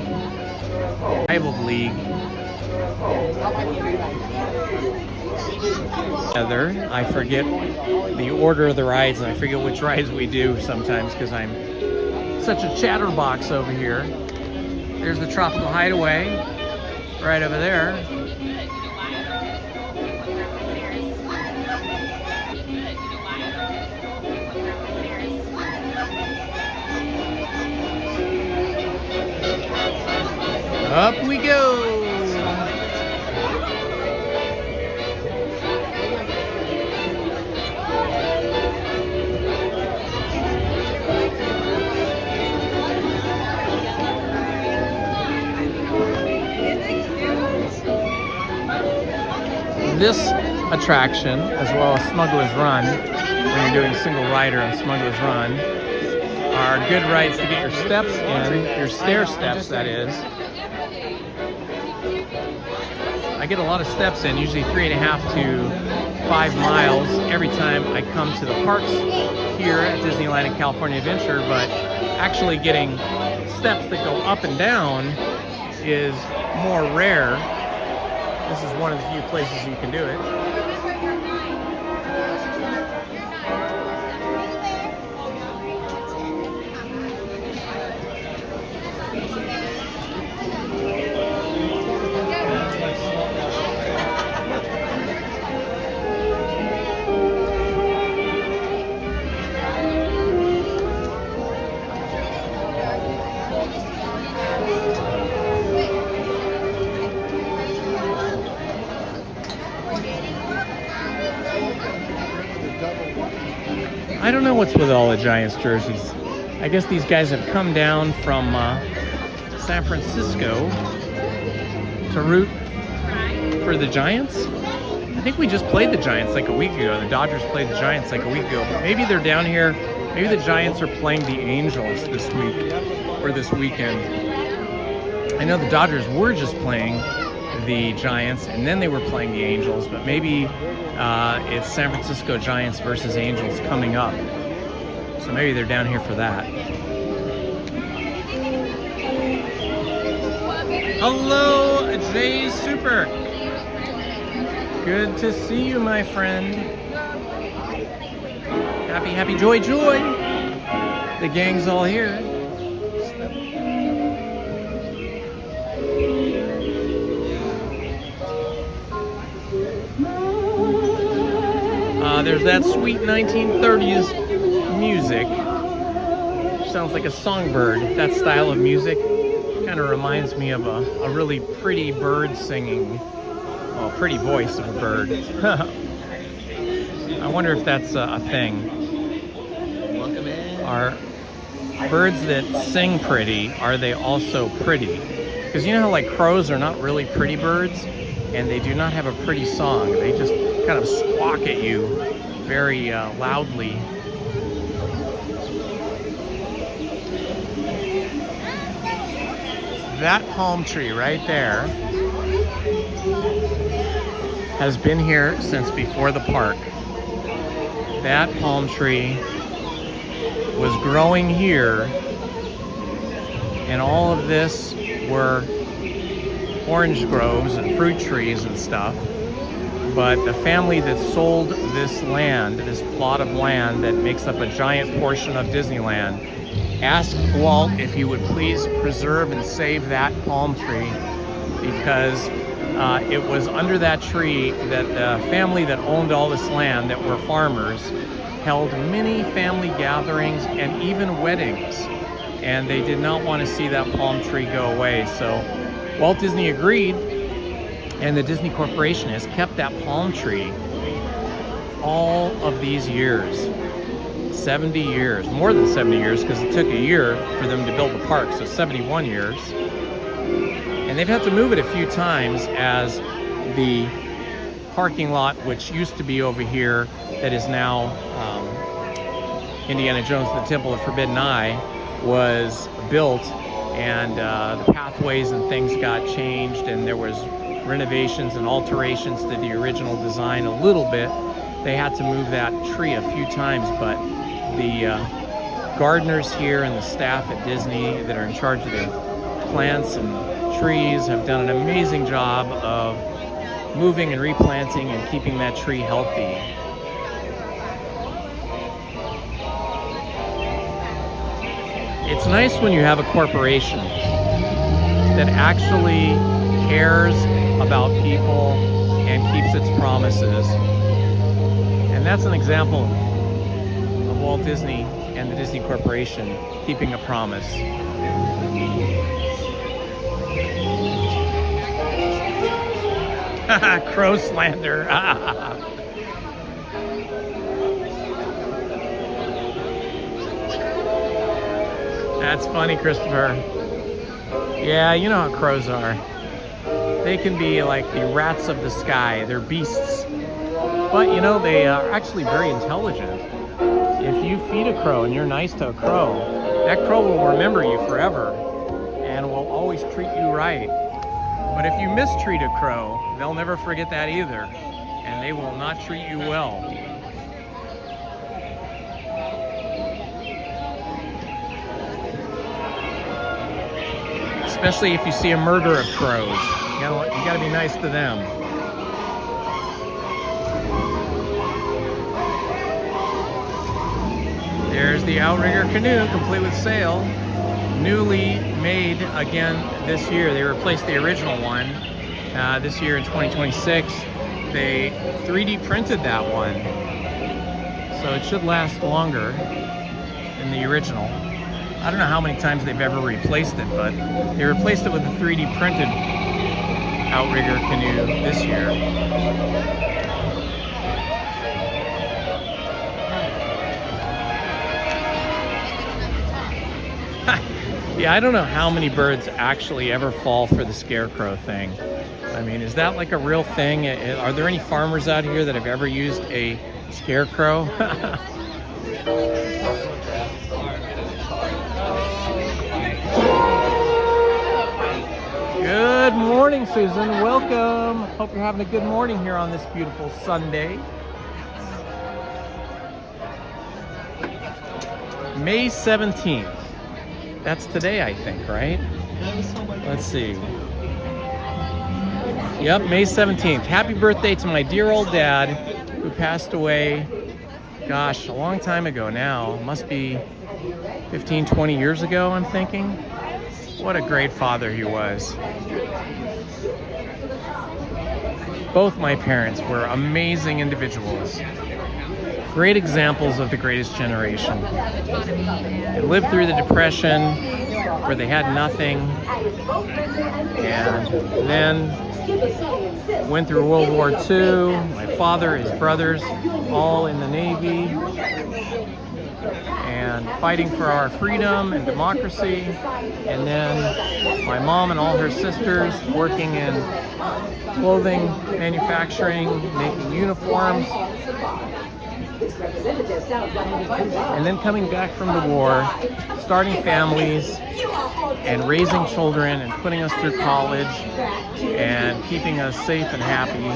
I forget the order of the rides, and I forget which rides we do sometimes because I'm such a chatterbox over here. There's the Tropical Hideaway right over there. Up we go. This attraction, as well as Smuggler's Run, when you're doing single rider on Smuggler's Run, are good rides to get your steps in, your stair steps, that is. I get a lot of steps in, usually 3.5 to 5 miles every time I come to the parks here at Disneyland and California Adventure, but actually getting steps that go up and down is more rare. This is one of the few places you can do it. I don't know what's with all the Giants jerseys. I guess these guys have come down from San Francisco to root for the Giants. I think we just played the Giants like a week ago. The Dodgers played the Giants like a week ago. But maybe they're down here. Maybe the Giants are playing the Angels this week or this weekend. I know the Dodgers were just playing the Giants and then they were playing the Angels, but maybe it's San Francisco Giants versus Angels coming up. So maybe they're down here for that. Hello, Jay Super. Good to see you, my friend. Happy, happy, joy, joy. The gang's all here. There's that sweet 1930s music. Sounds like a songbird. That style of music kind of reminds me of a really pretty bird singing. Well, pretty voice of a bird. I wonder if that's a thing. Welcome in. Are birds that sing pretty, are they also pretty? Because you know how like crows are not really pretty birds, and they do not have a pretty song. They just kind of squawk at you very loudly. That palm tree right there has been here since before the park. That palm tree was growing here and all of this were orange groves and fruit trees and stuff. But the family that sold this land, this plot of land that makes up a giant portion of Disneyland, asked Walt if he would please preserve and save that palm tree, because it was under that tree that the family that owned all this land, that were farmers, held many family gatherings and even weddings. And they did not want to see that palm tree go away. So Walt Disney agreed, and the Disney Corporation has kept that palm tree all of these years. 70 years, more than 70 years, because it took a year for them to build the park, so 71 years. And they've had to move it a few times, as the parking lot, which used to be over here, that is now Indiana Jones and the Temple of Forbidden Eye, was built, and the pathways and things got changed, and there was renovations and alterations to the original design a little bit. They had to move that tree a few times, but the gardeners here and the staff at Disney that are in charge of the plants and trees have done an amazing job of moving and replanting and keeping that tree healthy. It's nice when you have a corporation that actually cares about people and keeps its promises. And that's an example of Walt Disney and the Disney Corporation keeping a promise. Crow slander. That's funny, Christopher. Yeah, you know how crows are. They can be like the rats of the sky. They're beasts. But you know, they are actually very intelligent. If you feed a crow and you're nice to a crow, that crow will remember you forever and will always treat you right. But if you mistreat a crow, they'll never forget that either, and they will not treat you well. Especially if you see a murder of crows. You gotta be nice to them. There's the outrigger canoe, complete with sail. Newly made again this year. They replaced the original one this year in 2026. They 3D printed that one, so it should last longer than the original. I don't know how many times they've ever replaced it, but they replaced it with a 3D printed outrigger canoe this year. Yeah, I don't know how many birds actually ever fall for the scarecrow thing. I mean, is that like a real thing? Are there any farmers out here that have ever used a scarecrow? Good morning, Susan. Welcome. Hope you're having a good morning here on this beautiful Sunday. May 17th. That's today, I think, right? Let's see. Yep, May 17th. Happy birthday to my dear old dad, who passed away, gosh, a long time ago now. Must be 15, 20 years ago, I'm thinking. What a great father he was. Both my parents were amazing individuals. Great examples of the greatest generation. They lived through the Depression, where they had nothing, and then went through World War II. My father, his brothers, all in the Navy, and fighting for our freedom and democracy. And then my mom and all her sisters working in clothing manufacturing, making uniforms. And then coming back from the war, starting families and raising children and putting us through college and keeping us safe and happy.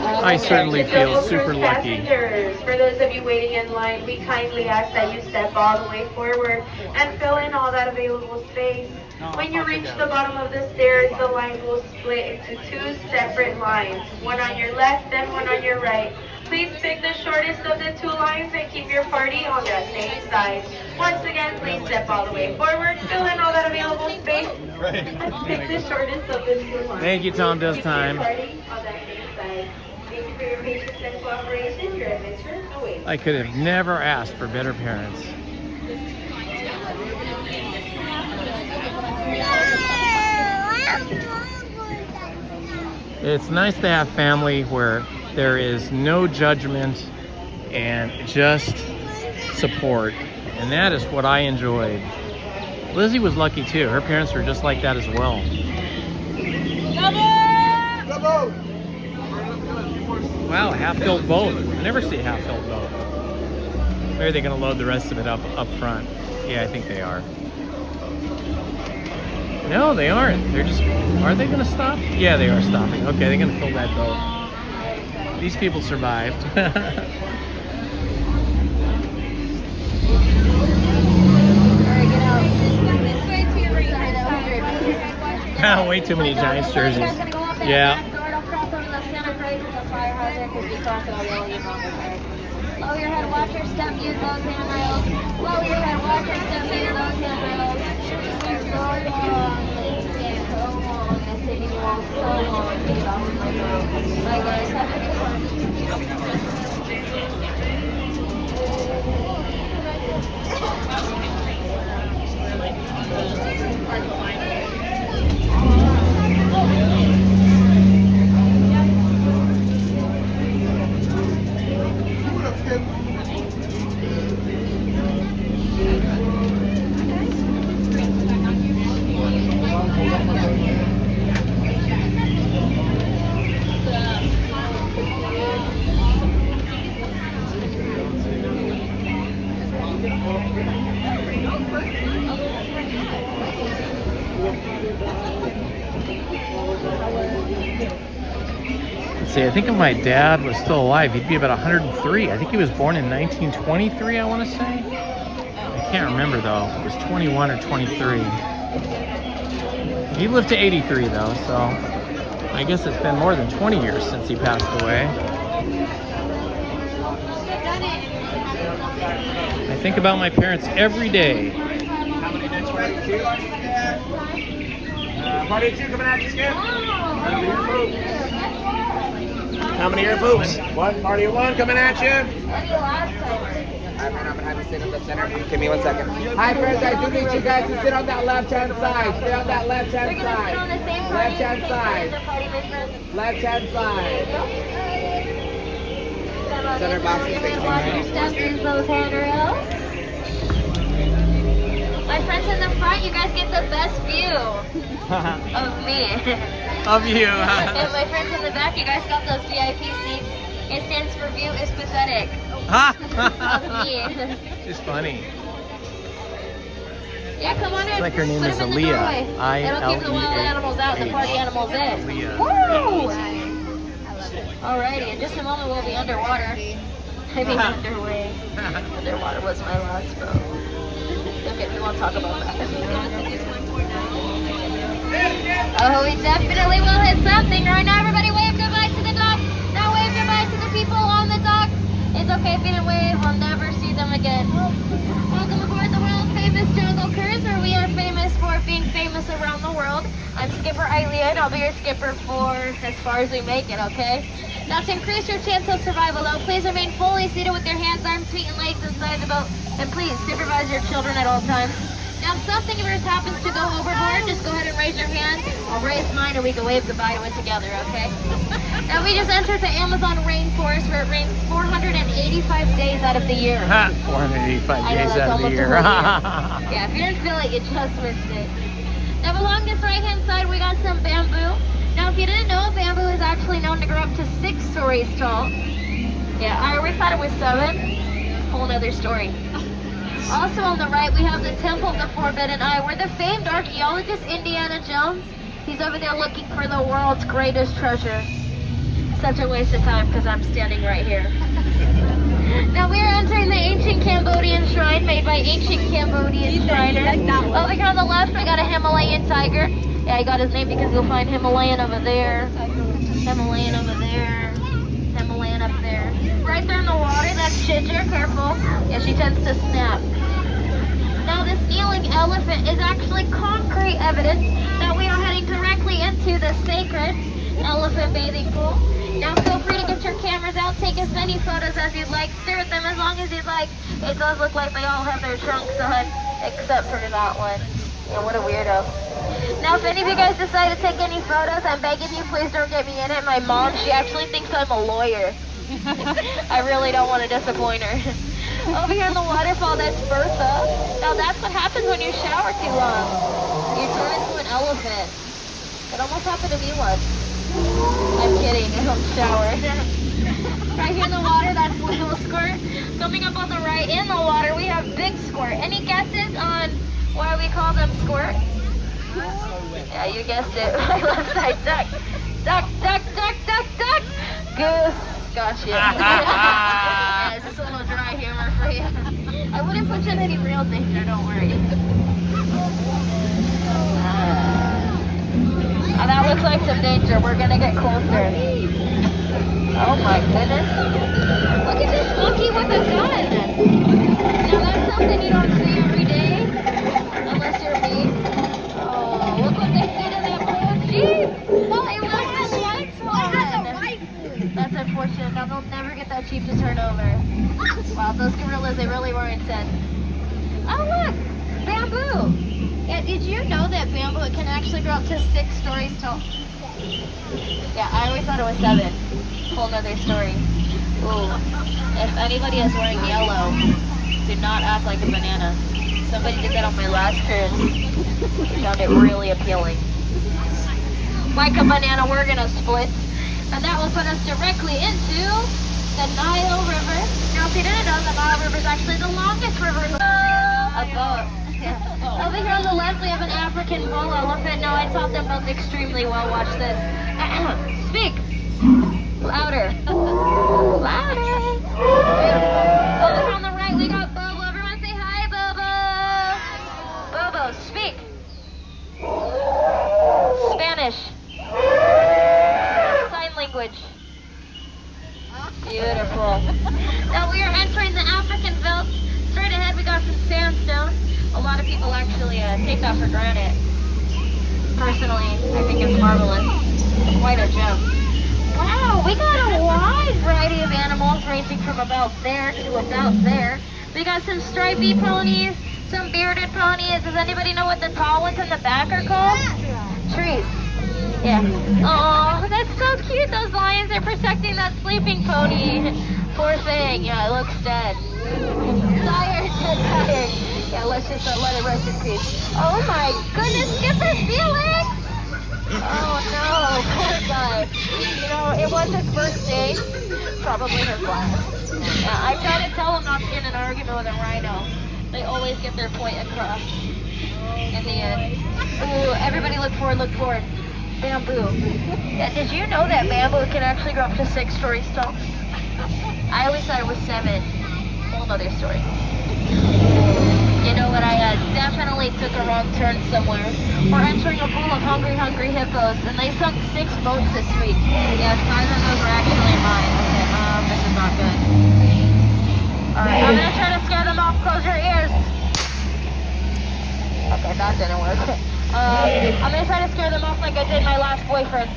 I certainly feel super lucky. Passengers, for those of you waiting in line, we kindly ask that you step all the way forward and fill in all that available space. When you reach the bottom of the stairs, the line will split into two separate lines, one on your left and one on your right. Please pick the shortest of the two lines and keep your party on that same side. Once again, please step all the way forward, fill in all that available space, and pick the shortest of the two lines. Thank you, Tom Does Keep Time. your party on that same side. Thank you for your patience and cooperation. Your admission awaits. I could have never asked for better parents. It's nice to have family where there is no judgment and just support. And that is what I enjoyed. Lizzie was lucky too. Her parents were just like that as well. Wow, half-filled boat. I never see a half-filled boat. Maybe they're gonna load the rest of it up front. Yeah, I think they are. No, they aren't. They're just, are they gonna stop? Yeah, they are stopping. Okay, they're gonna fill that boat. These people survived. Way too many Giants jerseys. Yeah. Lower your head, watch your step, use those handrails. Lower your head, watch your step, use those handrails. So long, so long. It's taking you all so long to get off of my road. Bye guys, have a good one. See, I think if my dad was still alive, he'd be about 103. I think he was born in 1923, I want to say. I can't remember though, if it was 21 or 23. He lived to 83 though, so I guess it's been more than 20 years since he passed away. I think about my parents every day. How many next party two? Party two coming out, you scared? How many air folks? One, party one coming at you. Alright, man, I'm gonna have you sit in the center. Give me 1 second. Hi, friends, I do need you guys to sit on that left-hand side. Stay on that left-hand side. Left-hand side. Left-hand side. Center box is facing right. Use those handrails. My friends in the front, you guys get the best view of me. Of you. And my friends in the back, you guys got those VIP seats. It stands for View is Pathetic. Of me. She's funny. Yeah, come on in. It's like her name Put is them in the Aaliyah. doorway. It'll keep the wild animals out and the party animals in. Aaliyah. Woo! Alrighty, in just a moment we'll be underwater. I mean underway. Underwater was my last boat. Okay, we won't talk about that. Oh, we definitely will hit something. Right now, everybody wave goodbye to the dock. Now wave goodbye to the people on the dock. It's okay if you didn't wave. We'll never see them again. Welcome aboard the world famous Jungle Cruise, where we are famous for being famous around the world. I'm Skipper Eileen. I'll be your skipper for as far as we make it, okay? Now, to increase your chance of survival, though, please remain fully seated with your hands, arms, feet, and legs inside the boat. And please supervise your children at all times. Now, if something of yours happens to go overboard, just go ahead and raise your hand. I'll raise mine and we can wave goodbye to it together, okay? Now, we just entered the Amazon rainforest where it rains 485 days out of the year. 485 days out of the year. Yeah, if you didn't feel it, you just missed it. Now, along this right-hand side, we got some bamboo. Now, if you didn't know, bamboo is actually known to grow up to 6 stories tall. Yeah, I always thought it was 7. Whole nother story. Also on the right, we have the Temple of the Forbidden Eye, where the famed archaeologist Indiana Jones, he's over there looking for the world's greatest treasure. such a waste of time because I'm standing right here. Now we are entering the ancient Cambodian shrine made by ancient Cambodian shriners. Over here on the left, we got a Himalayan tiger. Yeah, I got his name because you'll find Himalayan over there, Himalayan over there, Himalayan up there. Right there in the water, that's Ginger, careful. Yeah, she tends to snap. Now this kneeling elephant is actually concrete evidence that we are heading directly into the sacred elephant bathing pool. Now feel free to get your cameras out, take as many photos as you'd like, stare at them as long as you'd like. It does look like they all have their trunks on, except for that one. Yeah, what a weirdo. Now if any of you guys decide to take any photos, I'm begging you, please don't get me in it. My mom, she actually thinks I'm a lawyer. I really don't want to disappoint her. Over here in the waterfall, that's Bertha. Now that's what happens when you shower too long. You turn into an elephant. It almost happened to me once. I'm kidding, I don't shower. Right here in the water, that's Little Squirt. Coming up on the right in the water, we have Big Squirt. Any guesses on why we call them Squirt? Yeah, you guessed it. My left side, duck. Duck, duck, duck, duck, duck. Goose. Gotcha. Yeah, it's just a little dry humor for you. I wouldn't put you in any real danger, don't worry. Oh, that looks like some danger. We're gonna get closer. Oh my goodness. Look at this monkey with a gun. Now that's something you don't see every day. Unless you're me. Oh, look what they did in that blue Jeep. Well, it was the lights one. That's unfortunate. Now they'll never get that Jeep to turn over. Wow, those gorillas, they really were intense. Oh look, bamboo. Yeah, did you know that bamboo can actually grow up to 6 stories tall? Yeah, I always thought it was 7. Whole nother story. Ooh, if anybody is wearing yellow, do not act like a banana. Somebody did that on my last cruise. Found it really appealing. Like a banana, we're gonna split. And that will put us directly into the Nile River. Now, if you didn't know, the Nile River is actually the longest river in the world. A boat. Yeah. Over here on the left, we have an African bull elephant. Now, I taught them both extremely well. Watch this. Speak. Louder. Louder. Over here on the right, we got Bobo. Everyone say hi, Bobo. Bobo, speak. Spanish. Sign language. Beautiful. Now we are entering the African belt. Straight ahead, we got some sandstone. A lot of people actually take that for granted. Personally, I think it's marvelous. Quite a gem. Wow, we got a wide variety of animals ranging from about there to about there. We got some stripy ponies, some bearded ponies. Does anybody know what the tall ones in the back are called? Trees. Yeah. Oh, that's so cute. Those lions are protecting that sleeping pony. Poor thing. Yeah, it looks dead. Tired. Yeah, let's just let it rest in peace. Oh my goodness, Skipper Felix! Oh no, poor guy. You know, it was his first day. Probably his last. Yeah, I tried to tell him not to get in an argument with a rhino. They always get their point across in the end. Ooh, everybody look forward, look forward. Bamboo. Yeah, did you know that bamboo can actually grow up to 6 stories tall? I always thought it was 7. Whole other story. You know what, I definitely took a wrong turn somewhere. We're entering a pool of hungry hippos, and they sunk 6 boats this week. Yeah, 5 of those were actually mine. Okay, this is not good. Alright, I'm gonna try to scare them off. Close your ears. Okay, that didn't work. I'm gonna try to scare them off like I did my last boyfriend.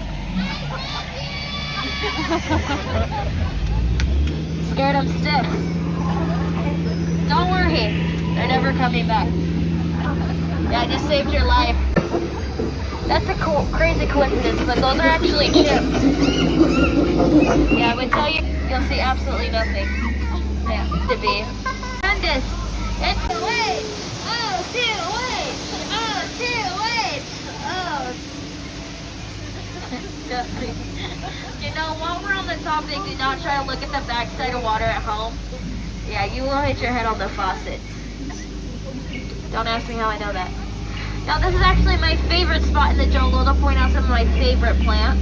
Scared them stiff. Don't worry, they're never coming back. Yeah, I just saved your life. That's a crazy coincidence, but those are actually chips. Yeah, I would tell you, you'll see absolutely nothing. Yeah, to be. Tremendous. It's away. Oh, 2 away. Oh, 2 away. Oh. You know, while we're on the topic, do not try to look at the backside of water at home. Yeah, you will hit your head on the faucet. Don't ask me how I know that. Now, this is actually my favorite spot in the jungle to point out some of my favorite plants.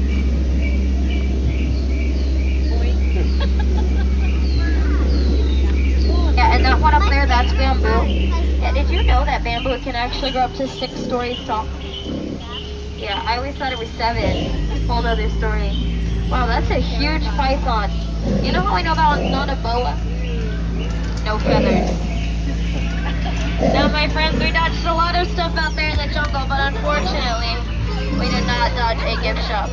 Yeah, and that one up there, that's bamboo. Yeah, did you know that bamboo can actually grow up to 6 stories tall? Yeah, I always thought it was 7. Whole other story. Wow, that's a huge python. You know how I know that one's not a boa? No feathers. Now, my friends, we dodged a lot of stuff out there in the jungle, but unfortunately, we did not dodge a gift shop.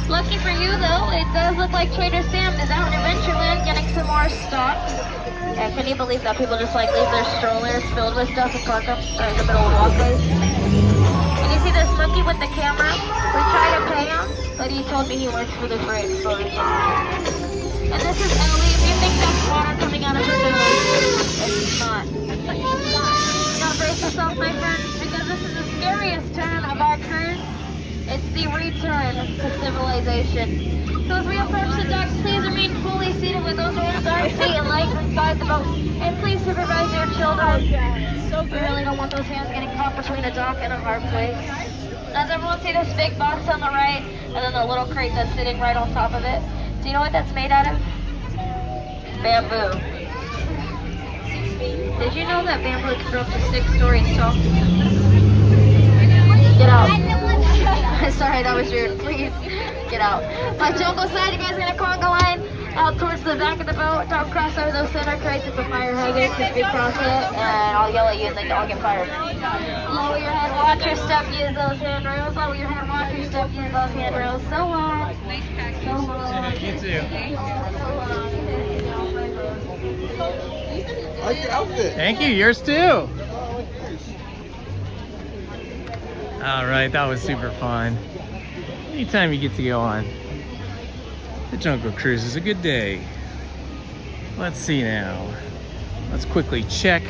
Lucky for you, though, it does look like Trader Sam is out in Adventureland getting some more stocks. Yeah, can you believe that people just like leave their strollers filled with stuff and park them right in the middle of walkways? And you see this monkey with the camera? We tried to pay him, but he told me he works for the freight explosion. And this is Ellie. If you think that's water coming out of her nose, it's not. Now brace yourself, my friends, because this is the scariest turn of our cruise. It's the return to civilization. So as we approach the docks, please remain fully seated with those arms, feet, and legs inside the boat. And please supervise your children. We really don't want those hands getting caught between a dock and a hard place. Does everyone see this big box on the right? And then the little crate that's sitting right on top of it? Do you know what that's made out of? Bamboo. Did you know that bamboo can grow up to 6 stories tall? Get out. Sorry, that was rude. Please, get out. But don't go side. You guys are going to conga line out towards the back of the boat. Don't cross over those center crates with the fire hoses if you cross it, and I'll yell at you and then I'll get fired. Lower your head, watch your step, use those handrails. Lower your head, watch your step, use those handrails. So long. So long. You too. I like your outfit. Thank you. Yours too. All right, that was super fun. Anytime you get to go on the Jungle Cruise is a good day. Let's see now. Let's quickly check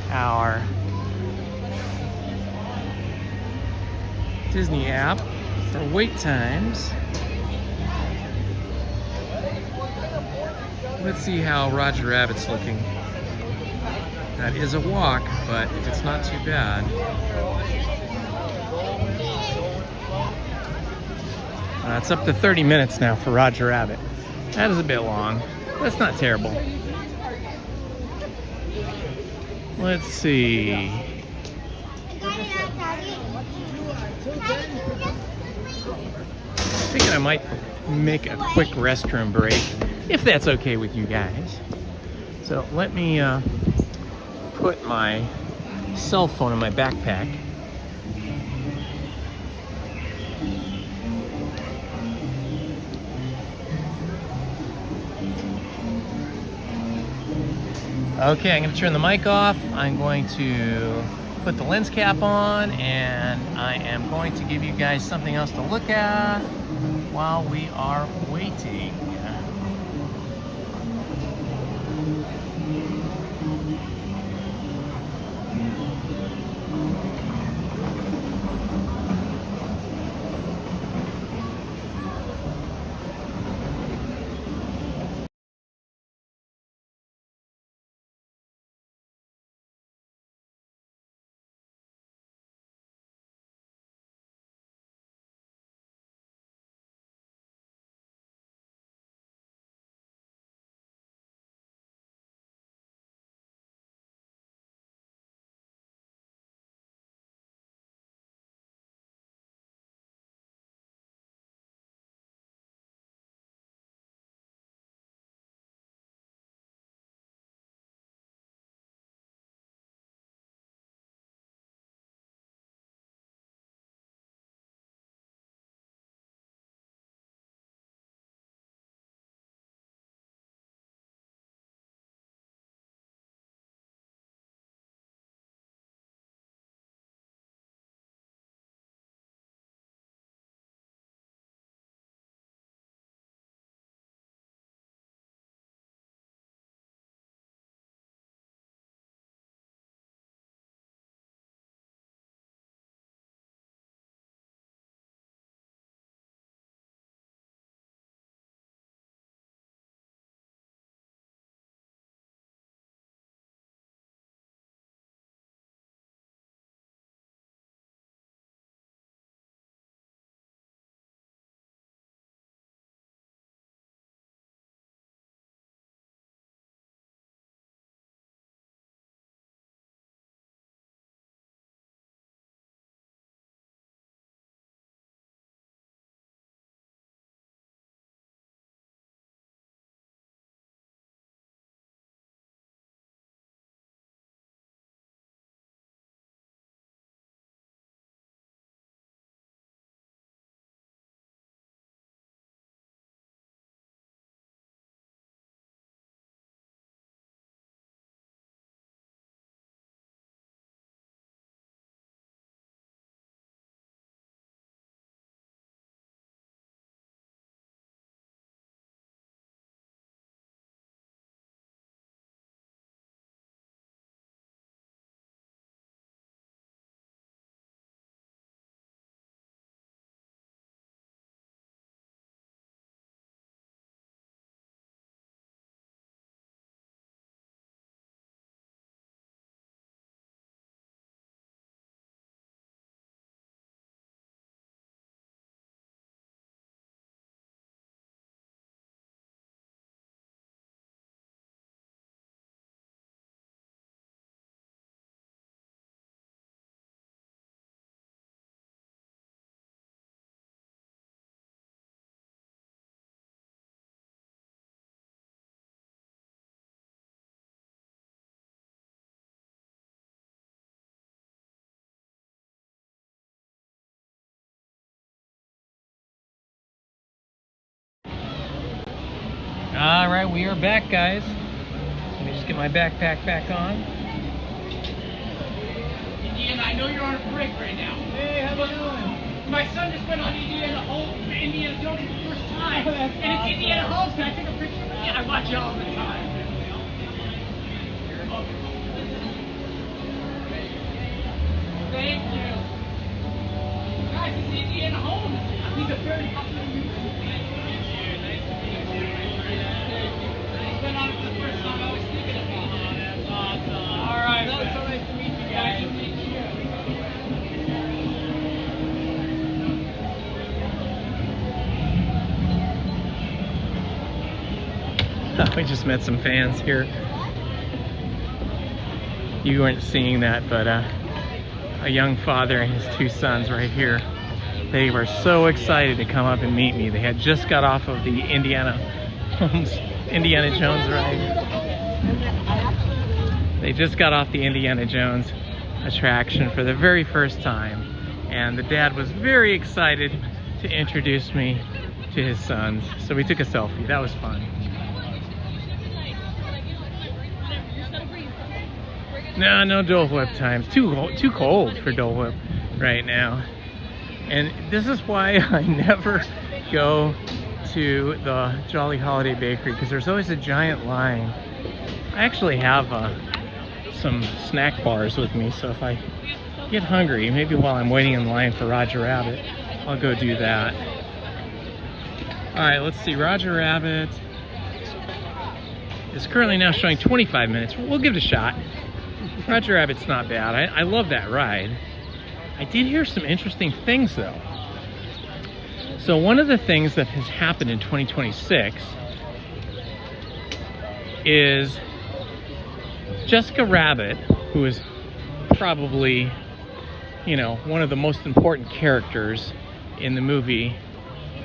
our Disney app for wait times. Let's see how Roger Rabbit's looking. That is a walk, but if it's not too bad. It's up to 30 minutes now for Roger Rabbit. That is a bit long. That's not terrible. Let's see. Thinking I might make a quick restroom break, if that's okay with you guys. So let me put my cell phone in my backpack. Okay, I'm going to turn the mic off. I'm going to put the lens cap on, and I am going to give you guys something else to look at while we are waiting. All right, we are back, guys. Let me just get my backpack back on. Indiana, I know you're on a break right now. Hey, how you doing? My son just went on Indiana Jones for the first time. And it's Indiana Holmes. Can I take a picture of you? I watch you all the time. Thank you. Guys, it's Indiana Holmes. He's a very popular YouTuber. Nice to meet you. Nice to meet you. He's been on it for the first time. I was thinking about it. Oh, that's awesome. All right. That was so nice to meet you guys. Nice to meet you. We just met some fans here. You weren't seeing that, but a young father and his two sons right here. They were so excited to come up and meet me. They had just got off of the Indiana Jones ride. They just got off the Indiana Jones attraction for the very first time. And the dad was very excited to introduce me to his sons. So we took a selfie. That was fun. No Dole Whip times. Too cold for Dole Whip right now. And this is why I never go to the Jolly Holiday Bakery, because there's always a giant line. I actually have some snack bars with me, so if I get hungry, maybe while I'm waiting in line for Roger Rabbit, I'll go do that. Alright, let's see. Roger Rabbit is currently now showing 25 minutes. We'll give it a shot. Roger Rabbit's not bad. I love that ride. I did hear some interesting things though. So one of the things that has happened in 2026 is Jessica Rabbit, who is probably, you know, one of the most important characters in the movie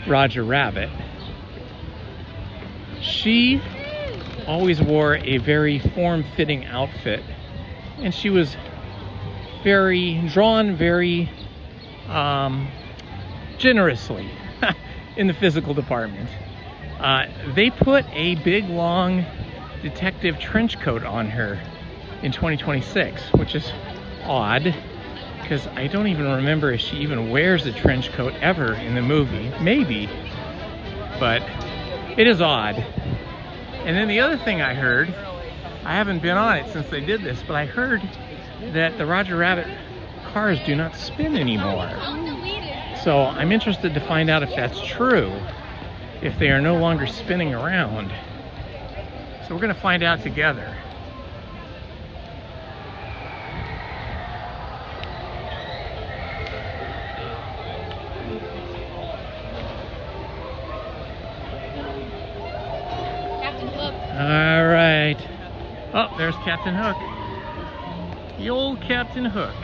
Roger Rabbit. She always wore a very form-fitting outfit. And she was drawn very generously in the physical department. They put a big, long detective trench coat on her in 2026, which is odd, because I don't even remember if she even wears a trench coat ever in the movie. Maybe, but it is odd. And then the other thing I heard, I haven't been on it since they did this, but I heard that the Roger Rabbit cars do not spin anymore. So I'm interested to find out if that's true, if they are no longer spinning around. So we're going to find out together. Captain Hook. All right. Oh, there's Captain Hook. The old Captain Hook.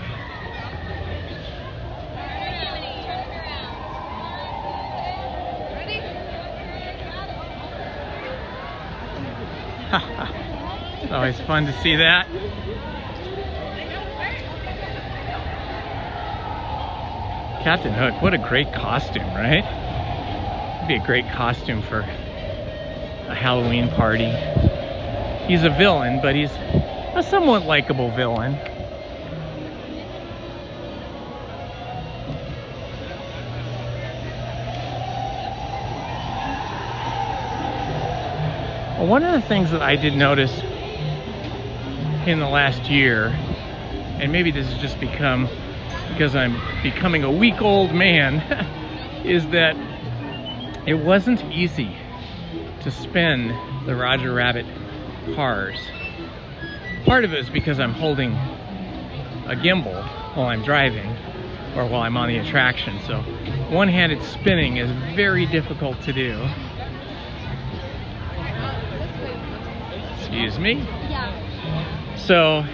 It's always fun to see that. Captain Hook, what a great costume, right? It'd be a great costume for a Halloween party. He's a villain, but he's a somewhat likable villain. Well, one of the things that I did notice in the last year, and maybe this has just become because I'm becoming a week-old man, is that it wasn't easy to spin the Roger Rabbit cars. Part of it is because I'm holding a gimbal while I'm driving or while I'm on the attraction, so one-handed spinning is very difficult to do. Excuse me? Yeah. So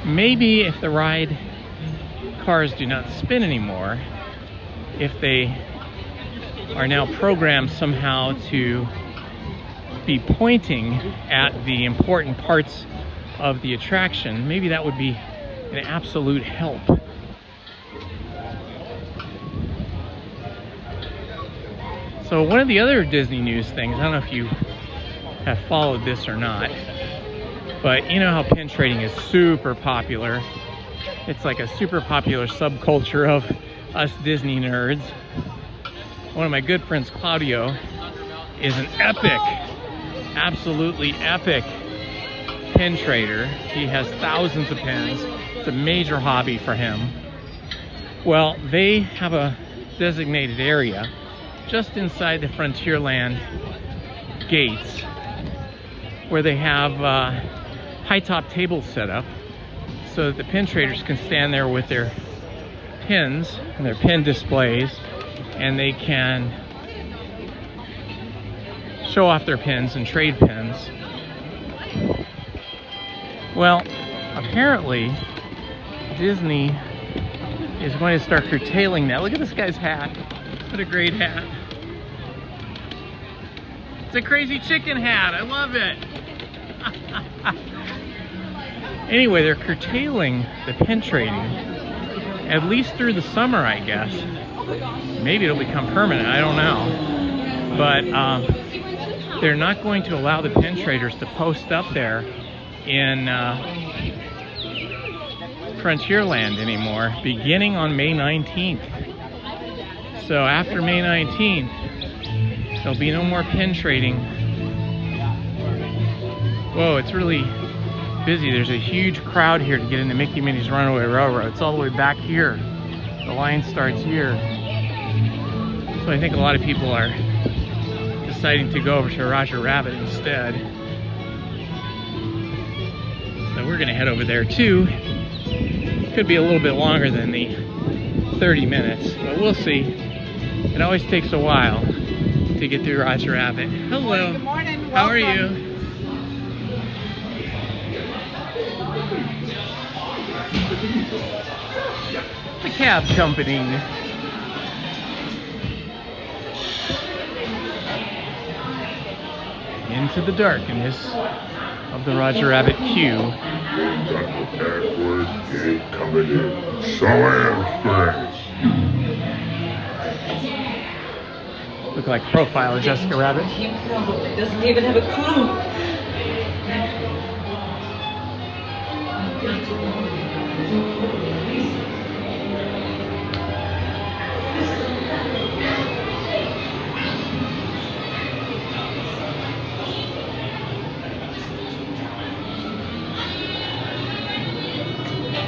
maybe if the ride cars do not spin anymore, if they are now programmed somehow to be pointing at the important parts of the attraction, maybe that would be an absolute help. So one of the other Disney news things, I don't know if you have followed this or not, but you know how pin trading is super popular. It's like a super popular subculture of us Disney nerds. One of my good friends, Claudio, is an epic, absolutely epic pin trader. He has thousands of pins. It's a major hobby for him. Well, they have a designated area just inside the Frontierland gates where they have high top tables set up so that the pin traders can stand there with their pins and their pin displays, and they can show off their pins and trade pins. Well, apparently Disney is going to start curtailing that. Look at this guy's hat. What a great hat. It's a crazy chicken hat. I love it. Anyway, they're curtailing the pin trading, at least through the summer, I guess. Maybe it'll become permanent, I don't know. But they're not going to allow the pin traders to post up there in Frontierland anymore, beginning on May 19th. So after May 19th, there'll be no more pin trading. Whoa, it's really busy. There's a huge crowd here to get into Mickey Minnie's Runaway Railroad. It's all the way back here. The line starts here. So I think a lot of people are deciding to go over to Roger Rabbit instead. So we're gonna head over there too. Could be a little bit longer than the 30 minutes, but we'll see. It always takes a while to get through Roger Rabbit. Hello. Good morning. How are you? The cab company. Into the darkness of the Roger Rabbit queue. Coming in. So am Look like profile of Jessica Rabbit. Doesn't even have a clue.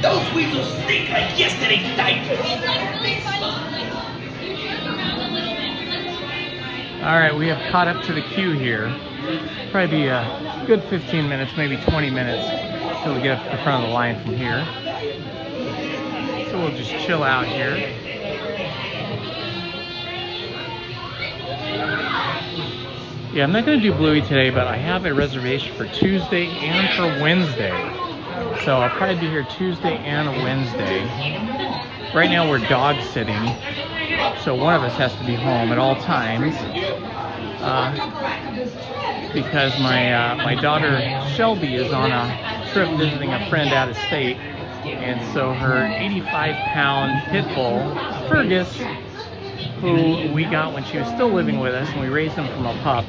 Those weasels stink like yesterday's diapers. All right, we have caught up to the queue here. Probably be a good 15 minutes, maybe 20 minutes until we get up to the front of the line from here. So we'll just chill out here. Yeah, I'm not going to do Bluey today, but I have a reservation for Tuesday and for Wednesday. So I'll probably be here Tuesday and Wednesday. Right now we're dog sitting, so one of us has to be home at all times. Because my daughter Shelby is on a trip visiting a friend out of state, and so her 85-pound pit bull, Fergus, who we got when she was still living with us, and we raised him from a pup,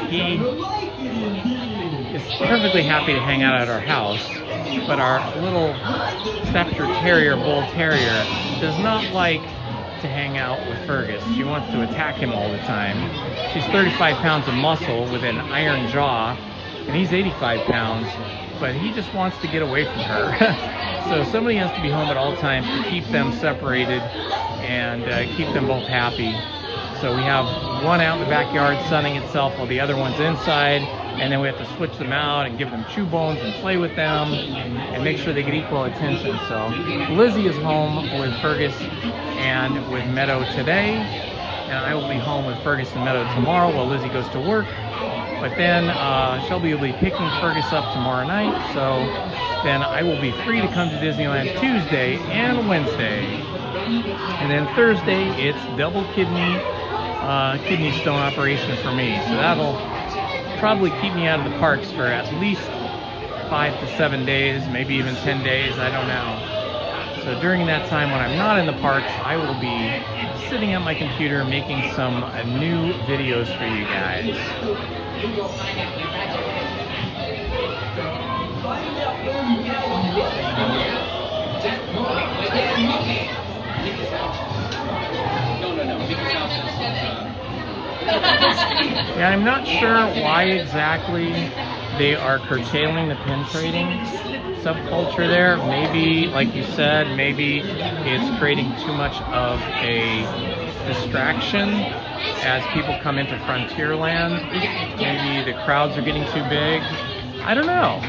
he is perfectly happy to hang out at our house, but our little Staffordshire Terrier, Bull Terrier, does not like to hang out with Fergus. She wants to attack him all the time. She's 35 pounds of muscle with an iron jaw, and he's 85 pounds, but he just wants to get away from her. So somebody has to be home at all times to keep them separated and keep them both happy. So we have one out in the backyard sunning itself while the other one's inside, and then we have to switch them out and give them chew bones and play with them and make sure they get equal attention. So Lizzie is home with Fergus and with Meadow today, and I will be home with Fergus and Meadow tomorrow while Lizzie goes to work. But then Shelby will be picking Fergus up tomorrow night, so then I will be free to come to Disneyland Tuesday and Wednesday. And then Thursday, it's double kidney stone operation for me. So that'll probably keep me out of the parks for at least 5 to 7 days, maybe even 10 days, I don't know. So during that time when I'm not in the parks, I will be sitting at my computer making some new videos for you guys. will find out exactly what it is. Yeah, I'm not sure why exactly they are curtailing the pin trading subculture there. Maybe, like you said, maybe it's creating too much of a distraction as people come into Frontierland. Maybe the crowds are getting too big. I don't know.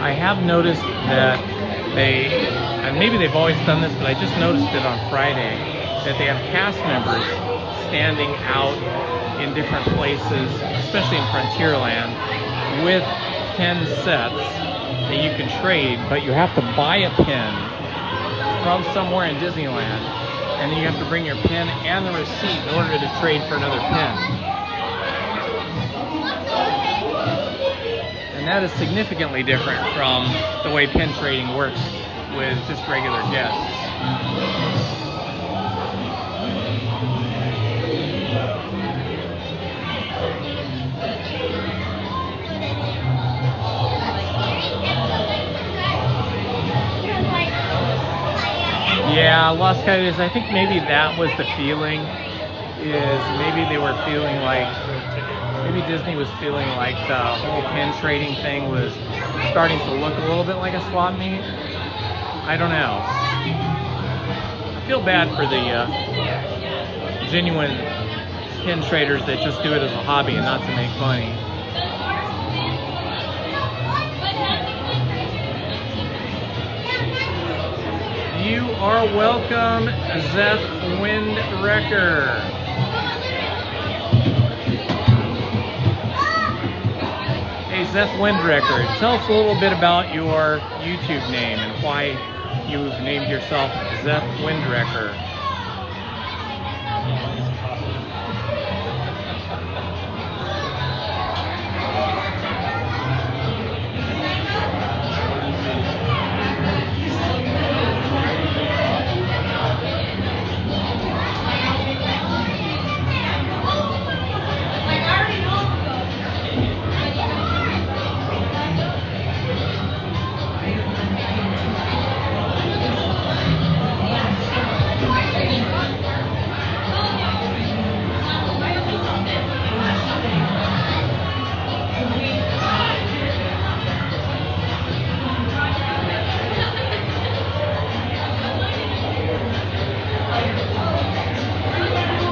I have noticed that and maybe they've always done this, but I just noticed it on Friday, that they have cast members standing out in different places, especially in Frontierland, with pin sets that you can trade, but you have to buy a pin from somewhere in Disneyland, and then you have to bring your pin and the receipt in order to trade for another pin. And that is significantly different from the way pin trading works with just regular guests. Yeah, Los Coyotes, I think maybe that was the feeling, is maybe they were feeling like, maybe Disney was feeling like the whole pin trading thing was starting to look a little bit like a swap meet. I don't know. I feel bad for the genuine pin traders that just do it as a hobby and not to make money. You are welcome, Zeth Windwrecker. Hey, Zeth Windwrecker, tell us a little bit about your YouTube name and why you've named yourself Zeth Windwrecker.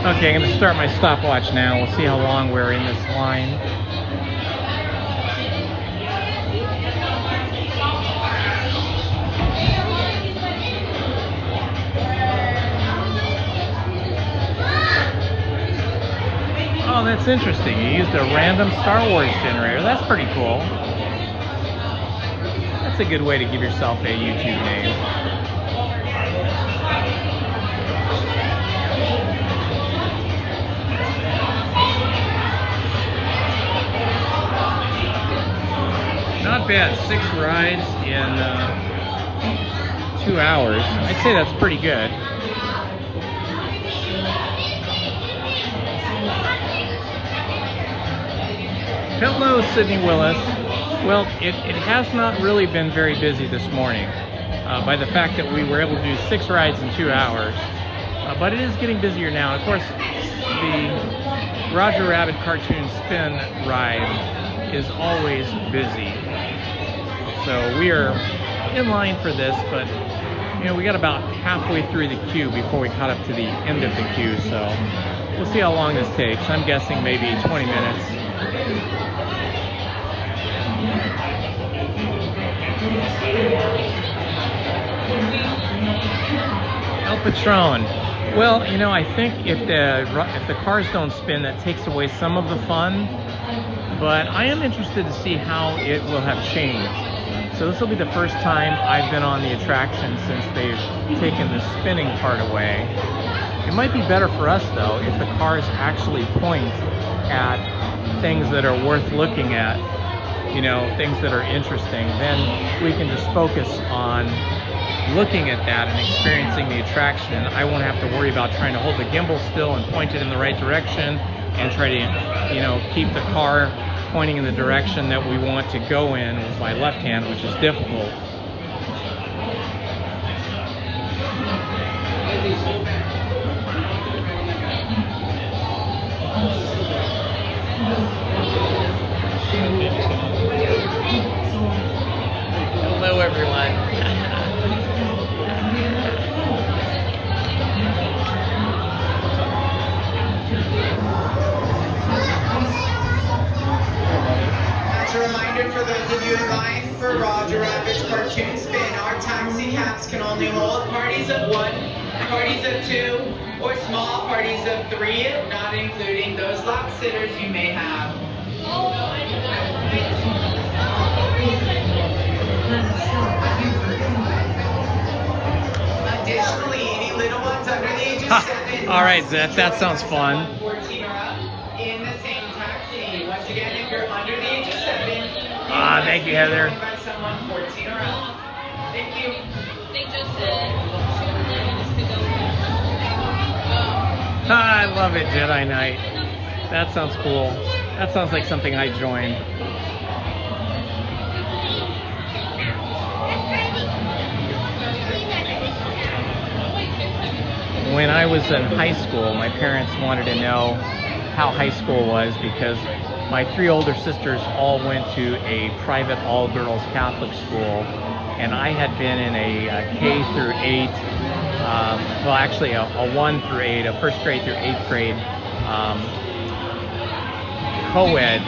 Okay, I'm going to start my stopwatch now. We'll see how long we're in this line. Oh, that's interesting. You used a random Star Wars generator. That's pretty cool. That's a good way to give yourself a YouTube name. Not bad, 6 rides in 2 hours. I'd say that's pretty good. Hello, Sydney Willis. Well, it has not really been very busy this morning by the fact that we were able to do 6 rides in 2 hours. But it is getting busier now. Of course, the Roger Rabbit cartoon spin ride is always busy. So we are in line for this, but you know, we got about halfway through the queue before we caught up to the end of the queue, so we'll see how long this takes. I'm guessing maybe 20 minutes. El Patron. Well, you know, I think if the cars don't spin, that takes away some of the fun, but I am interested to see how it will have changed. So this will be the first time I've been on the attraction since they've taken the spinning part away. It might be better for us, though, if the cars actually point at things that are worth looking at, you know, things that are interesting. Then we can just focus on looking at that and experiencing the attraction. And I won't have to worry about trying to hold the gimbal still and point it in the right direction and try to, you know, keep the car pointing in the direction that we want to go in with my left hand, which is difficult. Hello, everyone. As a reminder for those of you in line for Roger Rabbit's cartoon spin, our taxi cabs can only hold parties of 1, parties of 2, or small parties of 3, not including those lap sitters you may have. Additionally, any little ones under the age of 7. All right, Zeth, that sounds fun. 14 or up in the same taxi. Once again, if you're under the age of 7. Ah, thank you, Heather. By someone 14 or up. Thank you. They just said 2 minutes to go. I love it, Jedi Knight. That sounds cool. That sounds like something I'd join. When I was in high school, my parents wanted to know how high school was because my 3 older sisters all went to a private all-girls Catholic school, and I had been in a K through 8, well actually a 1 through 8, a 1st grade through 8th grade co-ed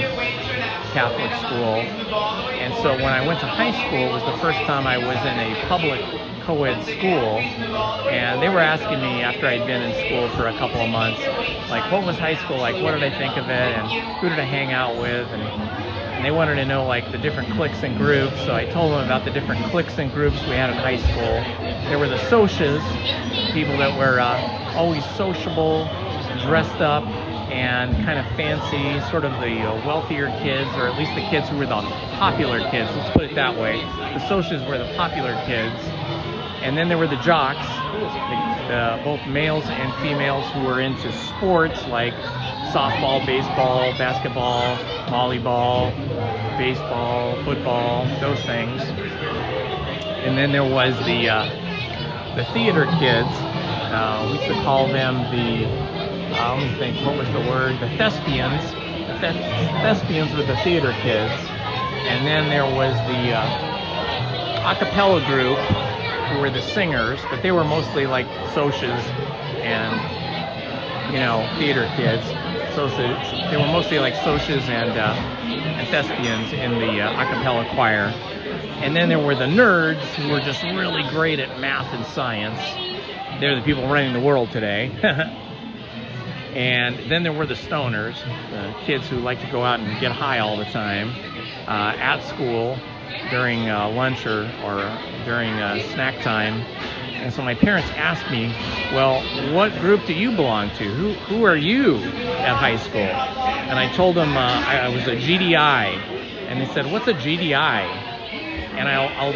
Catholic school. And so when I went to high school, it was the first time I was in a public co-ed school, and they were asking me after I'd been in school for a couple of months, like, what was high school like, what did I think of it, and who did I hang out with, and they wanted to know like the different cliques and groups. So I told them about the different cliques and groups we had in high school. There were the socias, people that were always sociable, dressed up, and kind of fancy, sort of the wealthier kids, or at least the kids who were the popular kids, let's put it that way. The socias were the popular kids. And then there were the jocks, both males and females who were into sports like softball, baseball, basketball, volleyball, baseball, football, those things. And then there was the theater kids. We used to call them the, let me think, what was the word? The thespians. The thespians were the theater kids. And then there was the a cappella group, who were the singers, but they were mostly like socias and, you know, theater kids. They were mostly like socias and thespians in the a cappella choir. And then there were the nerds who were just really great at math and science. They're the people running the world today. And then there were the stoners, the kids who like to go out and get high all the time at school during lunch or during snack time. And so my parents asked me, well, what group do you belong to? Who are you at high school? And I told them I was a GDI. And they said, what's a GDI? And I'll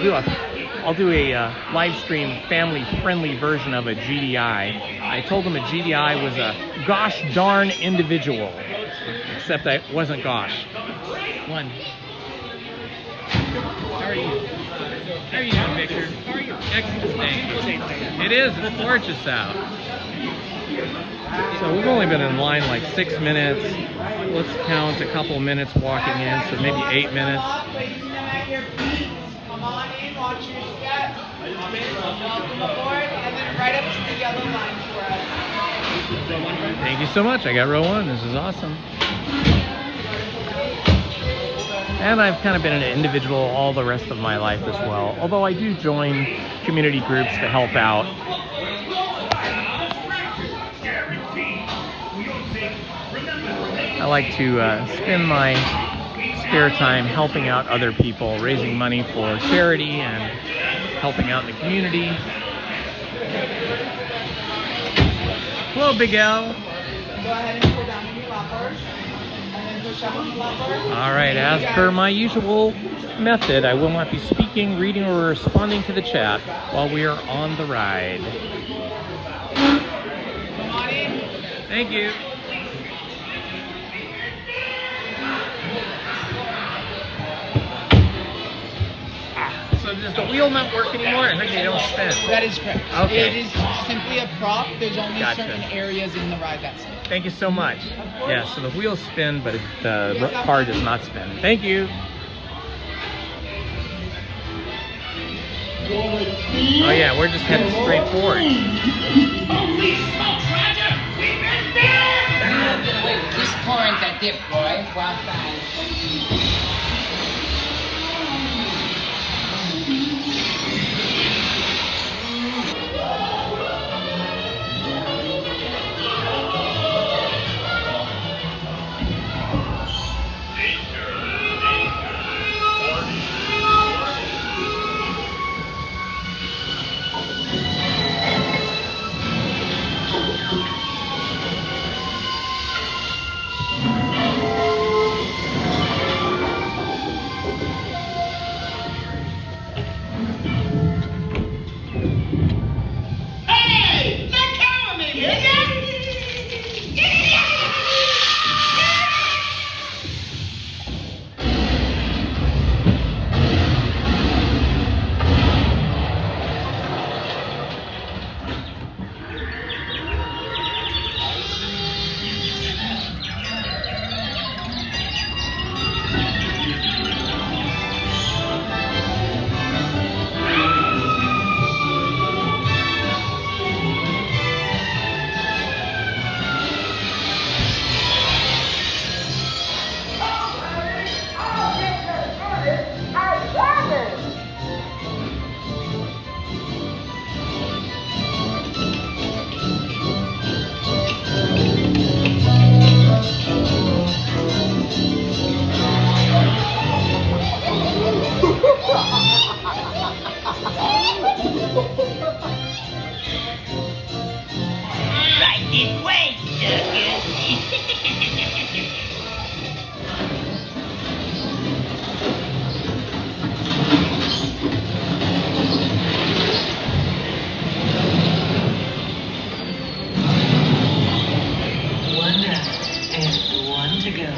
do a live stream family friendly version of a GDI. I told them a GDI was a gosh darn individual, except I wasn't gosh. One. How are you? How are you doing, Victor? How are you? Excellent, thank you. It is, it's gorgeous out. So we've only been in line like 6 minutes. Let's count a couple minutes walking in, so maybe 8 minutes. Come on in, watch your step. Welcome aboard, and then right up to the yellow line for us. Thank you so much. I got row 1. This is awesome. And I've kind of been an individual all the rest of my life as well, although I do join community groups to help out. I like to spend my spare time helping out other people, raising money for charity and helping out in the community. Hello, Big L. Go ahead and pull down your lockers. And then All right, as per my usual method, I will not be speaking, reading, or responding to the chat while we are on the ride. Come on in. Thank you. So does the wheel not work anymore? I think they don't spin. That is correct. Okay. It is simply a prop. There's only Gotcha. certain areas in the ride that spin. Thank you so much. Yeah, so the wheels spin, but the car does not spin. Thank you. Oh yeah, we're just heading straight forward. Holy smokes, Roger! We've been there! Just pouring the dip, boys. Well done. Hey! Let go of me, will ya? Right this way, suckers. One down and one to go.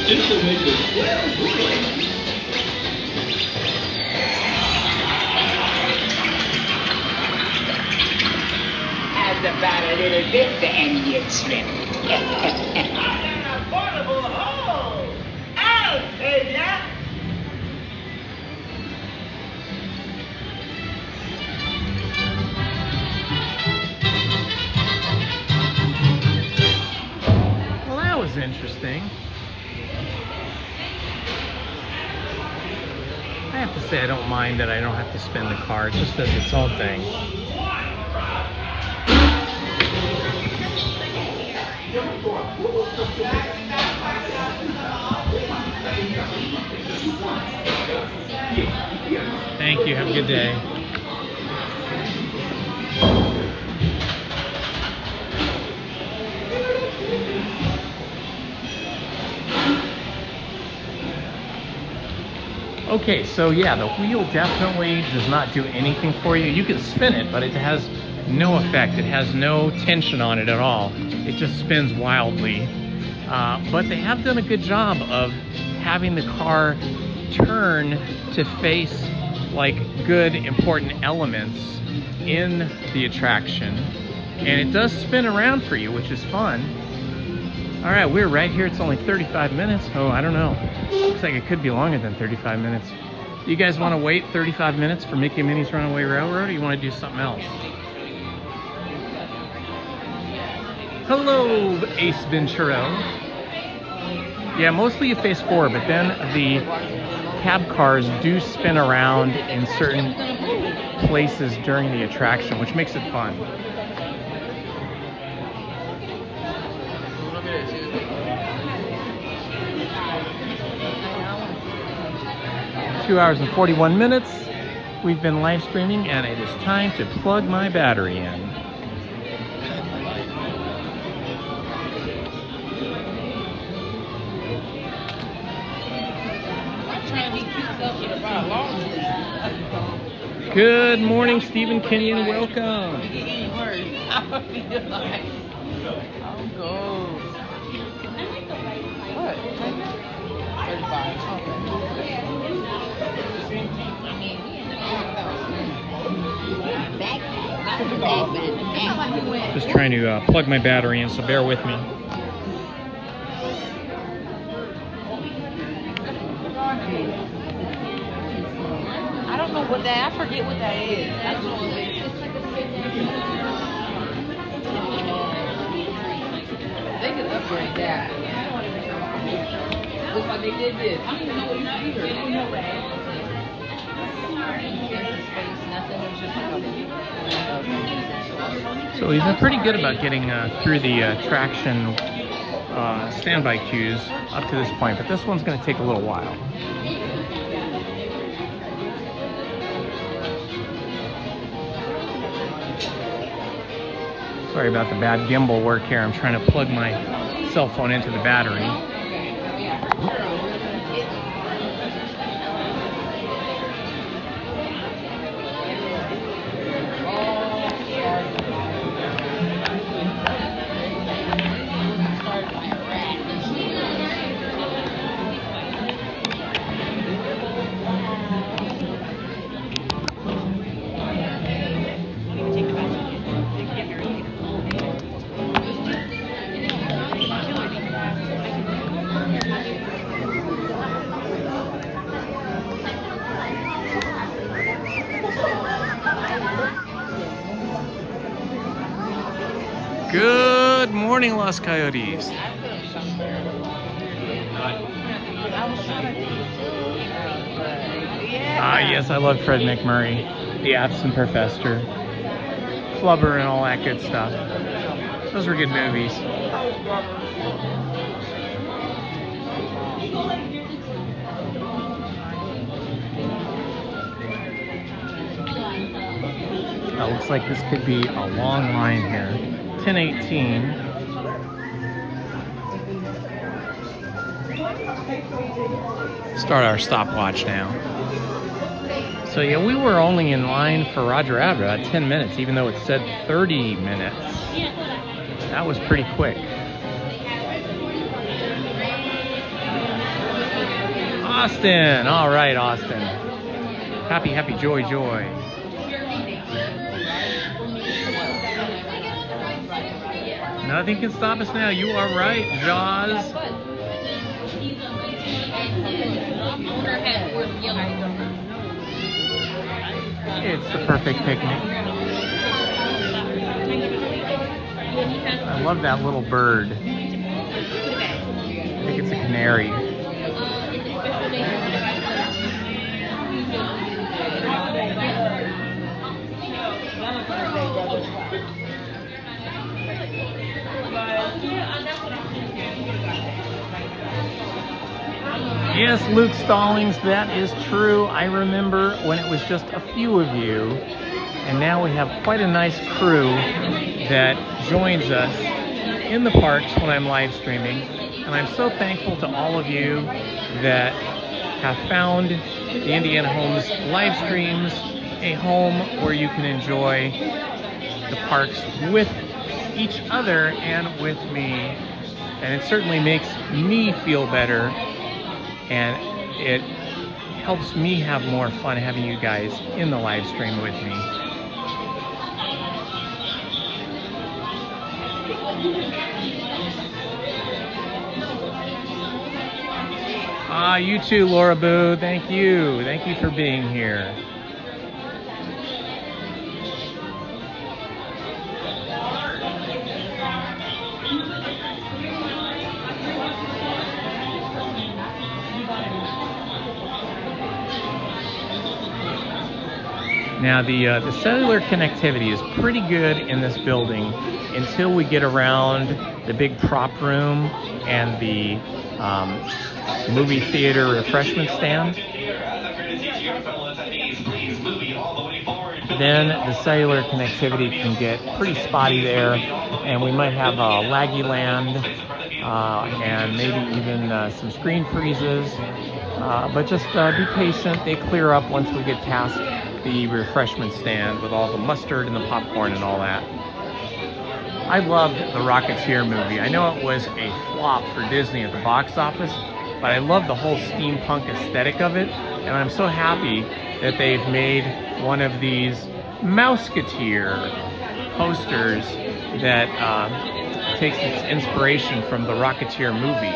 This'll make a swell boy. How's about a little bit to end your trip? Portable hole! I'll save ya! Well, that was interesting. I have to say I don't mind that I don't have to spin the car. It just does its own thing. Thank you. Have a good day. Okay, so yeah, the wheel definitely does not do anything for you. You can spin it, but it has no effect. It has no tension on it at all. It just spins wildly. But they have done a good job of having the car turn to face like good important elements in the attraction. And it does spin around for you, which is fun. All right, we're right here. It's only 35 minutes. Oh, I don't know. Looks like it could be longer than 35 minutes. You guys want to wait 35 minutes for Mickey and Minnie's Runaway Railroad, or you want to do something else? Hello, Ace Ventura. Yeah, mostly you face forward, but then the cab cars do spin around in certain places during the attraction, which makes it fun. 2 hours and 41 minutes. We've been live streaming, and it is time to plug my battery in. Good morning, Stephen Kenyon. Welcome. Just trying to plug my battery in, so bear with me. I don't know what that, I forget what that is. That's what it is. They could upgrade that. Looks like they did this. I don't even know what you're either. No way. So we've been pretty good about getting through the traction standby queues up to this point, but this one's going to take a little while. Sorry about the bad gimbal work here. I'm trying to plug my cell phone into the battery. Good morning, Los Coyotes. Yes, I love Fred McMurray, The Absent Professor, Flubber, and all that good stuff. Those were good movies. It looks like this could be a long line here. 10:18. Start our stopwatch now. So yeah, we were only in line for Roger Rabbit about 10 minutes, even though it said 30 minutes. That was pretty quick. Austin, all right, Austin. Happy, happy, joy, joy. Nothing can stop us now. You are right, Jaws. It's the perfect picnic. I love that little bird. I think it's a canary. Yes, Luke Stallings, that is true. I remember when it was just a few of you, and now we have quite a nice crew that joins us in the parks when I'm live streaming. And I'm so thankful to all of you that have found the Indiana Homes live streams a home where you can enjoy the parks with each other and with me. And it certainly makes me feel better, and it helps me have more fun having you guys in the live stream with me. You too, Laura Boo. Thank you. Thank you for being here. Now the cellular connectivity is pretty good in this building until we get around the big prop room and the movie theater refreshment stand. Please, movie all the way forward. then the cellular connectivity can get pretty spotty there, and we might have a laggy land, and maybe even some screen freezes. But just be patient. They clear up once we get past the refreshment stand with all the mustard and the popcorn and all that. I loved the Rocketeer movie. I know it was a flop for Disney at the box office, but I love the whole steampunk aesthetic of it, and I'm so happy that they've made one of these Mouseketeer posters that takes its inspiration from the Rocketeer movie.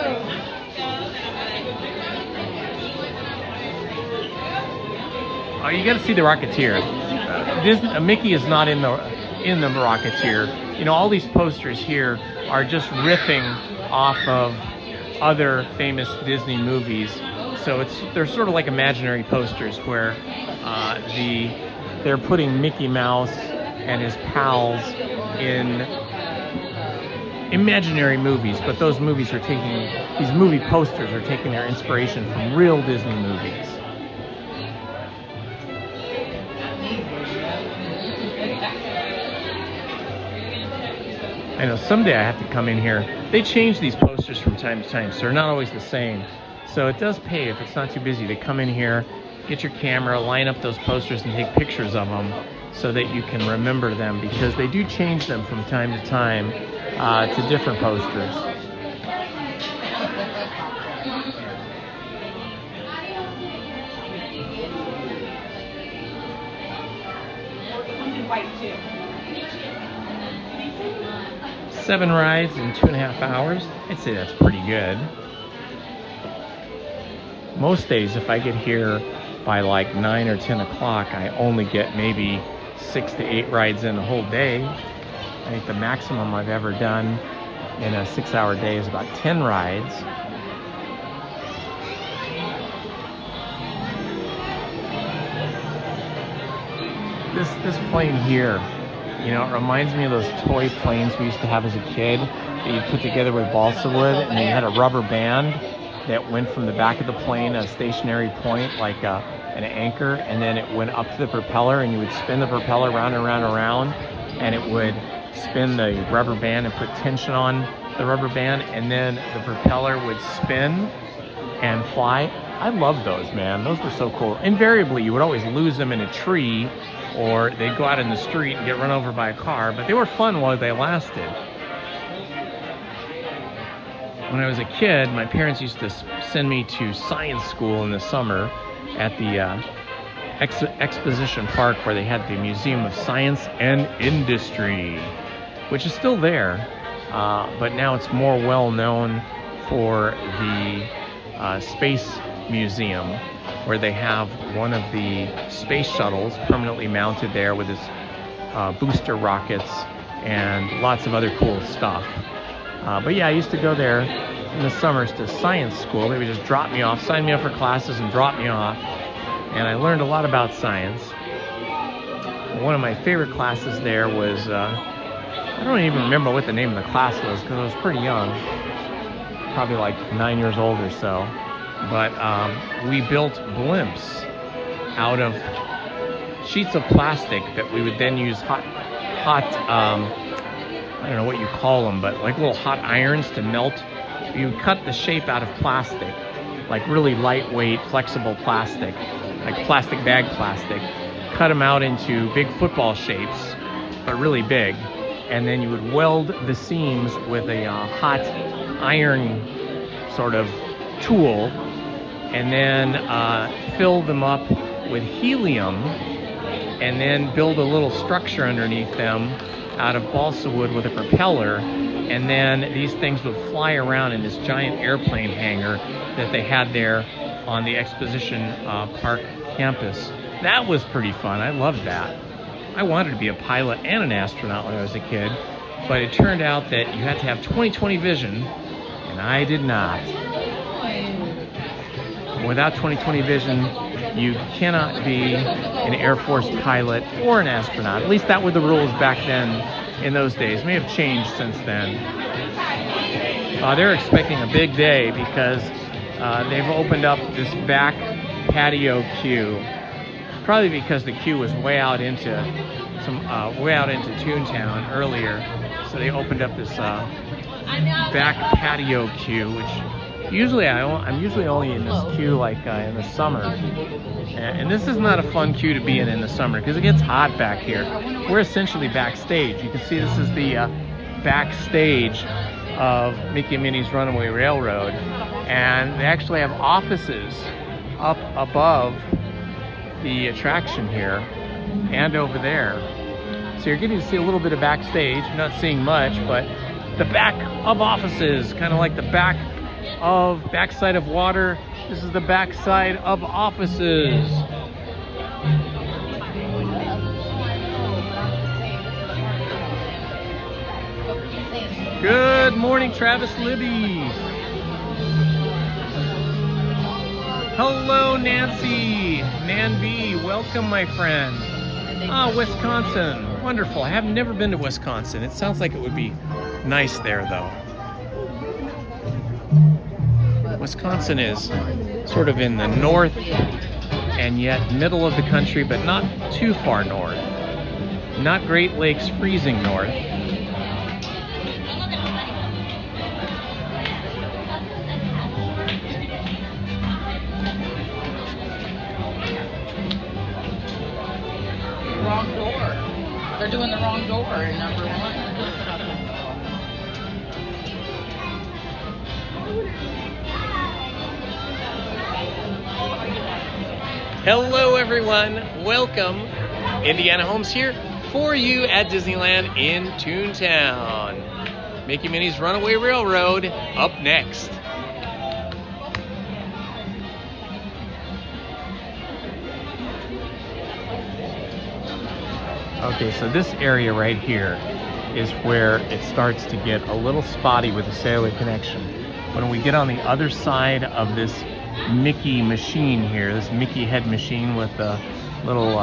Oh, you got to see the Rocketeer. Mickey is not in the Rocketeer. You know, all these posters here are just riffing off of other famous Disney movies. So they're sort of like imaginary posters where they're putting Mickey Mouse and his pals in imaginary movies, but those movies are these movie posters are taking their inspiration from real Disney movies. I know someday I have to come in here. They change these posters from time to time, so they're not always the same. So it does pay, if it's not too busy, to come in here, get your camera, line up those posters and take pictures of them so that you can remember them, because they do change them from time to time to different posters. White too. 7 rides in 2.5 hours. I'd say that's pretty good. Most days, if I get here by like 9 or 10 o'clock, I only get maybe 6 to 8 rides in the whole day. I think the maximum I've ever done in a 6-hour day is about 10 rides. This plane here, you know, it reminds me of those toy planes we used to have as a kid that you'd put together with balsa wood, and then you had a rubber band that went from the back of the plane, a stationary point like an anchor, and then it went up to the propeller, and you would spin the propeller round and round and round, and it would spin the rubber band and put tension on the rubber band, and then the propeller would spin and fly. I love those, man. Those were so cool. Invariably, you would always lose them in a tree, or they'd go out in the street and get run over by a car, but they were fun while they lasted. When I was a kid, my parents used to send me to science school in the summer at the Exposition Park, where they had the Museum of Science and Industry, which is still there, but now it's more well known for the Space Museum, where they have one of the space shuttles permanently mounted there with its booster rockets and lots of other cool stuff. But yeah, I used to go there in the summers to science school. They would just drop me off, sign me up for classes and drop me off. And I learned a lot about science. One of my favorite classes there was, I don't even remember what the name of the class was because I was pretty young, probably like 9 years old or so. But we built blimps out of sheets of plastic that we would then use hot I don't know what you call them, but like little hot irons to melt. You cut the shape out of plastic, like really lightweight, flexible plastic, like plastic bag plastic. Cut them out into big football shapes, but really big. And then you would weld the seams with a hot iron sort of tool, and then fill them up with helium, and then build a little structure underneath them out of balsa wood with a propeller, and then these things would fly around in this giant airplane hangar that they had there on the Exposition Park campus. That was pretty fun. I loved that. I wanted to be a pilot and an astronaut when I was a kid, but it turned out that you had to have 20/20 vision, and I did not. Without 20/20 vision, you cannot be an Air Force pilot or an astronaut. At least that were the rules back then in those days. May have changed since then. They're expecting a big day because they've opened up this back patio queue probably because the queue was way out into Toontown earlier, so they opened up this back patio queue, which usually I'm usually only in this queue like in the summer, and this is not a fun queue to be in the summer because it gets hot back here. We're essentially backstage. You can see this is the backstage of Mickey and Minnie's Runaway Railroad, and they actually have offices up above the attraction here and over there. So you're getting to see a little bit of backstage. You're not seeing much, but the back of offices, kind of like the backside of water. This is the backside of offices. Good morning, Travis Libby. Hello, Nancy. Nan B, welcome, my friend. Ah, Wisconsin. Wonderful. I have never been to Wisconsin. It sounds like it would be nice there, though. Wisconsin is sort of in the north and yet middle of the country, but not too far north. Not Great Lakes freezing north. Wrong door. They're doing the wrong door in number 1. Hello, everyone. Welcome. Indiana Holmes here for you at Disneyland in Toontown. Mickey and Minnie's Runaway Railroad up next. Okay, so this area right here is where it starts to get a little spotty with the Sailor connection. When we get on the other side of this Mickey machine here, this Mickey head machine with the little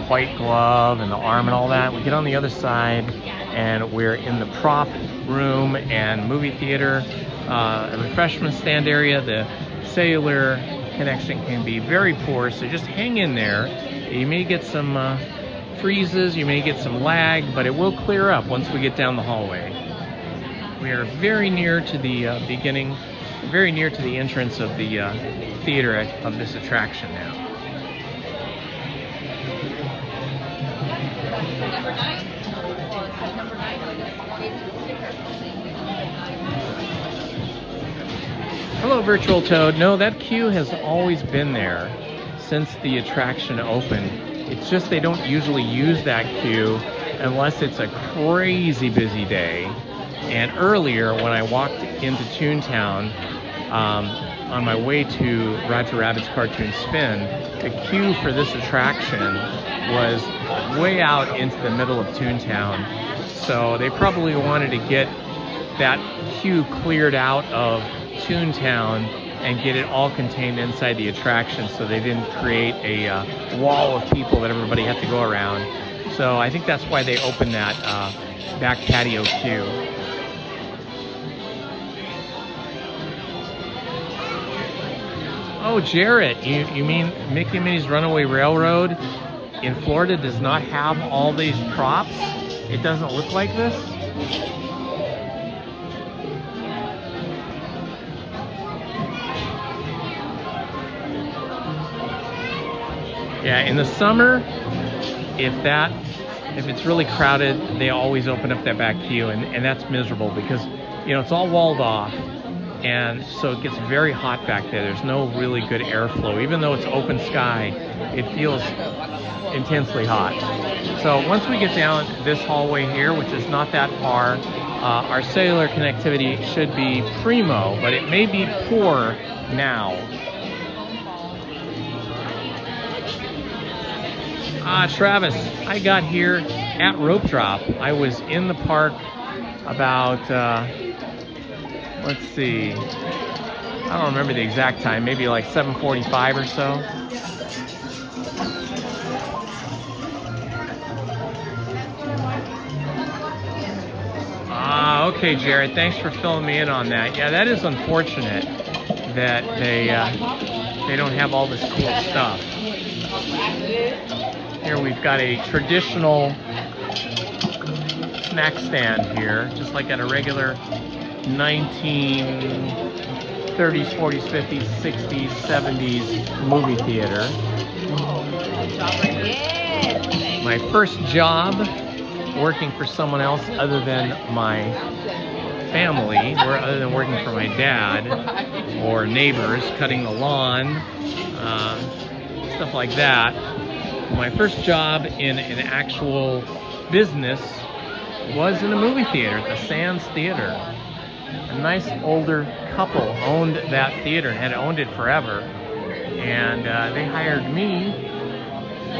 white glove and the arm and all that, we get on the other side and we're in the prop room and movie theater, a refreshment stand area. The Sailor connection can be very poor, so just hang in there. You may get some freezes, you may get some lag, but it will clear up once we get down the hallway. We are very near to the beginning, very near to the entrance of the theater of this attraction now. Hello, Virtual Toad. No, that queue has always been there since the attraction opened. It's just they don't usually use that queue unless it's a crazy busy day. And earlier, when I walked into Toontown on my way to Roger Rabbit's Cartoon Spin, the queue for this attraction was way out into the middle of Toontown. So they probably wanted to get that queue cleared out of Toontown and get it all contained inside the attraction, so they didn't create a wall of people that everybody had to go around. So I think that's why they opened that back patio queue. Oh, Jarrett, you mean Mickey and Minnie's Runaway Railroad in Florida does not have all these props? It doesn't look like this? Yeah, in the summer, if it's really crowded, they always open up that back queue, and that's miserable because, you know, it's all walled off, and so it gets very hot back there. There's no really good airflow. Even though it's open sky, it feels intensely hot. So once we get down this hallway here, which is not that far, our cellular connectivity should be primo, but it may be poor now. Travis, I got here at rope drop. I was in the park about, let's see, I don't remember the exact time, maybe like 7:45 or so. Okay, Jared, thanks for filling me in on that. Yeah, that is unfortunate that they don't have all this cool stuff. Here we've got a traditional snack stand here, just like at a regular 1930s, 40s, 50s, 60s, 70s movie theater. My first job working for someone else other than my family, or other than working for my dad or neighbors, cutting the lawn, stuff like that. My first job in an actual business was in a movie theater, the Sands Theater. A nice older couple owned that theater and had owned it forever, and they hired me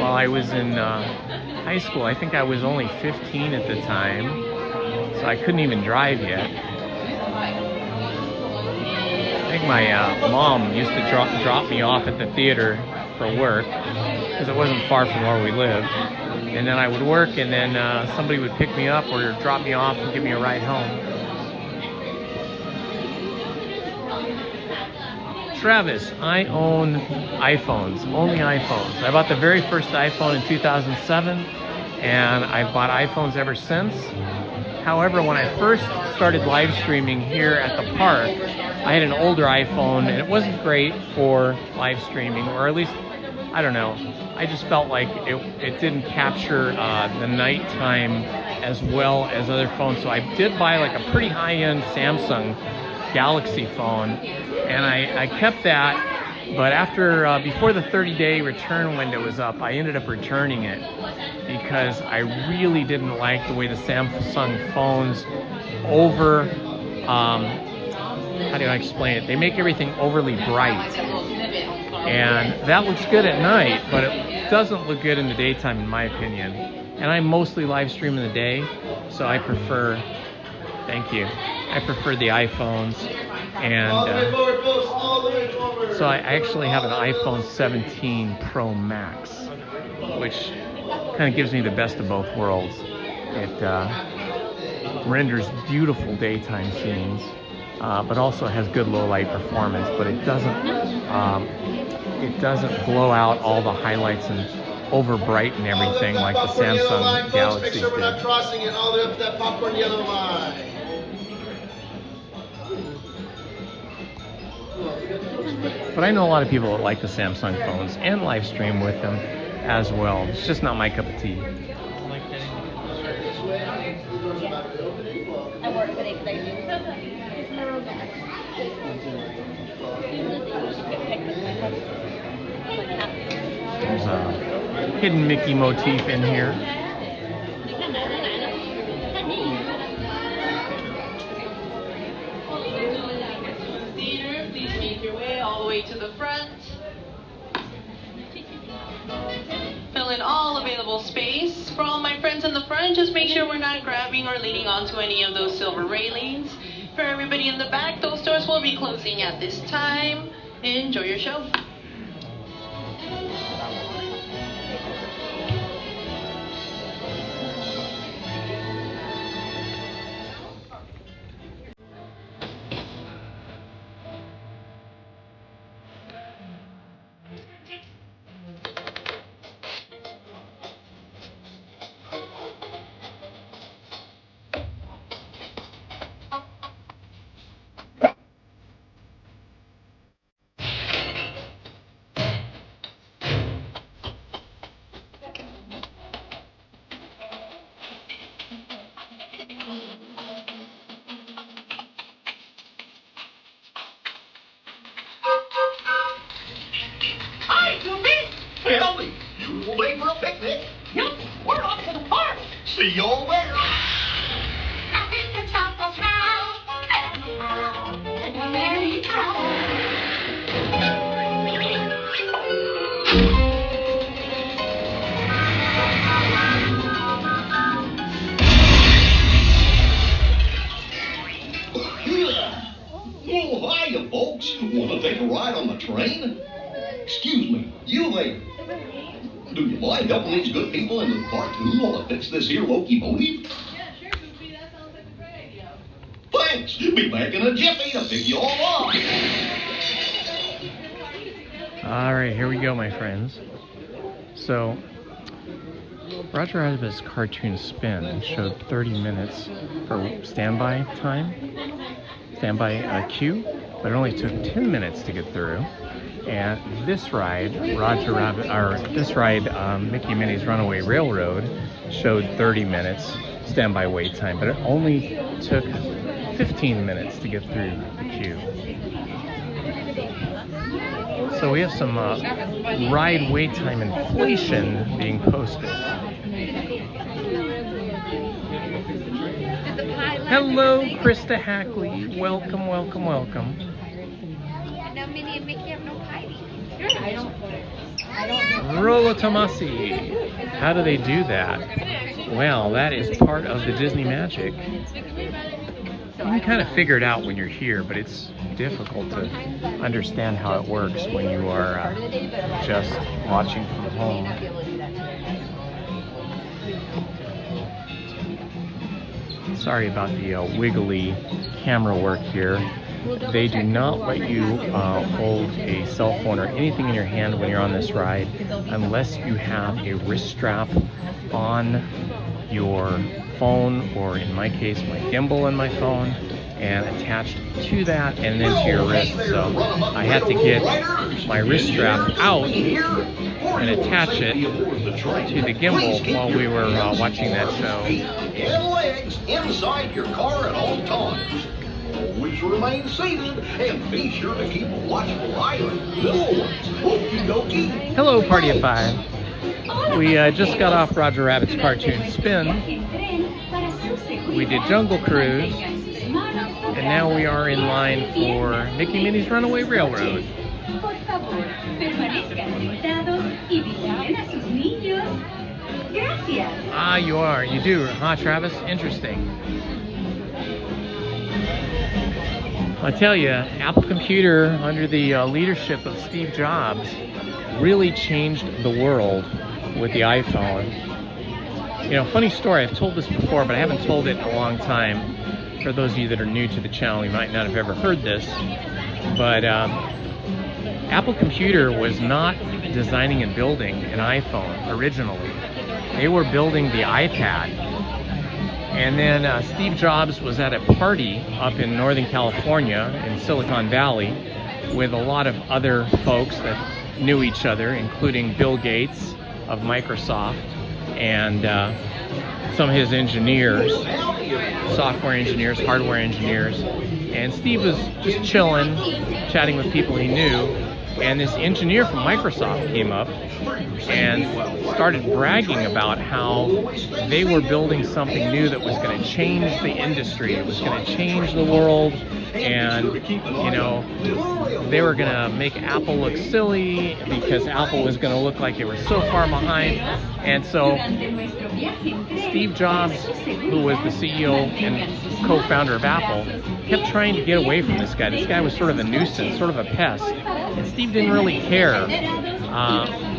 while I was in high school. I think I was only 15 at the time, so I couldn't even drive yet. I think my mom used to drop me off at the theater for work, because it wasn't far from where we lived. And then I would work, and then somebody would pick me up or drop me off and give me a ride home. Travis, I own iPhones, only iPhones. I bought the very first iPhone in 2007, and I've bought iPhones ever since. However, when I first started live streaming here at the park, I had an older iPhone, and it wasn't great for live streaming, or at least, I don't know, I just felt like it didn't capture the nighttime as well as other phones. So I did buy like a pretty high-end Samsung Galaxy phone, and I kept that, but after before the 30-day return window was up, I ended up returning it because I really didn't like the way the Samsung phones how do I explain it? They make everything overly bright, and that looks good at night, but it doesn't look good in the daytime, in my opinion. And I mostly live stream in the day, so I prefer, thank you, I prefer the iPhones. And so I actually have an iPhone 17 Pro Max, which kind of gives me the best of both worlds. It renders beautiful daytime scenes, but also has good low light performance, but it doesn't blow out all the highlights and over brighten everything like the Samsung Galaxy did. We're not crossing it all the way up to that popcorn yellow line. But I know a lot of people that like the Samsung phones and live stream with them as well. It's just not my cup of tea. There's a hidden Mickey motif in here. Please make your way all the way to the front. Fill in all available space. For all my friends in the front, just make sure we're not grabbing or leaning onto any of those silver railings. For everybody in the back, those doors will be closing at this time. Enjoy your show. Hi, Goofy. Howdy. You late for a picnic? Yep, we're off to the park. See you all there. Oh, hiya, folks. Want to take a ride on the train? Excuse me, you there. Do you mind helping these good people in the cartoon while I fix this here locomotive? Thanks. Be back in a jiffy to pick you all up. All right, here we go, my friends. So, Roger Rabbit's cartoon spin showed 30 minutes for standby time, standby queue, but it only took 10 minutes to get through. And this ride, Mickey and Minnie's Runaway Railroad, showed 30 minutes standby wait time, but it only took 15 minutes to get through the queue. So we have some ride wait time inflation being posted. Hello, Krista Hackley. Welcome, welcome, welcome. Now Minnie and Mickey have no pie. Rolo Tomasi. How do they do that? Well, that is part of the Disney magic. You can kind of figure it out when you're here, but it's difficult to understand how it works when you are just watching from home. Sorry about the wiggly camera work here. They do not let you hold a cell phone or anything in your hand when you're on this ride unless you have a wrist strap on your phone, or in my case, my gimbal and my phone, and attached to that and then to your wrist. So I had to get my wrist strap out and attach it to the gimbal while we were watching that show. And legs inside your car at all times. Always remain seated and be sure to keep a watchful eye on little ones. Okie dokie. Hello, Party of Five. We just got off Roger Rabbit's cartoon spin. We did Jungle Cruise. And now we are in line for Mickey and Minnie's Runaway Railroad. Ah, you are. You do, huh, Travis? Interesting. I tell you, Apple Computer, under the leadership of Steve Jobs, really changed the world with the iPhone. You know, funny story, I've told this before, but I haven't told it in a long time. For those of you that are new to the channel, you might not have ever heard this, but Apple Computer was not designing and building an iPhone originally. They were building the iPad. And then Steve Jobs was at a party up in Northern California in Silicon Valley with a lot of other folks that knew each other, including Bill Gates of Microsoft and some of his engineers, software engineers, hardware engineers. And Steve was just chilling, chatting with people he knew. And this engineer from Microsoft came up and started bragging about how they were building something new that was going to change the industry. It was going to change the world, and you know, they were going to make Apple look silly because Apple was going to look like they were so far behind. And so Steve Jobs, who was the CEO and co-founder of Apple, kept trying to get away from this guy. This guy was sort of a nuisance, sort of a pest. And Steve didn't really care,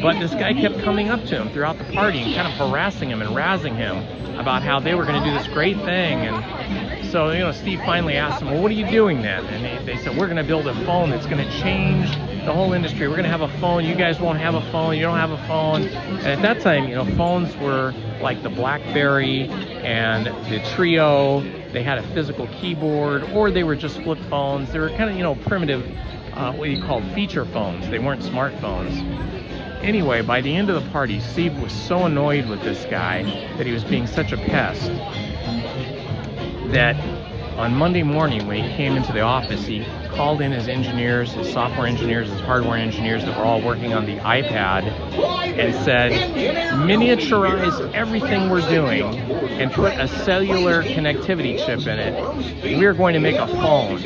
but this guy kept coming up to him throughout the party and kind of harassing him and razzing him about how they were going to do this great thing. And so, you know, Steve finally asked him, well, what are you doing then? And they said, we're going to build a phone that's going to change the whole industry. We're going to have a phone. You guys won't have a phone. You don't have a phone. And at that time, you know, phones were like the BlackBerry and the Trio. They had a physical keyboard, or they were just flip phones. They were kind of, you know, primitive, what you call feature phones. They weren't smartphones. Anyway, by the end of the party, Steve was so annoyed with this guy that he was being such a pest that on Monday morning when he came into the office, he called in his engineers, his software engineers, his hardware engineers that were all working on the iPad and said, miniaturize everything we're doing and put a cellular connectivity chip in it. We're going to make a phone.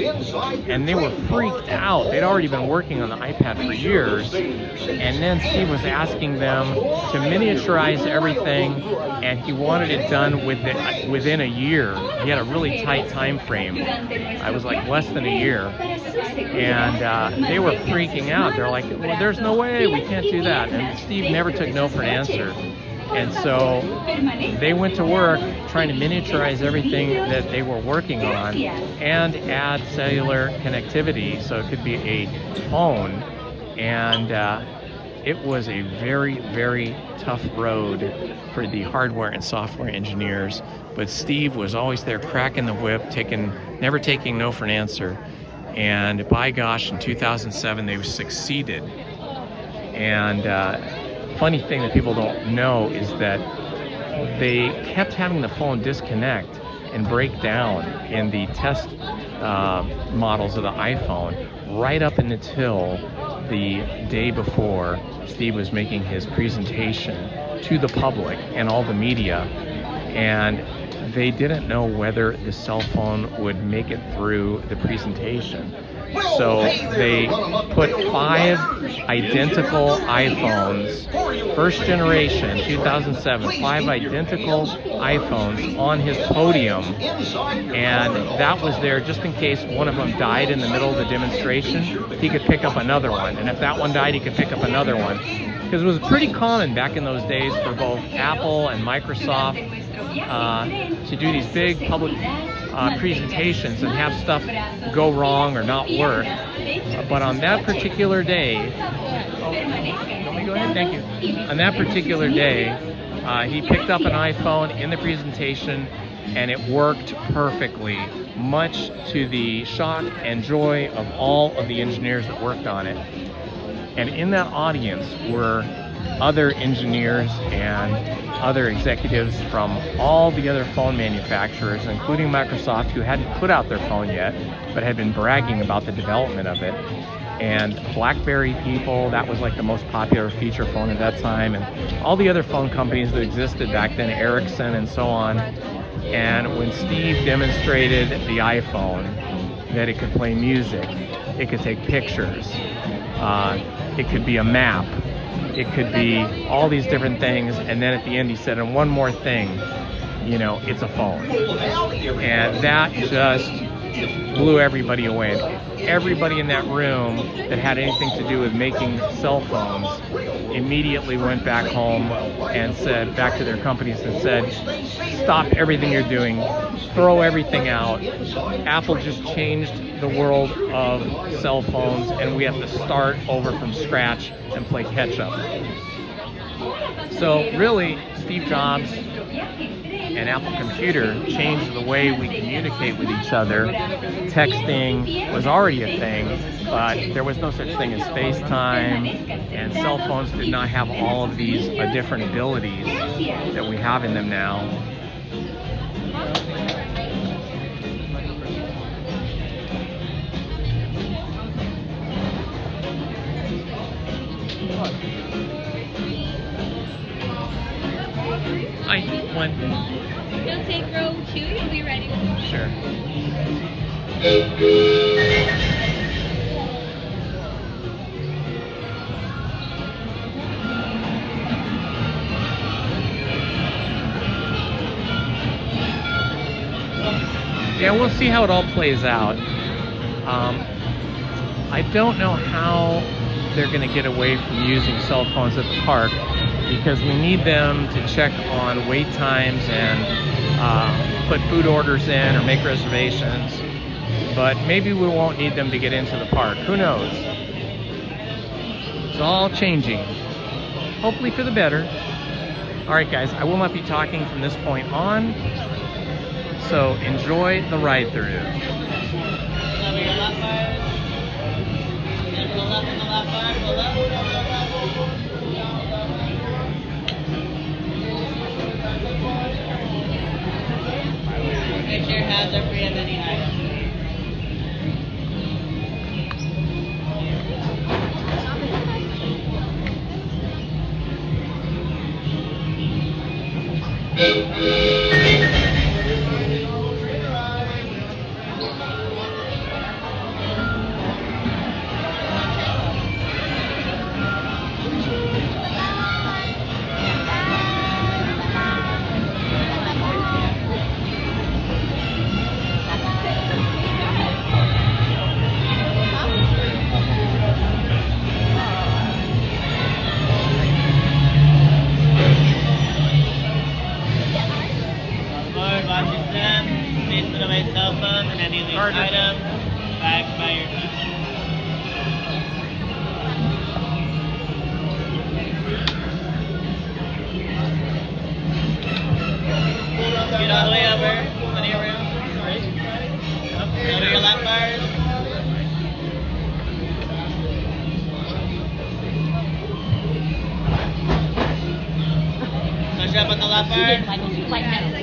And they were freaked out. They'd already been working on the iPad for years. And then Steve was asking them to miniaturize everything, and he wanted it done within a year. He had a really tight time frame. I was like less than a year. And they were freaking out. They're like, well, there's no way, we can't do that. And Steve never took no for an answer. And so they went to work trying to miniaturize everything that they were working on and add cellular connectivity so it could be a phone. And it was a very, very tough road for the hardware and software engineers, but Steve was always there cracking the whip, never taking no for an answer. And by gosh, in 2007, they succeeded. And funny thing that people don't know is that they kept having the phone disconnect and break down in the test models of the iPhone right up until the day before Steve was making his presentation to the public and all the media, and they didn't know whether the cell phone would make it through the presentation. So they put 5 identical iPhones, first generation, 2007, 5 identical iPhones on his podium, and that was there just in case one of them died in the middle of the demonstration. He could pick up another one, and if that one died, he could pick up another one. Because it was pretty common back in those days for both Apple and Microsoft to do these big public presentations and have stuff go wrong or not work. But on that particular day, let me go ahead, thank you. On that particular day, he picked up an iPhone in the presentation and it worked perfectly, much to the shock and joy of all of the engineers that worked on it. And in that audience were other engineers and other executives from all the other phone manufacturers, including Microsoft, who hadn't put out their phone yet, but had been bragging about the development of it. And BlackBerry people, that was like the most popular feature phone at that time, and all the other phone companies that existed back then, Ericsson and so on. And when Steve demonstrated the iPhone, that it could play music, it could take pictures, it could be a map, it could be all these different things, and then at the end he said, and one more thing, you know, it's a phone. And that just blew everybody away. Everybody in that room that had anything to do with making cell phones immediately went back home and said, back to their companies and said, stop everything you're doing, throw everything out. Apple just changed the world of cell phones and we have to start over from scratch and play catch up. So really, Steve Jobs and Apple Computer changed the way we communicate with each other. Texting was already a thing, but there was no such thing as FaceTime, and cell phones did not have all of these different abilities that we have in them now. Hi, one. You'll take row 2, you'll be ready. Sure. Yeah, we'll see how it all plays out. I don't know how they're going to get away from using cell phones at the park, because we need them to check on wait times and put food orders in or make reservations. But maybe we won't need them to get into the park. Who knows? It's all changing. Hopefully for the better. All right, guys, I will not be talking from this point on. So enjoy the ride through. Make sure your hands are free of any items. Items, bags by your feet. Get all the way over. Plenty of room. Go to your left bars. Push up on the left bar.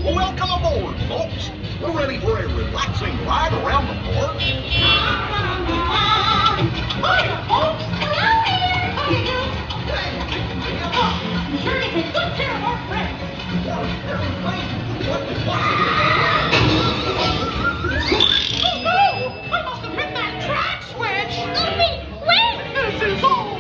Welcome aboard, folks. We're ready for a relaxing ride around the park. Hi, folks. Sure to take good care of our friends. Oh no! I must have hit that track switch. Wait! This is all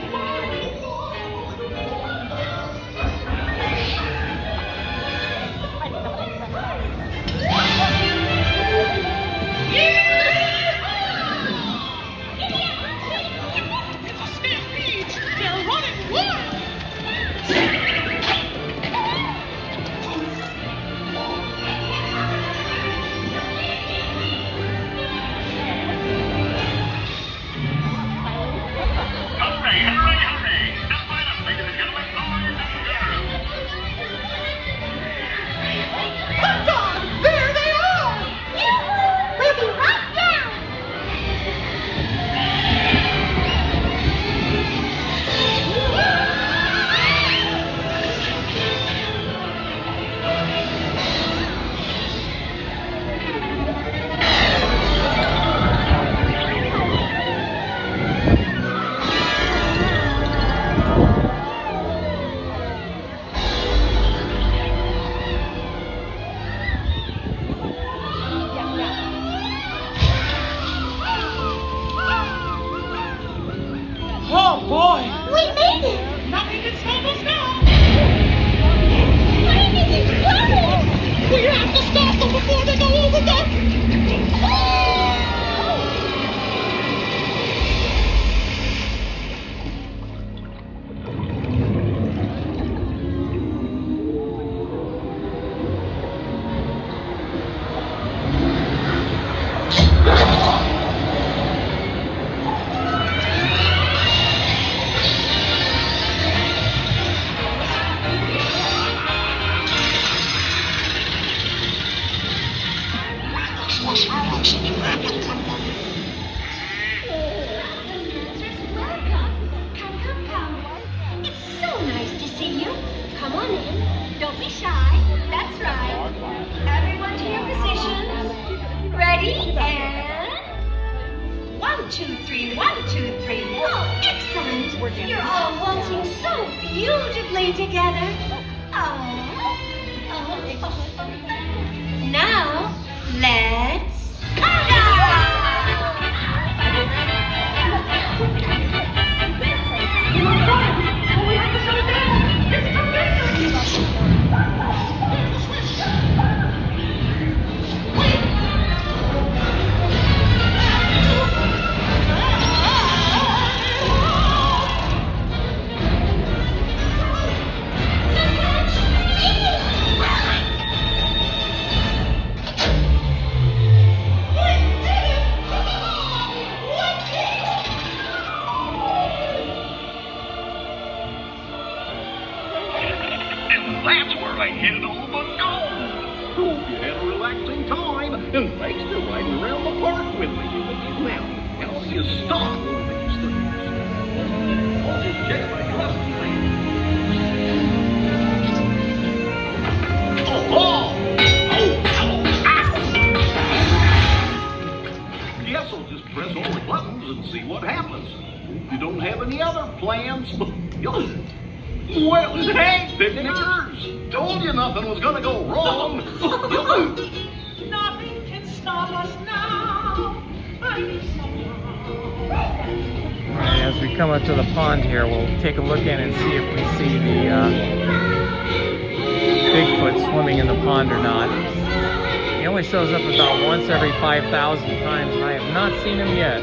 Well, hey, picnickers! Told you nothing was gonna go wrong. Nothing can stop us now. Alright, as we come up to the pond here, we'll take a look in and see if we see the Bigfoot swimming in the pond or not. He only shows up about once every 5,000 times, and I have not seen him yet.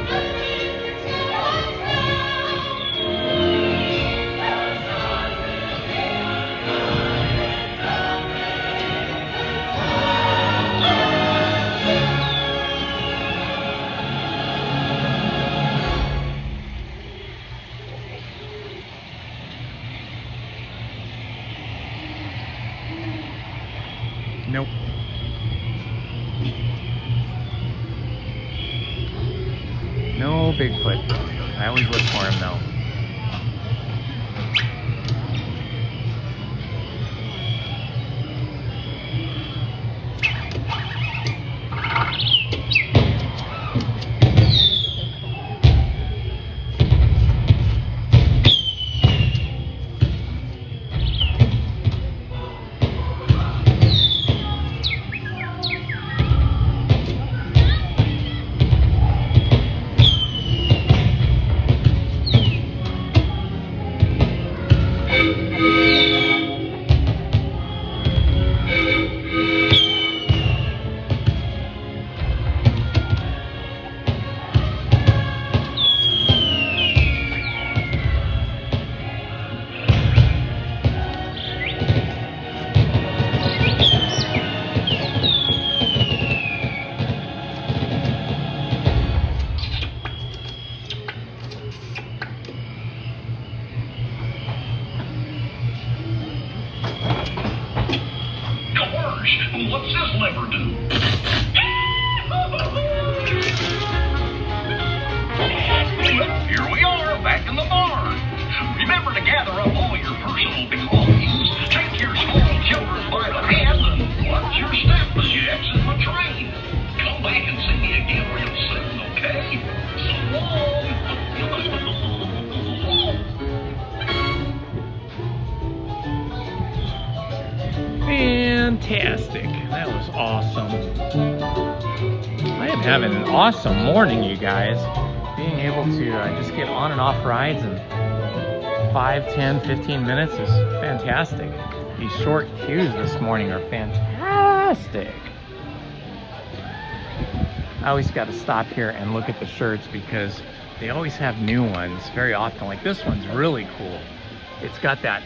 Nope. No Bigfoot. I always look for him though. What's this lever do? Here we are, back in the barn. Remember to gather up all your personal belongings. Take your small children by the hand and watch your step as you exit the train. Come back and see me again real soon, okay? So long. Fantastic. That was awesome. I am having an awesome morning, you guys. Being able to just get on and off rides in 5, 10, 15 minutes is fantastic. These short queues this morning are fantastic. I always got to stop here and look at the shirts because they always have new ones very often. Like this one's really cool. It's got that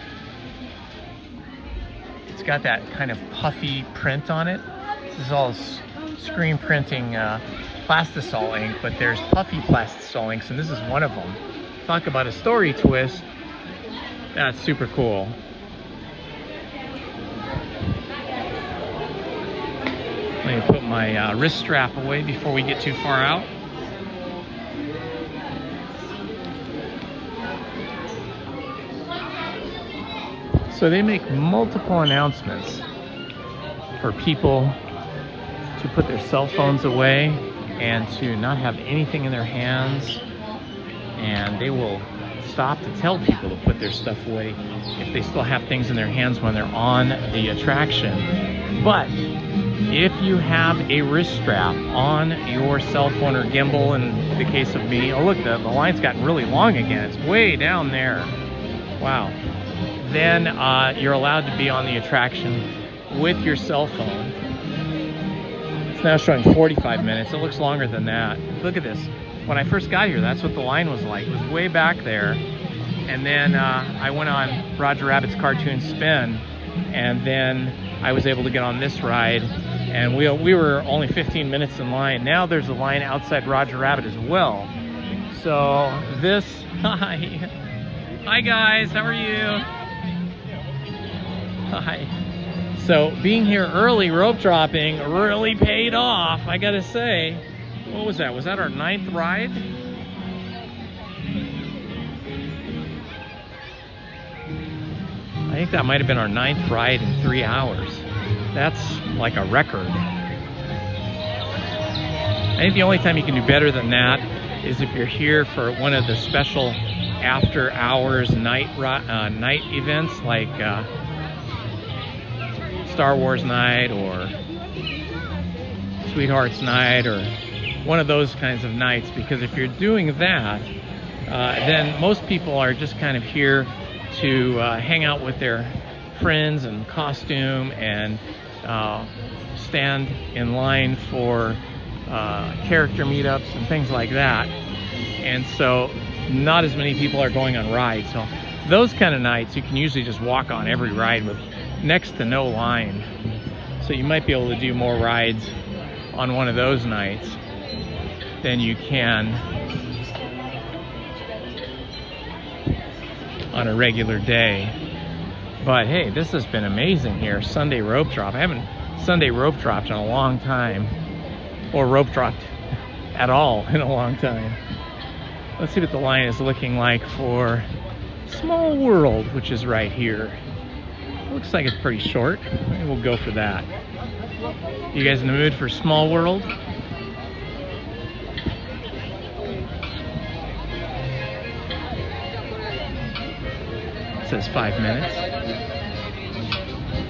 kind of puffy print on it. This is all screen printing plastisol ink, but there's puffy plastisol inks, and this is one of them. Talk about a story twist. That's super cool. Let me put my wrist strap away before we get too far out. So they make multiple announcements for people to put their cell phones away and to not have anything in their hands. And they will stop to tell people to put their stuff away if they still have things in their hands when they're on the attraction. But if you have a wrist strap on your cell phone or gimbal, in the case of me, oh look, the line's gotten really long again. It's way down there. Wow. Then you're allowed to be on the attraction with your cell phone. It's now showing 45 minutes. It looks longer than that. Look at this. When I first got here, that's what the line was like. It was way back there. And then I went on Roger Rabbit's Cartoon Spin, and then I was able to get on this ride. And we were only 15 minutes in line. Now there's a line outside Roger Rabbit as well. So this, hi guys, how are you? Hi. So being here early rope dropping really paid off, I gotta say. What was that? Was that our 9th ride? I think that might have been our 9th ride in 3 hours. That's like a record. I think the only time you can do better than that is if you're here for one of the special after hours night events like Star Wars night or Sweethearts night or one of those kinds of nights, because if you're doing that, then most people are just kind of here to hang out with their friends and costume and stand in line for character meetups and things like that. And so not as many people are going on rides. So those kind of nights you can usually just walk on every ride with next to no line. So you might be able to do more rides on one of those nights than you can on a regular day. But hey, this has been amazing here. Sunday rope drop. I haven't Sunday rope dropped in a long time, or rope dropped at all in a long time. Let's see what the line is looking like for Small World, which is right here. Looks like it's pretty short. Maybe we'll go for that. You guys in the mood for Small World? It says 5 minutes.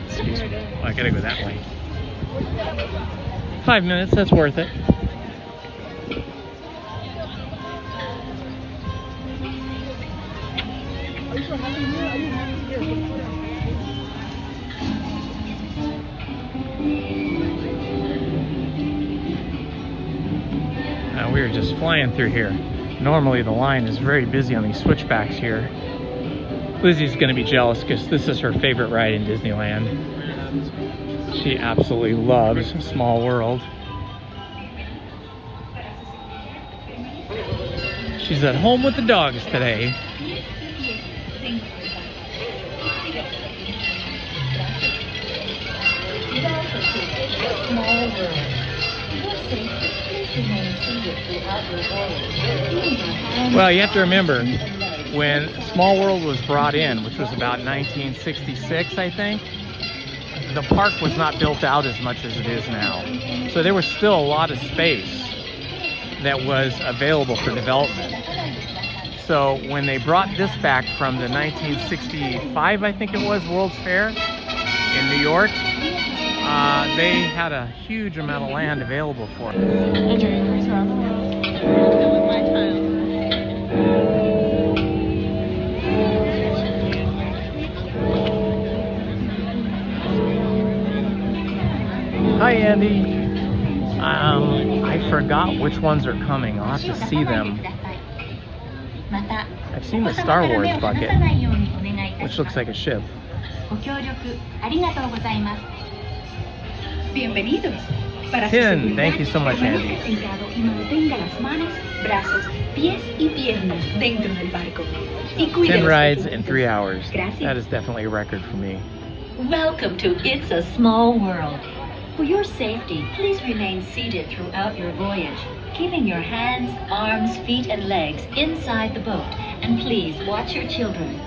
Excuse me. Oh, I gotta go that way. 5 minutes, that's worth it. We are just flying through here. Normally the line is very busy on these switchbacks here. Lizzie's gonna be jealous because this is her favorite ride in Disneyland. She absolutely loves Small World. She's at home with the dogs today. Well, you have to remember, when Small World was brought in, which was about 1966, I think, the park was not built out as much as it is now. So there was still a lot of space that was available for development. So when they brought this back from the 1965, I think it was, World's Fair in New York, they had a huge amount of land available for it. Hi, Andy. I forgot which ones are coming. I'll have to see them. I've seen the Star Wars bucket, which looks like a ship. Tin, thank you so much, Andy. 10 rides in 3 hours. That is definitely a record for me. Welcome to It's a Small World. For your safety, please remain seated throughout your voyage, keeping your hands, arms, feet, and legs inside the boat. And please watch your children.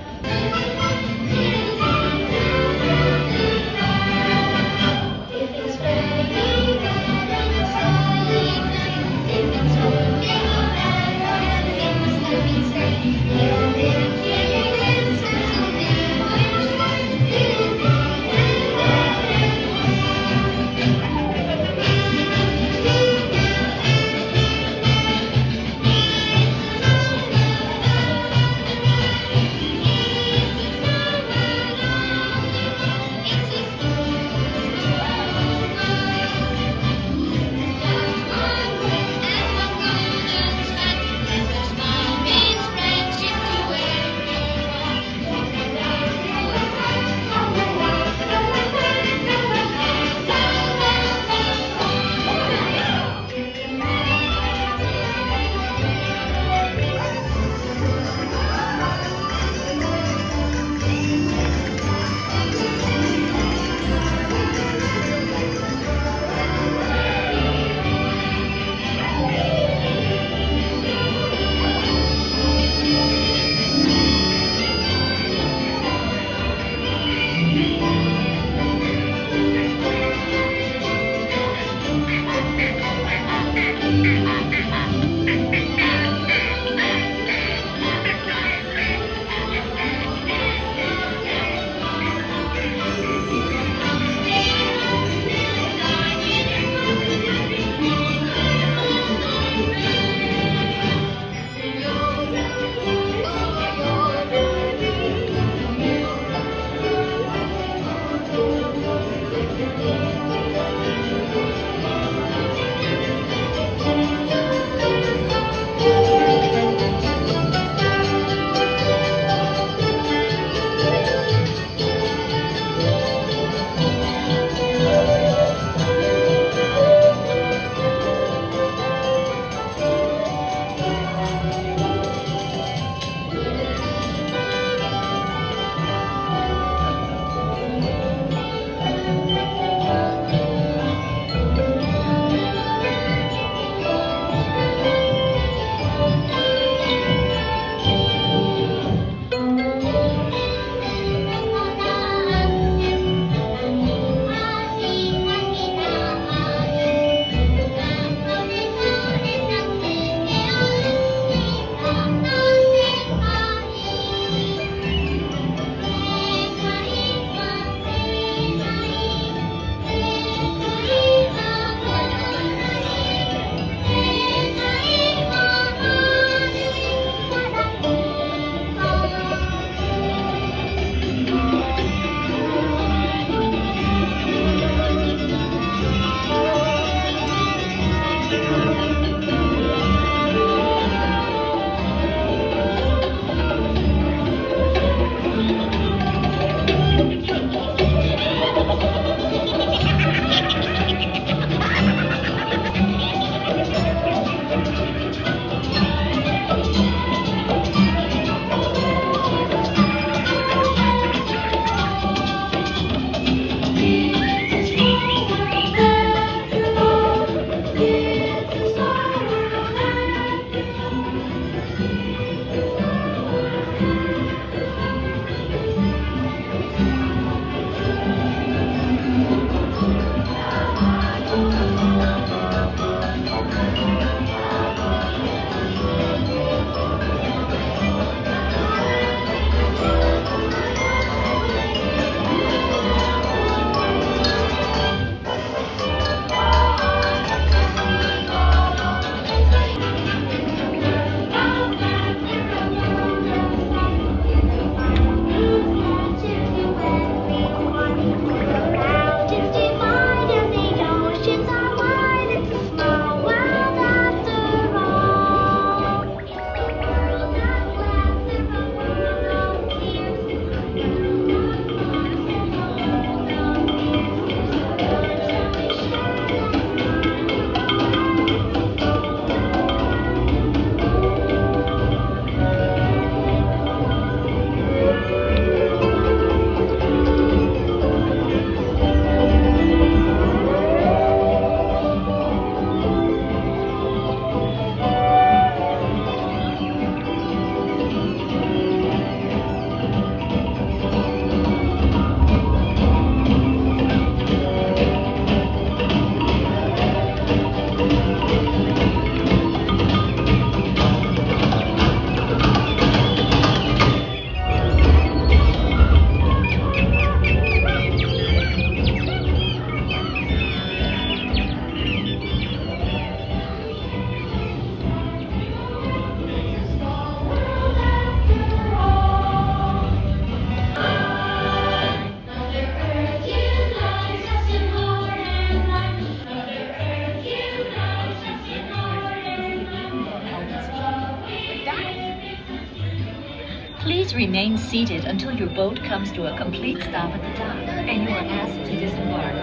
Please remain seated until your boat comes to a complete stop at the dock and you are asked to disembark.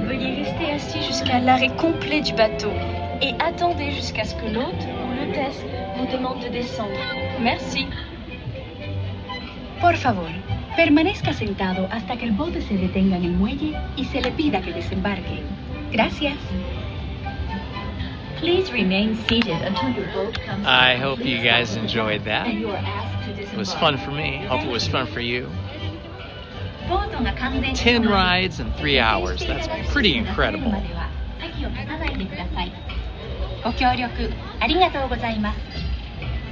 Veuillez rester assis jusqu'à l'arrêt complet du bateau et attendez jusqu'à ce que l'hôte ou l'hôtesse vous demande de descendre. Merci. Por favor, permanezca sentado hasta que el bote se detenga en el muelle y se le pida que desembarque. Gracias. Please remain seated until your boat comes. I hope you guys enjoyed that. And you are asked to disembark. It was fun for me. Hope it was fun for you. 10 rides in 3 hours. That's pretty incredible. 席を立たないでください。ご協力ありがとうございます。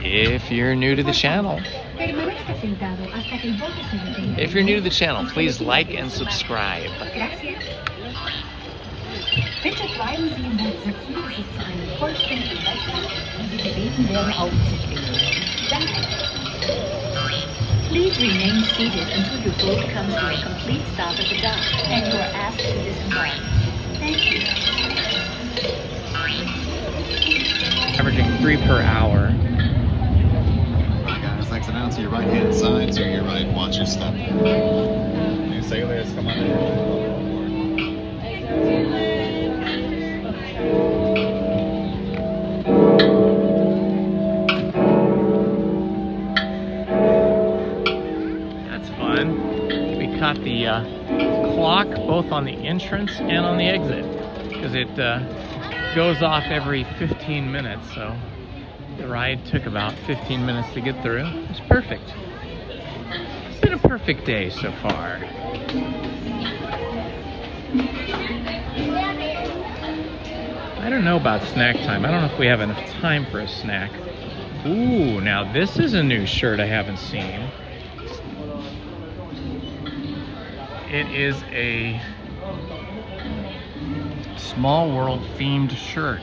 If you're new to the channel, Permanezca sentado hasta que el bote se detenga. if you're new to the channel, please like and subscribe. Gracias. Bitte bleiben Sie und setzen Sie sich zu einem vollständigen Beitrag, wie Sie gebeten werden aufzunehmen. Danke. Please remain seated until your boat comes to a complete stop at the dock and you are asked to disembark. Thank you. Averaging 3 per hour. Alright guys, exit out to your right hand side, to your right, watch your step. New sailors, come on in. That's fun. We caught the clock both on the entrance and on the exit because it goes off every 15 minutes, so the ride took about 15 minutes to get through. It's perfect. It's been a perfect day so far. I don't know about snack time. I don't know if we have enough time for a snack. Ooh, now this is a new shirt I haven't seen. It is a Small World themed shirt.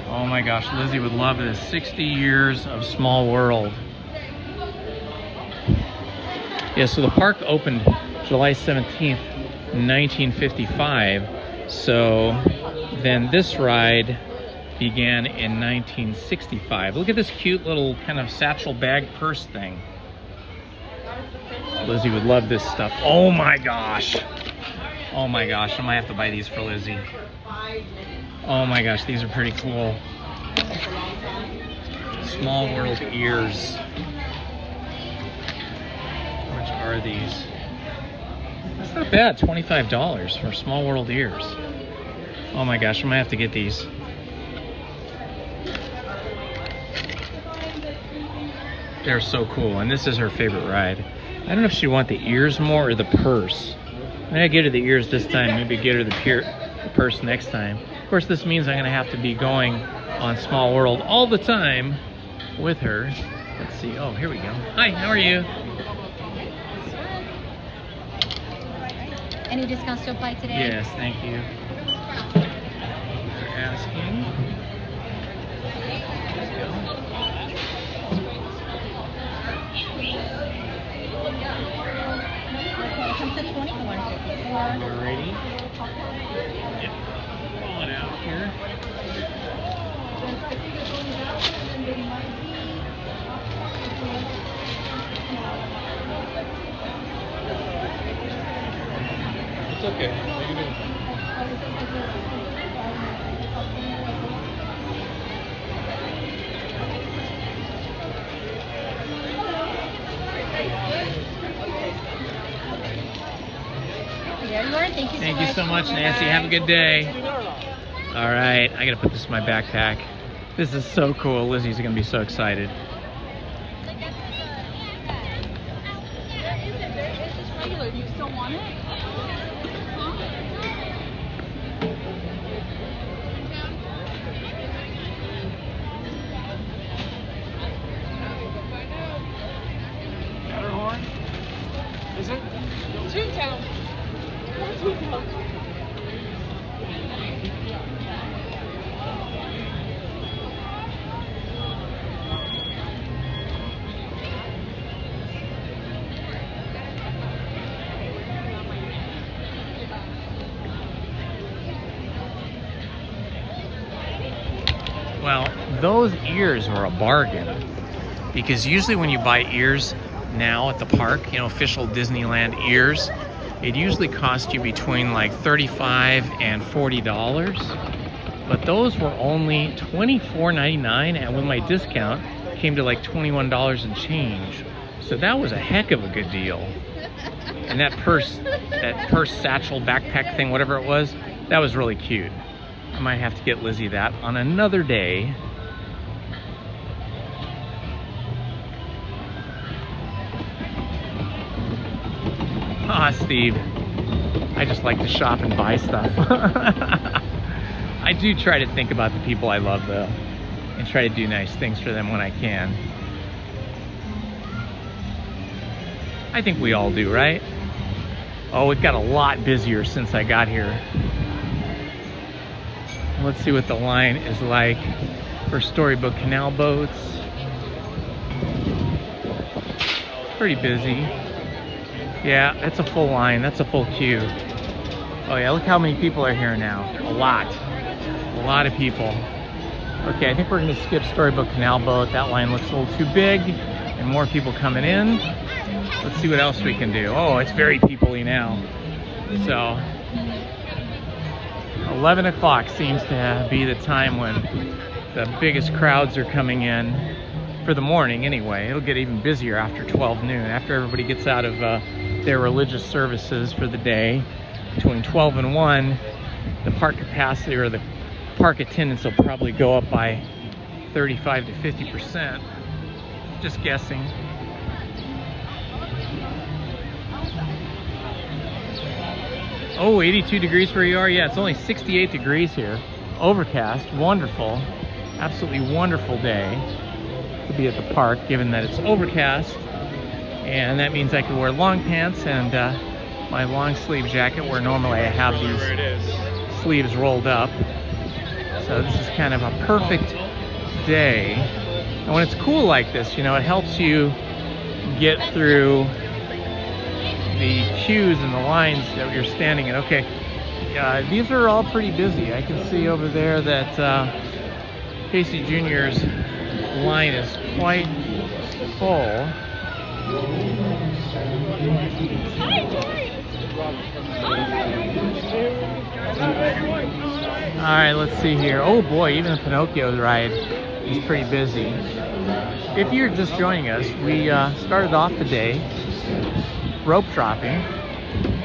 Oh my gosh, Lizzie would love this. 60 years of Small World. Yeah, so the park opened July 17th, 1955. So then this ride began in 1965. Look at this cute little kind of satchel bag purse thing. Lizzie would love this stuff. Oh my gosh. Oh my gosh, I might have to buy these for Lizzie. Oh my gosh, these are pretty cool. Small World ears. How much are these? That's not bad, $25 for Small World ears. Oh my gosh, I might have to get these. They're so cool, and this is her favorite ride. I don't know if she wants the ears more or the purse. Maybe I get her the ears this time, maybe get her the purse next time. Of course, this means I'm gonna have to be going on Small World all the time with her. Let's see, oh, here we go. Hi, how are you? Any discounts to apply today? Yes, thank you. Thank you for asking. It comes to 21.54. Alrighty. Yep. Pull it out here. It's okay. You can do it. There you are. Thank you so much. Thank you so much, Nancy. Have a good day. All right, I gotta put this in my backpack. This is so cool. Lizzie's gonna be so excited. Regular, do you still want it? Matterhorn? Is it? Toontown. Toontown. Well, those ears were a bargain because usually when you buy ears now at the park, you know, official Disneyland ears, it usually costs you between like $35 and $40. But those were only $24.99, and with my discount came to like $21 and change. So that was a heck of a good deal. And that purse satchel backpack thing, whatever it was, that was really cute. I might have to get Lizzie that on another day. Ah, Steve, I just like to shop and buy stuff. I do try to think about the people I love, though, and try to do nice things for them when I can. I think we all do, right? Oh, it got a lot busier since I got here. Let's see what the line is like for Storybook Canal boats. Pretty busy. Yeah, that's a full line. That's a full queue. Oh yeah, look how many people are here now. A lot of people. Okay, I think we're gonna skip Storybook Canal boat. That line looks a little too big and more people coming in. Let's see what else we can do. Oh, it's very people-y now. So 11 o'clock seems to be the time when the biggest crowds are coming in for the morning anyway. It'll get even busier after 12 noon, after everybody gets out of their religious services for the day. Between 12 and 1, the park capacity or the park attendance will probably go up by 35 to 50%. Just guessing. Oh, 82 degrees where you are? Yeah, it's only 68 degrees here. Overcast, wonderful. Absolutely wonderful day to be at the park, given that it's overcast. And that means I can wear long pants and my long sleeve jacket, where normally I have these sleeves rolled up. So this is kind of a perfect day. And when it's cool like this, you know, it helps you get through the queues and the lines that you're standing in. Okay, Yeah, these are all pretty busy. I can see over there that Casey Jr.'s line is quite full. All right, let's see here. Oh boy, even the Pinocchio ride is pretty busy. If you're just joining us, we started off the day rope dropping,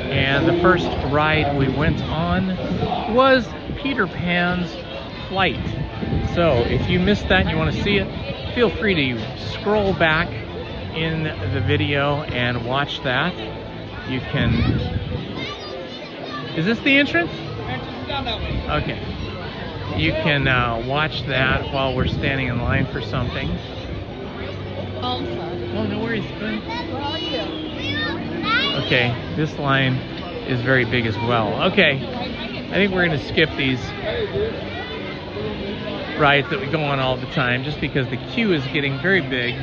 and the first ride we went on was Peter Pan's Flight. So if you missed that and you want to see it, feel free to scroll back in the video and watch that. You can... Is this the entrance? Entrance down that way. Okay. You can watch that while we're standing in line for something. Oh, I'm sorry. Oh, no worries. Where are you? Okay, this line is very big as well. Okay, I think we're going to skip these rides that we go on all the time just because the queue is getting very big.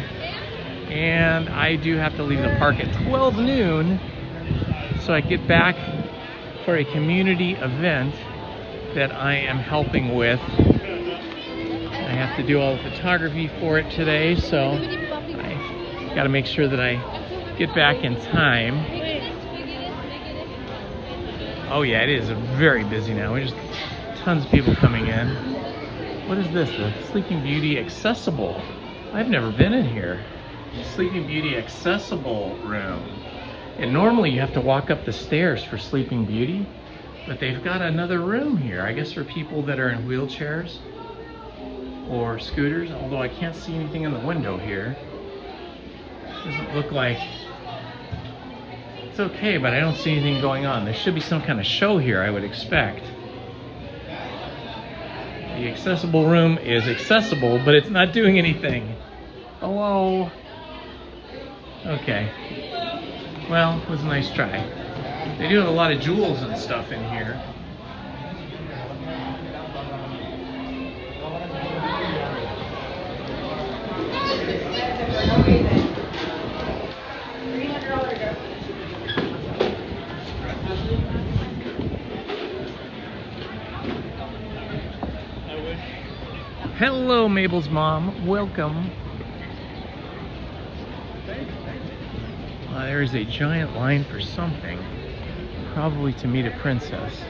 And I do have to leave the park at 12 noon, so I get back for a community event that I am helping with. I have to do all the photography for it today, so I got to make sure that I get back in time. Oh yeah, it is very busy now. We just tons of people coming in. What is this? The Sleeping Beauty accessible. I've never been in here. Sleeping Beauty accessible room. And normally you have to walk up the stairs for Sleeping Beauty, but they've got another room here. I guess for people that are in wheelchairs or scooters, although I can't see anything in the window here. Doesn't look like... It's okay, but I don't see anything going on. There should be some kind of show here, I would expect. The accessible room is accessible, but it's not doing anything. Hello? Okay. Well, it was a nice try. They do have a lot of jewels and stuff in here. Hello, Mabel's mom. Welcome. There is a giant line for something, probably to meet a princess.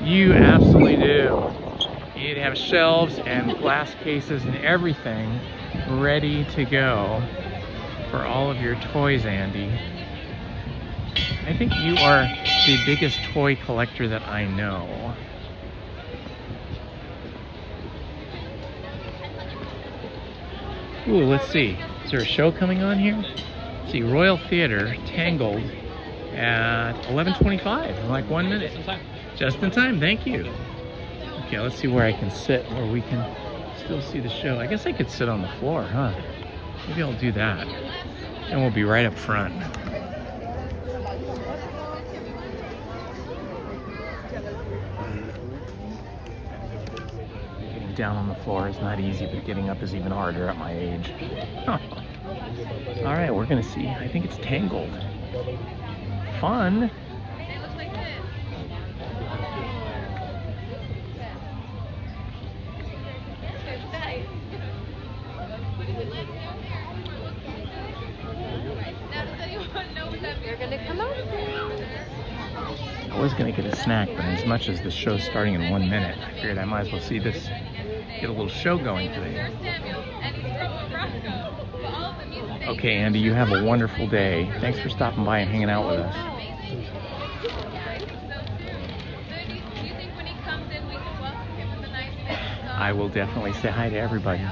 You absolutely do. You need to have shelves and glass cases and everything ready to go for all of your toys, Andy. I think you are the biggest toy collector that I know. Ooh, let's see. Is there a show coming on here? Let's see, Royal Theater, Tangled, at 11:25, in like 1 minute. Just in time, thank you. Okay, let's see where I can sit, where we can still see the show. I guess I could sit on the floor, huh? Maybe I'll do that. And we'll be right up front. Getting down on the floor is not easy, but getting up is even harder at my age. All right, we're gonna see. I think it's Tangled. Fun. I was gonna get a snack, but as much as the show's starting in 1 minute, I figured I might as well see this, get a little show going today. Okay, Andy, you have a wonderful day. Thanks for stopping by and hanging out with us. I will definitely say hi to everybody.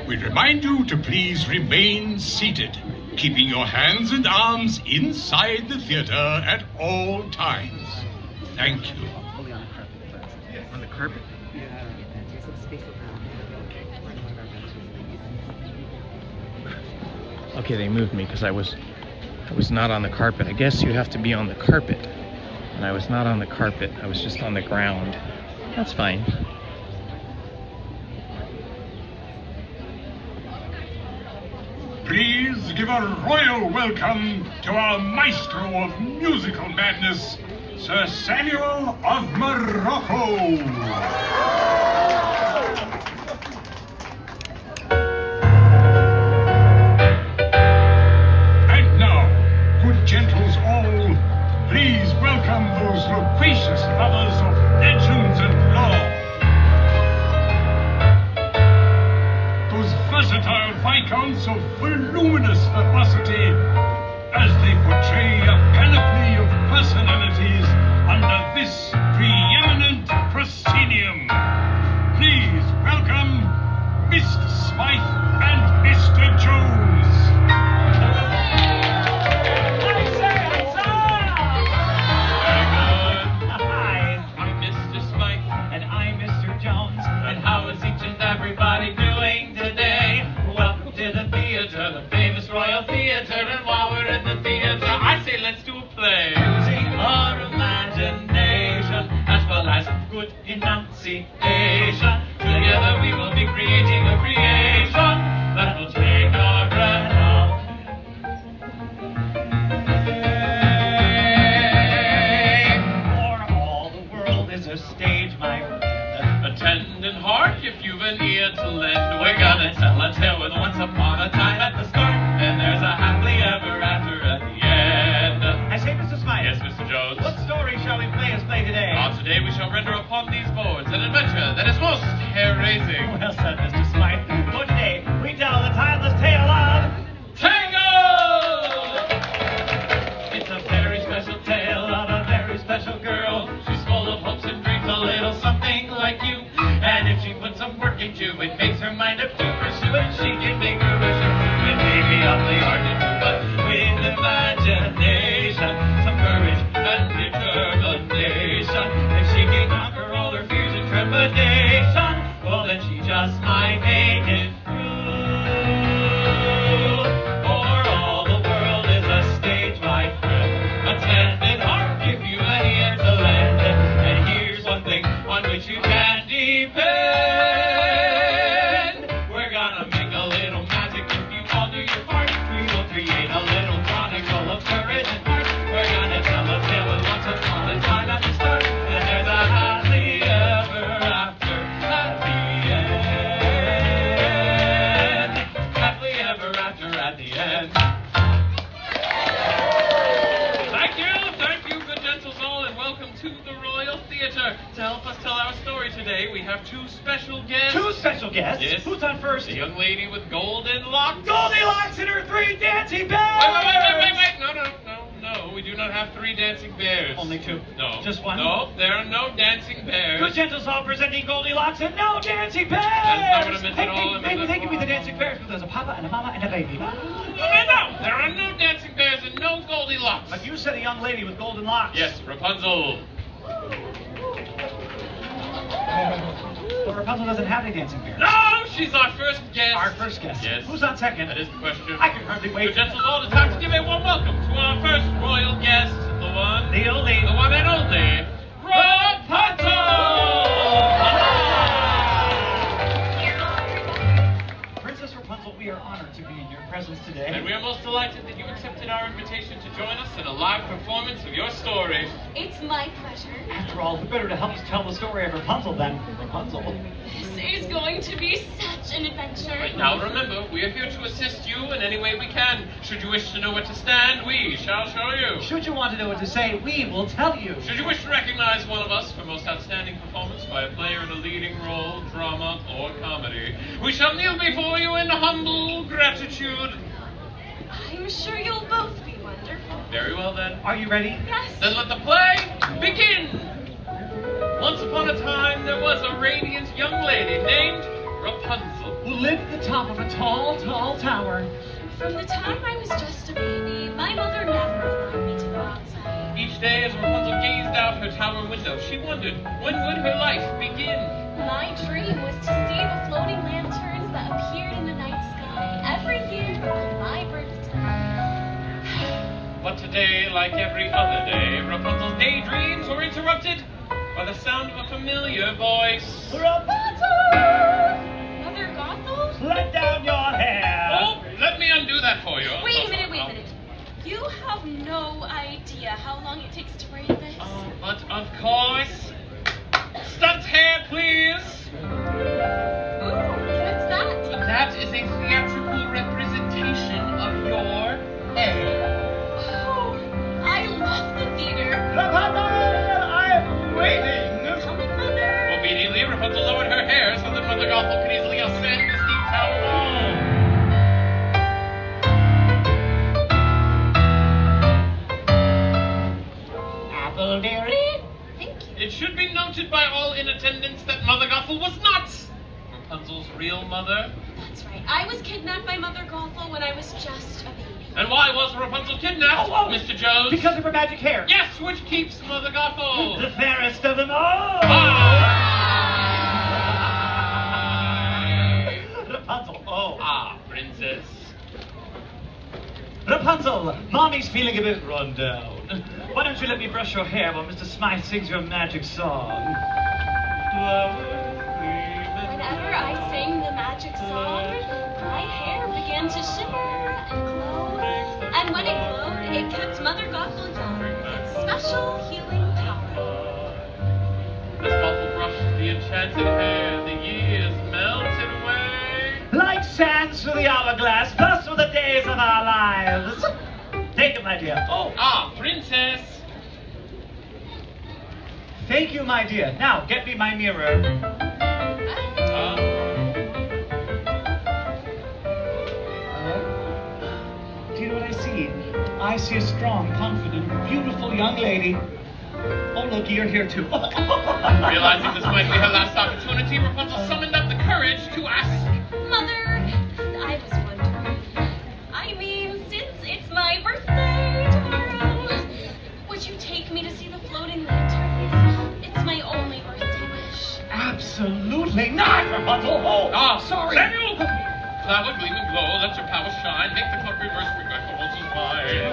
We remind you to please remain seated, keeping your hands and arms inside the theater at all times. Thank you. On the carpet? Okay, they moved me because I was not on the carpet. I guess you have to be on the carpet. And I was not on the carpet. I was just on the ground. That's fine. Please give a royal welcome to our maestro of musical madness, Sir Samuel of Morocco. And now, good gentles all, please welcome those loquacious lovers of legends and lore. Those versatile viscounts of voluminous verbosity, as they portray a panoply of personalities under this preeminent proscenium. Please welcome Mr. Smythe and Mr. Jones. Hi, I'm Mr. Smythe, and I'm Mr. Jones. And how is each and everybody doing today? Welcome to the theater, the famous Royal Theater. And while we're in the theater, I say let's do a play. Using our imagination, as well as good enunciation. Together we will be creating a creation that will take our breath away. For all the world is a stage, my friend. Attend and hark if you've an ear to lend. We're gonna tell a tale with once upon a time at the start, and there's a happily ever after at the end. I say, Mr. Smythe. Yes, Mr. Jones. What story shall we play today? Today we shall render upon these boards an adventure that is most hair-raising. Well said, Mr. Smythe. For today, we tell the timeless tale of Tango! It's a very special tale of a very special girl. She's full of hopes and dreams, a little something like you. And if she puts some work into it, makes her mind up to pursue it, she can make her wish. It may be awfully hard to do, but with imagination, some courage and determination, if she can conquer all her fears and trepidation, well then she just might make it through. For all the world is a stage, my friend. Attend and hark if you an ear to lend. And here's one thing on which you can depend. We're gonna make a little magic if you all do your part. We will create a little chronicle of courage and heart. We're gonna tell a tale of once upon a time at the start, and there's a happily ever after at the end. Happily ever after at the end. Thank you, good gentles all, and welcome to the Royal Theater. To help us tell our story today, we have two special guests. Two special guests? Yes. Who's on first? The young lady with golden locks. Goldilocks and her three dancing bears! Wait. No. We do not have three dancing bears. Only two? No. Just one? No, there are no dancing bears. Good gentles all presenting Goldilocks and no dancing bears! That's not what I meant at all. Maybe they can be the dancing bears, but there's a papa and a mama and a baby. No, there are no dancing bears and no Goldilocks. But you said a young lady with golden locks. Yes, Rapunzel. But Rapunzel doesn't have any dancing bears. No, she's our first guest. Our first guest. Yes. Who's on second? That is the question. I can hardly wait. Good gentles all, it's time to give a warm welcome to our first royal guest, the one, the only, the one and only, Rapunzel! Princess Rapunzel, we are honored to be in your presence today. And we are most delighted that you accepted our invitation to join us in a live performance of your story. It's my pleasure. After all, who better to help us tell the story of Rapunzel than Rapunzel? This is going to be such an adventure. Right, now remember, we are here to assist you in any way we can. Should you wish to know where to stand, we shall show you. Should you want to know what to say, we will tell you. Should you wish to recognize one of us for most outstanding performance by a player in a leading role, drama, or comedy, we shall kneel before you in humble gratitude. I'm sure you'll both be wonderful. Very well then. Are you ready? Yes. Then let the play begin. Once upon a time, there was a radiant young lady named Rapunzel, who lived at the top of a tall, tall tower. From the time I was just a baby, my mother never allowed me to go outside. Each day as Rapunzel gazed out her tower window, she wondered, when would her life begin? My dream was to see the floating lanterns that appeared in the night sky every year on my birthday. But today, like every other day, Rapunzel's daydreams were interrupted by the sound of a familiar voice. Rapunzel! Mother Gothel? Let down your hair! Oh, let me undo that for you. Wait a minute. You have no idea how long it takes to braid this. Oh, but of course. Stunt hair, please. Ooh, what's that? That is a theatrical representation of your hair. Oh, I love the theater. Rapunzel, I'm waiting. Coming, Mother. Obediently, Rapunzel lowered her hair so that Mother Gothel could easily ascend the steep tower wall. Apple dearie? Thank you. It should be noted by all in attendance that Mother Gothel was not Rapunzel's real mother. That's right. I was kidnapped by Mother Gothel when I was just a baby. And why was Rapunzel kidnapped, Mr. Jones? Because of her magic hair. Yes, which keeps Mother Gothel. The fairest of them all. Rapunzel, oh. Ah, princess. Rapunzel, Mommy's feeling a bit run down. Why don't you let me brush your hair while Mr. Smythe sings your magic song? Whenever I sang the magic song, my hair began to shimmer and glow. And when it glowed, it kept Mother Gothel young with its special healing power. As Gothel brushed the enchanted hair, the years melted away. Like sands through the hourglass, thus were the days of our lives. Take it, my dear. Oh. Ah, princess. Thank you, my dear. Now, get me my mirror. Do you know what I see? I see a strong, confident, beautiful young lady. Oh, look, you're here too. Realizing this might be her last opportunity, Rapunzel summoned up the courage to ask. Mother, I was wondering. I mean, since it's my birthday tomorrow, would you take me to see the floating lanterns? It's my only birthday wish. Absolutely not, Rapunzel. Oh, Ah, sorry. Samuel! Cloud, gleam, and glow, let your power shine. Make the clock reverse, regret for once is mine.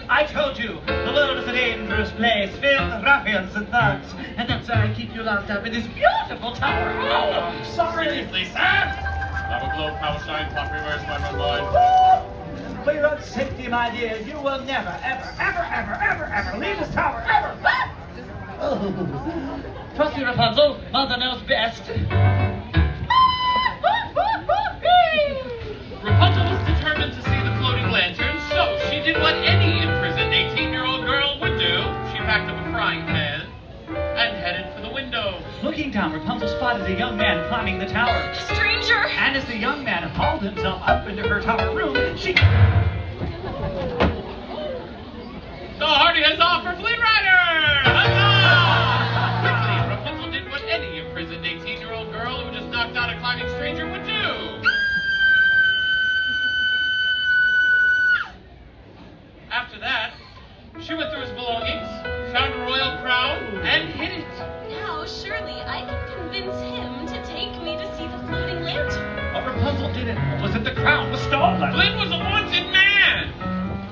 I told you, the world is a dangerous place, filled with ruffians and thugs, and that's why I keep you locked up in this beautiful tower. Oh, sorry. Seriously, sir? Cloud, glow, power shine, clock reverse, my run line. For your own safety, my dear, you will never, ever leave this tower, ever. Oh. Trust me, Rapunzel, Mother knows best. Rapunzel was determined to see the floating lantern, so she did what any imprisoned 18-year-old girl would do. She packed up a frying pan and headed for the window. Looking down, Rapunzel spotted a young man climbing the tower. A stranger! And as the young man hauled himself up into her tower room, she... The hardy huzzah for Flynn Rider! Huzzah! Quickly, Rapunzel did what any imprisoned 18-year-old girl who just knocked out a climbing stranger would do. After that, she went through his belongings, found a royal crown, and hid it. Now, surely I can convince him to take me to see the floating lantern. But Rapunzel didn't know was that the crown was stolen. Flynn was a wanted man!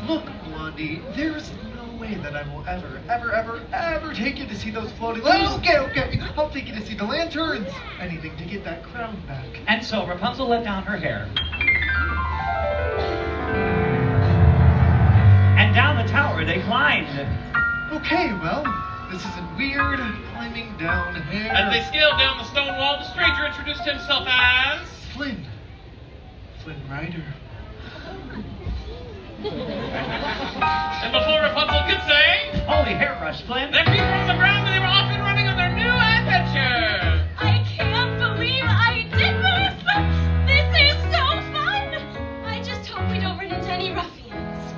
Look, Blondie, there's no way that I will ever take you to see those floating... Well, okay, I'll take you to see the lanterns. Anything to get that crown back. And so Rapunzel let down her hair. And down the tower they climbed. Okay, well, this isn't weird. Climbing down hair. As they scaled down the stone wall, the stranger introduced himself as... Flynn Rider. And before Rapunzel could say... Holy hairbrush, Flynn. Their feet were on the ground and they were off and running on their new adventure. I can't believe I did this! This is so fun! I just hope we don't run into any ruffians.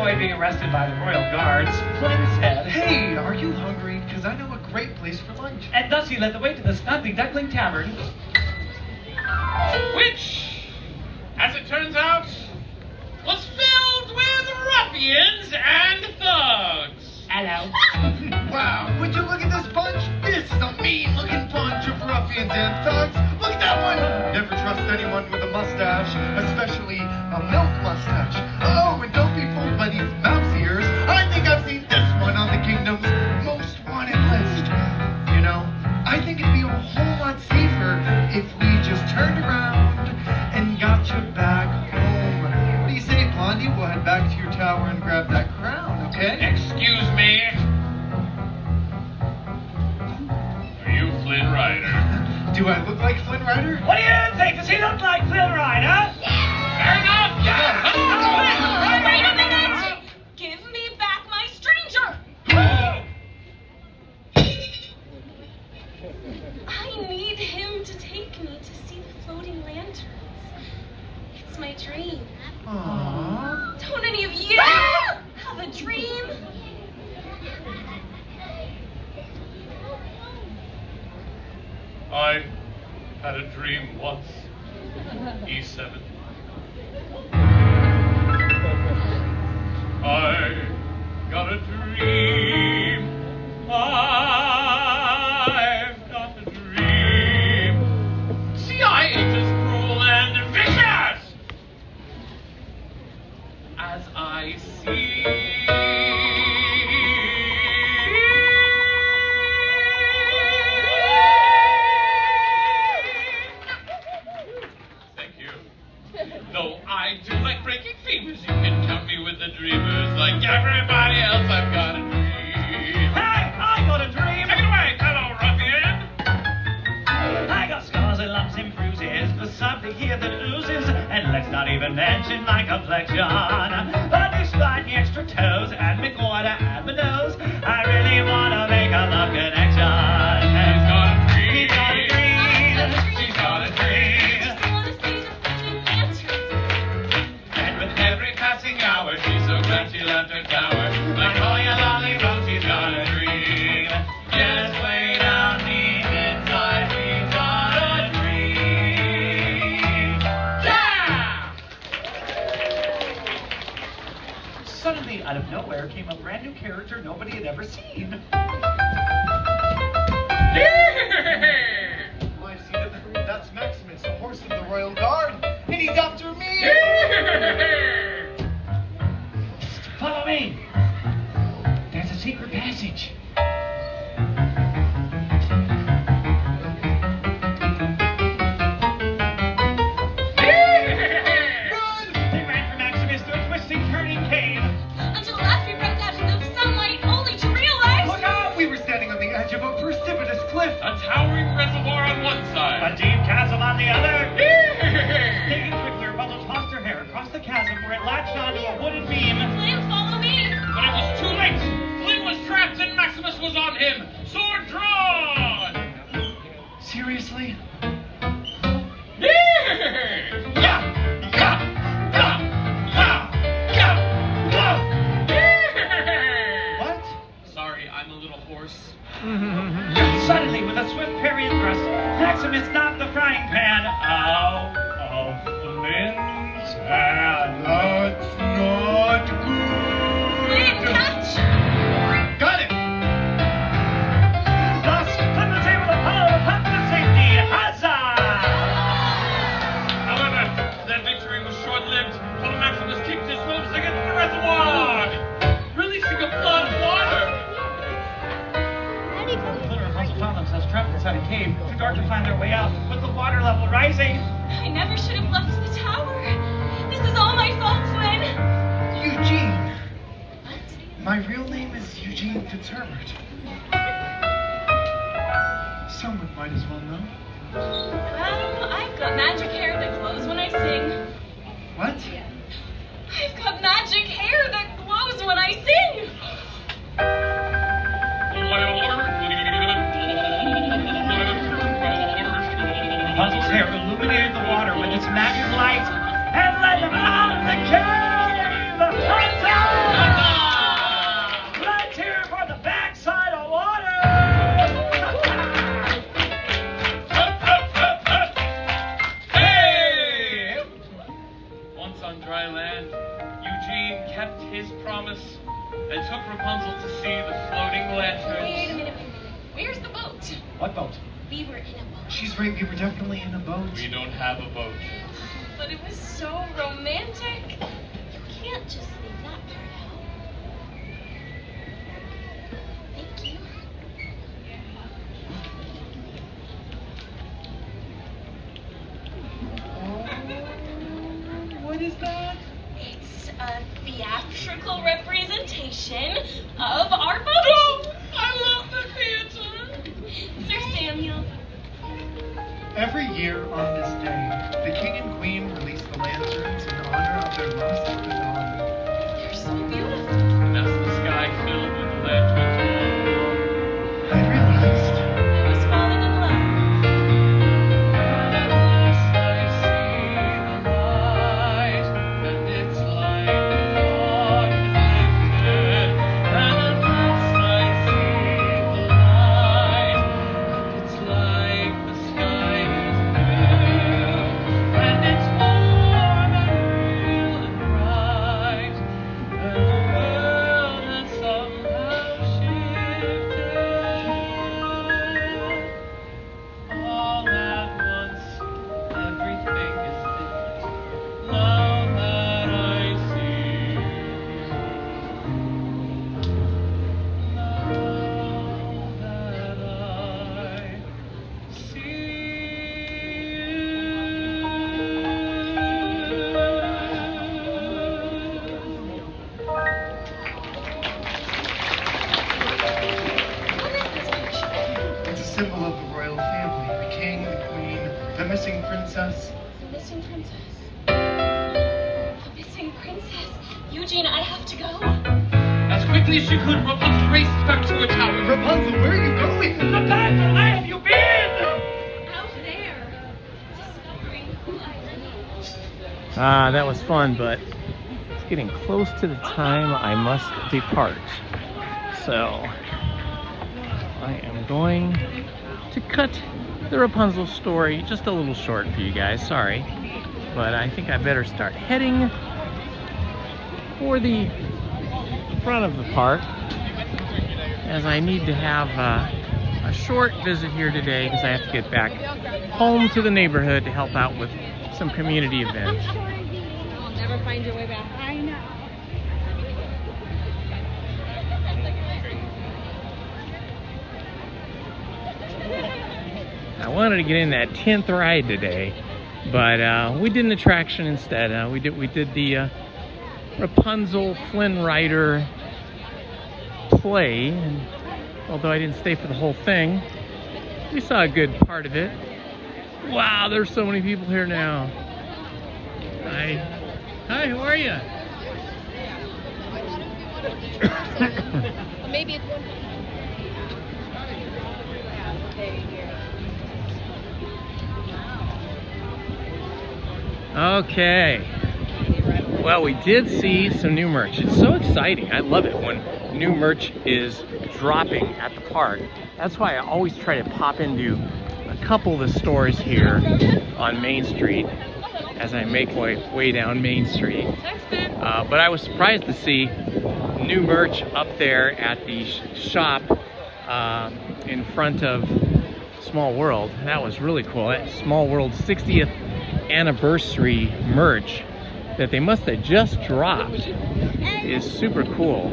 avoid being arrested by the royal guards, Flynn said, Hey, are you hungry? Because I know a great place for lunch. and thus he led the way to the Snuggly Duckling Tavern. Which, as it turns out, was filled with ruffians and thugs. Hello. Wow, would you look at this bunch? This is a mean-looking bunch of ruffians and thugs. Look at that one. Never trust anyone with a mustache, especially a milk mustache. Oh, and don't be fooled by these mouse ears. I think I've seen this one on the kingdom's most wanted list. You know, I think it'd be a whole lot safer if we just turned around and got you back home. What do you say, Blondie? We'll head back to your tower and grab that crown, okay? Excuse me. Are you Flynn Rider? Do I look like Flynn Rider? What do you think? Does he look like Flynn Rider? Fair enough. Yeah. Wait a minute! Give me back my stranger! I need him to take me to see the floating lanterns. It's my dream. Aww. Don't any of you have a dream? I had a dream once. E7. I got a dream. I've got a dream. CIA is cruel and vicious, as I see. Though I do like breaking fevers, you can count me with the dreamers. Like everybody else, I've got a dream. Hey, I got a dream. Take it away, fellow ruffian. I got scars and lumps and bruises, but something here that oozes, and let's not even mention my complexion. But despite the extra toes and my goiter and my nose, I really wanna make a love connection. He's got a dream. He's got a dream. She's got a dream. Every passing hour, she's so glad she left her tower. Like all your lollipops, she's got a dream. Just way down deep inside, she's got a dream. Yeah! Suddenly, out of nowhere, came a brand new character nobody had ever seen. I've seen it. That's Maximus, the horse of the royal guard, and he's after me. Follow me. There's a secret passage. Run! They ran for Maximus through a twisting, turning cave. Until last we broke out into the sunlight, only to realize... Look out! We were standing on the edge of a precipitous cliff. A towering reservoir on one side. A deep chasm on the other. Taking quickly, Rebecca tossed her hair across the chasm where it latched onto a wooden beam. Flynn, follow me! But it was too late. Flynn was trapped and Maximus was on him. Sword drawn. Seriously? What? Sorry, I'm a little hoarse. Suddenly, with a swift parry and thrust, Maximus knocked the frying pan out of Flynn's hand. That's not good. Flynn, catch! Got it. Thus, Flynn was able to follow the punt to safety. Huzzah! However, that victory was short-lived, while Maximus kicked his hooves against the reservoir, releasing a flood of water. Flynn and Rapunzel found themselves trapped inside a cave, too dark to find their way out, with the water level rising. I never should have left the tower. This is all my fault, Flynn. Eugene. My real name is Eugene Fitzherbert. Someone might as well know. I've got magic hair that glows when I sing. What? I've got magic hair that glows when I sing. Rapunzel's hair illuminated the water with its magic light and led them out of the cave! Huzzah! and took Rapunzel to see the floating lanterns. Wait a minute. Where's the boat? What boat? We were in a boat. She's right, we were definitely in a boat. We don't have a boat. But it was so romantic. You can't just leave that part out. Thank you. What is that? It's a theatrical representation of our boat. Oh, I love the theater. Sir Samuel. Every year on this day, the king and queen release the lanterns in honor of their lost daughter. They're so beautiful. And that's the sky filled with the lanterns. I realized I was falling in love. it's a symbol of the royal family. The king, the queen, the missing princess. The missing princess. The missing princess. Eugene, I have to go. As quickly as she could, Rapunzel raced back to her tower. Rapunzel, where are you going? The Basil, where have you been? Out there. Discovering who I am. Ah, that was fun, but it's getting close to the time I must depart. So I am going to cut the Rapunzel story just a little short for you guys. Sorry, but I think I better start heading for the front of the park, as I need to have a short visit here today because I have to get back home to the neighborhood to help out with some community events. You'll never find your way back. I know. I wanted to get in that 10th ride today, but we did an attraction instead. We did the Rapunzel Flynn Rider play, and although I didn't stay for the whole thing, we saw a good part of it. Wow, there's so many people here now. Hi, how are you? Maybe it's one. Okay. Well, we did see some new merch. It's so exciting. I love it when new merch is dropping at the park. That's why I always try to pop into a couple of the stores here on Main Street as I make my way down Main Street. But I was surprised to see new merch up there at the shop in front of Small World. That was really cool. That Small World's 60th anniversary merch that they must have just dropped is super cool.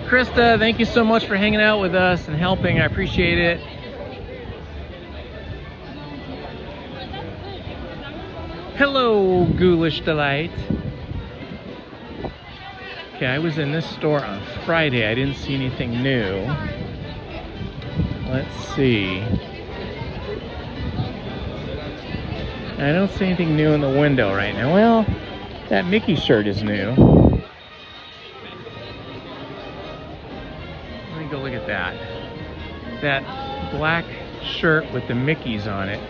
Krista, thank you so much for hanging out with us and helping. I appreciate it. Hello, Ghoulish Delight. Okay, I was in this store on Friday. I didn't see anything new. Let's see. I don't see anything new in the window right now. Well, that Mickey shirt is new. Let me go look at that. That black shirt with the Mickeys on it.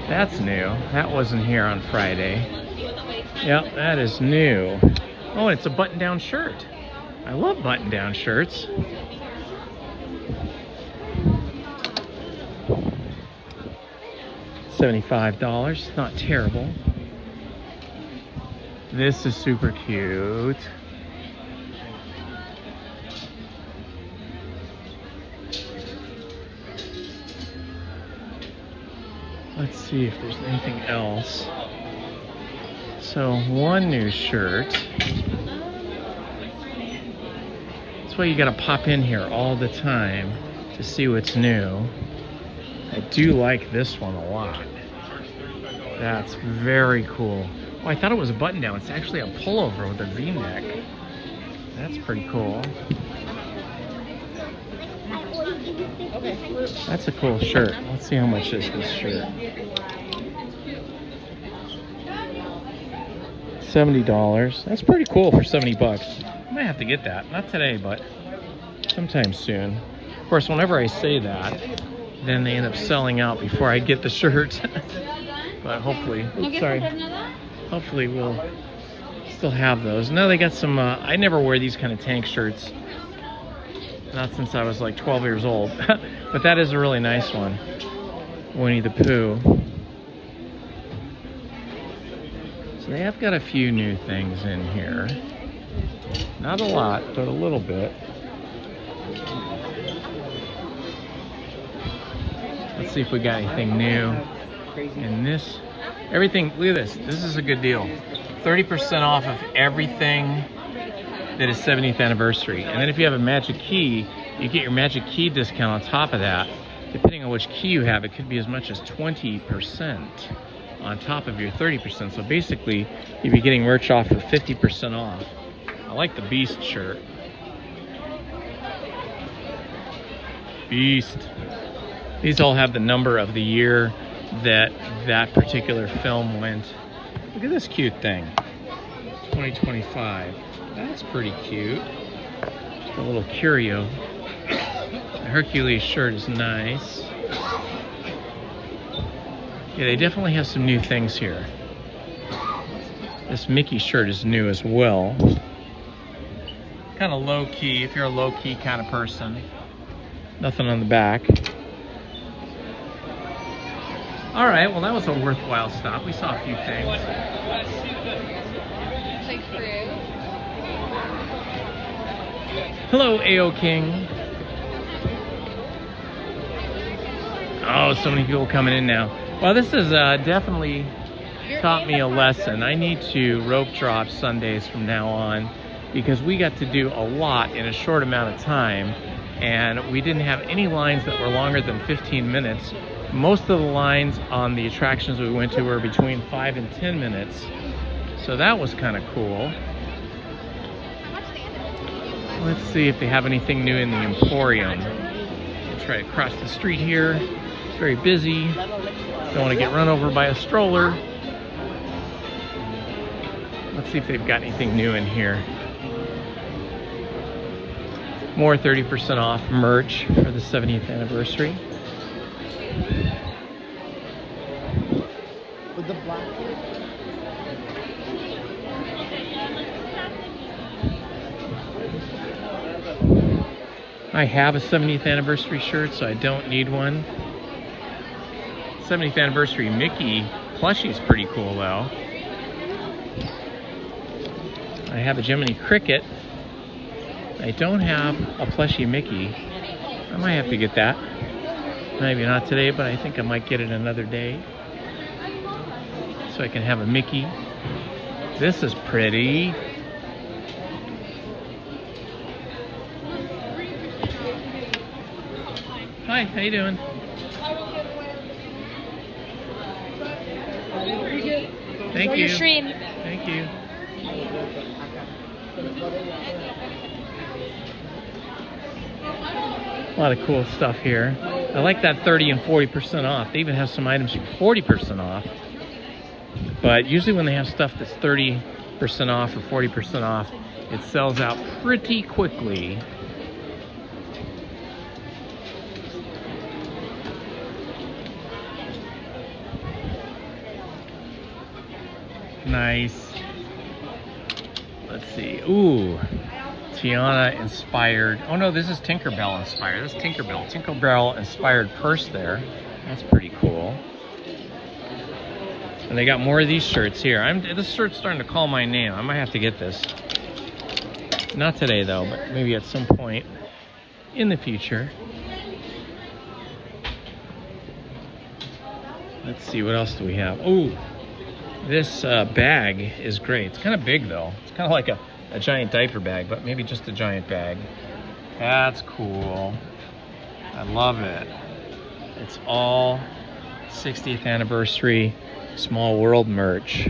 That's new. That wasn't here on Friday. Yep, that is new. Oh, it's a button-down shirt. I love button-down shirts. $75. Not terrible. This is super cute. Let's see if there's anything else. So, one new shirt. That's why you gotta pop in here all the time to see what's new. I do like this one a lot. That's very cool. Oh, I thought it was a button down. It's actually a pullover with a V-neck. That's pretty cool. That's a cool shirt. Let's see how much is this shirt. $70. That's pretty cool for 70 bucks. I might have to get that. Not today, but sometime soon. Of course, whenever I say that, then they end up selling out before I get the shirt. But hopefully, hopefully we'll still have those. No, they got some, I never wear these kind of tank shirts. Not since I was like 12 years old. But that is a really nice one. Winnie the Pooh. So they have got a few new things in here. Not a lot, but a little bit. Let's see if we got anything new in this. Everything, look at this. This is a good deal. 30% off of everything that is 70th anniversary. And then if you have a Magic Key, you get your Magic Key discount on top of that. Depending on which key you have, it could be as much as 20% on top of your 30%. So basically, you'd be getting merch off for 50% off. I like the Beast shirt. Beast. These all have the number of the year that that particular film went. Look at this cute thing. 2025. That's pretty cute. Just a little curio. The Hercules shirt is nice. Yeah, they definitely have some new things here. This Mickey shirt is new as well. Kind of low key, if you're a low key kind of person. Nothing on the back. All right, well that was a worthwhile stop. We saw a few things. Hello, A.O. King. Oh, so many people coming in now. Well, this has definitely taught me a lesson. I need to rope drop Sundays from now on because we got to do a lot in a short amount of time, and we didn't have any lines that were longer than 15 minutes. Most of the lines on the attractions we went to were between 5 and 10 minutes. So that was kind of cool. Let's see if they have anything new in the Emporium. It's right across the street here. It's very busy. Don't want to get run over by a stroller. Let's see if they've got anything new in here. More 30% off merch for the 70th anniversary. With the black. I have a 70th anniversary shirt, so I don't need one. 70th anniversary Mickey plushie is pretty cool though. I have a Jiminy Cricket. I don't have a plushie Mickey. I might have to get that. Maybe not today, but I think I might get it another day. So I can have a Mickey. This is pretty. Hi, how you doing? Thank you. Thank you. A lot of cool stuff here. I like that 30 and 40% off. They even have some items for 40% off. But usually when they have stuff that's 30% off or 40% off, it sells out pretty quickly. Nice. Let's see. Ooh. Tiana inspired. Oh no, this is Tinkerbell inspired. That's Tinkerbell. Tinkerbell inspired purse there. That's pretty cool. And they got more of these shirts here. This shirt's starting to call my name. I might have to get this. Not today though, but maybe at some point in the future. Let's see, what else do we have? Oh, this bag is great. It's kind of big though. It's kind of like a giant diaper bag, but maybe just a giant bag. That's cool. I love it. It's all 60th anniversary Small World merch.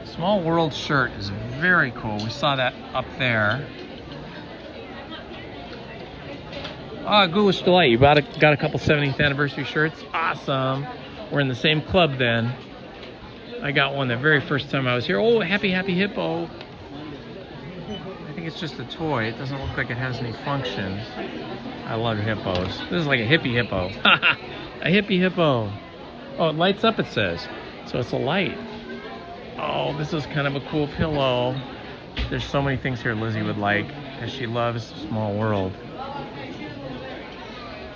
Small World shirt is very cool. We saw that up there. Ah, Ghoulish Delight. You got a couple 70th anniversary shirts? Awesome. We're in the same club then. I got one the very first time I was here. Oh, Happy Happy Hippo. I think it's just a toy. It doesn't look like it has any function. I love hippos. This is like a hippie hippo. A hippie hippo. Oh, it lights up, it says. So it's a light. Oh, this is kind of a cool pillow. There's so many things here Lizzie would like, because she loves Small World.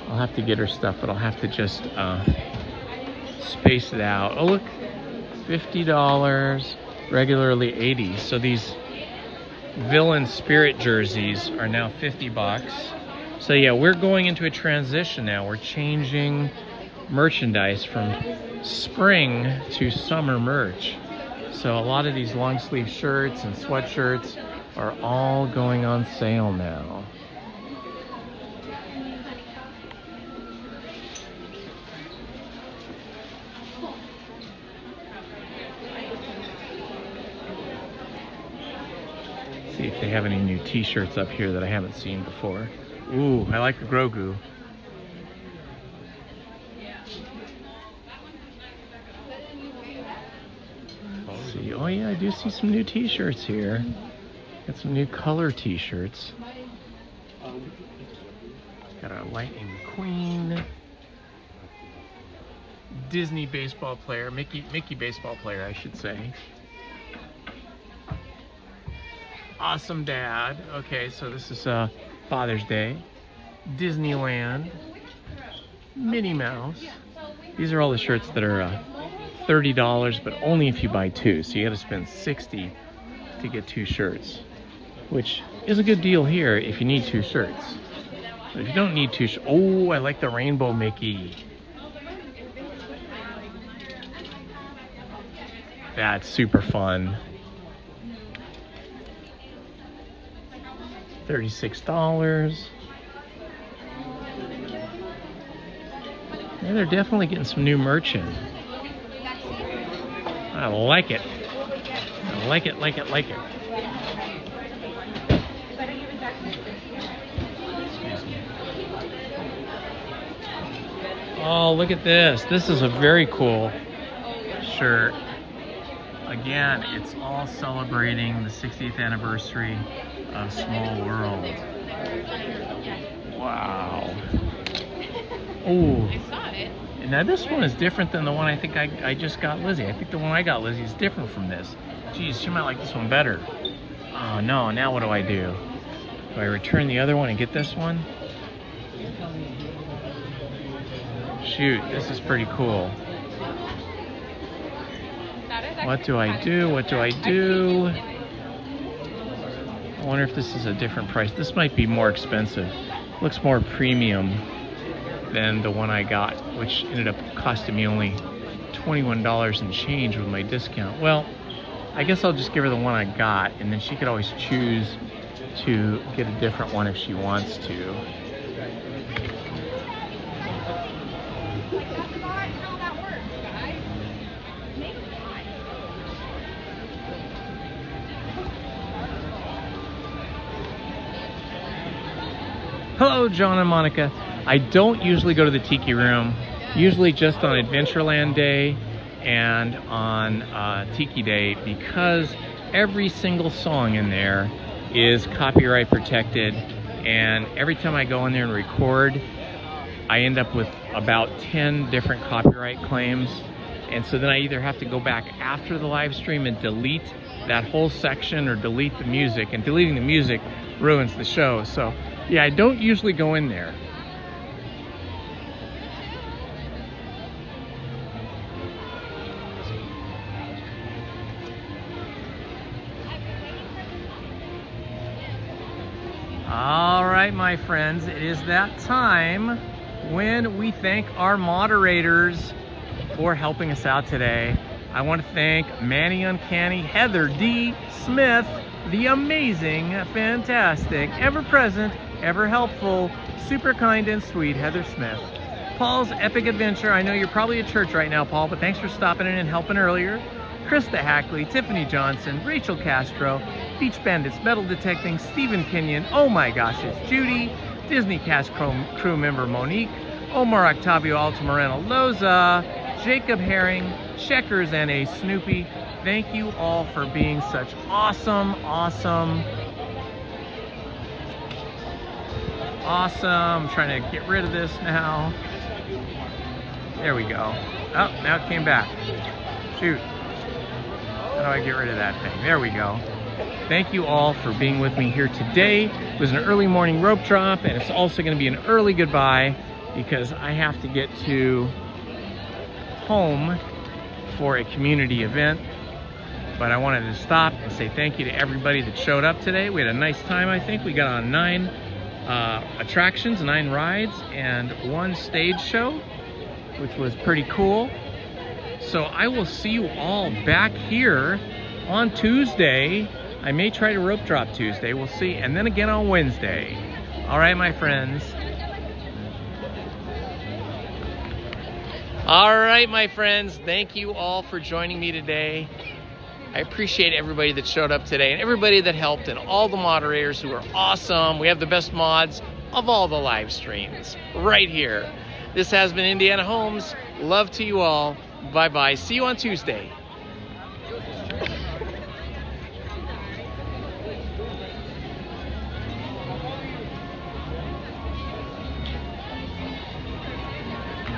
I'll have to get her stuff, but I'll have to just space it out. Oh, look, $50, regularly $80. So these villain spirit jerseys are now $50. So yeah, we're going into a transition now. We're changing merchandise from spring to summer merch. So a lot of these long sleeve shirts and sweatshirts are all going on sale now. See if they have any new t-shirts up here that I haven't seen before. Ooh, I like the Grogu. Let's see. Oh yeah, I do see some new t-shirts here. Got some new color t-shirts. Got a Lightning McQueen. Disney baseball player, Mickey baseball player, I should say. Awesome Dad. Okay, so this is Father's Day. Disneyland. Minnie Mouse. These are all the shirts that are $30, but only if you buy two. So you got to spend $60 to get two shirts, which is a good deal here if you need two shirts. But if you don't need two oh, I like the Rainbow Mickey. That's super fun. $36. Yeah, they're definitely getting some new merch in. I like it. I like it, like it, like it. Excuse me. Oh, look at this. This is a very cool shirt. Again, it's all celebrating the 60th anniversary of Small World. Wow. Oh. Now this one is different than the one I think I just got Lizzie. I think the one I got Lizzie is different from this. Geez, she might like this one better. Oh no, now what do I do? Do I return the other one and get this one? Shoot, this is pretty cool. What do I do? What do I do? I wonder if this is a different price. This might be more expensive. Looks more premium than the one I got, which ended up costing me only $21 and change with my discount. Well, I guess I'll just give her the one I got, and then she could always choose to get a different one if she wants to. Hello, John and Monica. I don't usually go to the Tiki Room, usually just on Adventureland Day and on Tiki Day, because every single song in there is copyright protected, and every time I go in there and record, I end up with about 10 different copyright claims. And so then I either have to go back after the live stream and delete that whole section or delete the music, and deleting the music ruins the show. So yeah, I don't usually go in there. All right, my friends, it is that time when we thank our moderators for helping us out today. I want to thank Manny Uncanny, Heather D. Smith, the amazing, fantastic, ever-present, ever-helpful, super kind and sweet Heather Smith. Paul's Epic Adventure. I know you're probably at church right now, Paul, but thanks for stopping in and helping earlier. Krista Hackley, Tiffany Johnson, Rachel Castro, Beach Bandits, Metal Detecting, Stephen Kenyon, oh my gosh, it's Judy, Disney Cast crew member Monique, Omar Octavio Altamirano Loza, Jacob Herring, Checkers, and a Snoopy. Thank you all for being such awesome. I'm trying to get rid of this now. There we go. Oh, now it came back. Shoot. How do I get rid of that thing? There we go. Thank you all for being with me here today. It was an early morning rope drop, and it's also going to be an early goodbye because I have to get to home for a community event. But I wanted to stop and say thank you to everybody that showed up today. We had a nice time, I think. We got on 9 attractions, 9 rides, and 1 stage show, which was pretty cool. So I will see you all back here on Tuesday. I may try to rope drop Tuesday, we'll see, and then again on Wednesday. All right, my friends. All right, my friends, thank you all for joining me today. I appreciate everybody that showed up today and everybody that helped and all the moderators who are awesome. We have the best mods of all the live streams right here. This has been Indiana Holmes. Love to you all. Bye-bye. See you on Tuesday.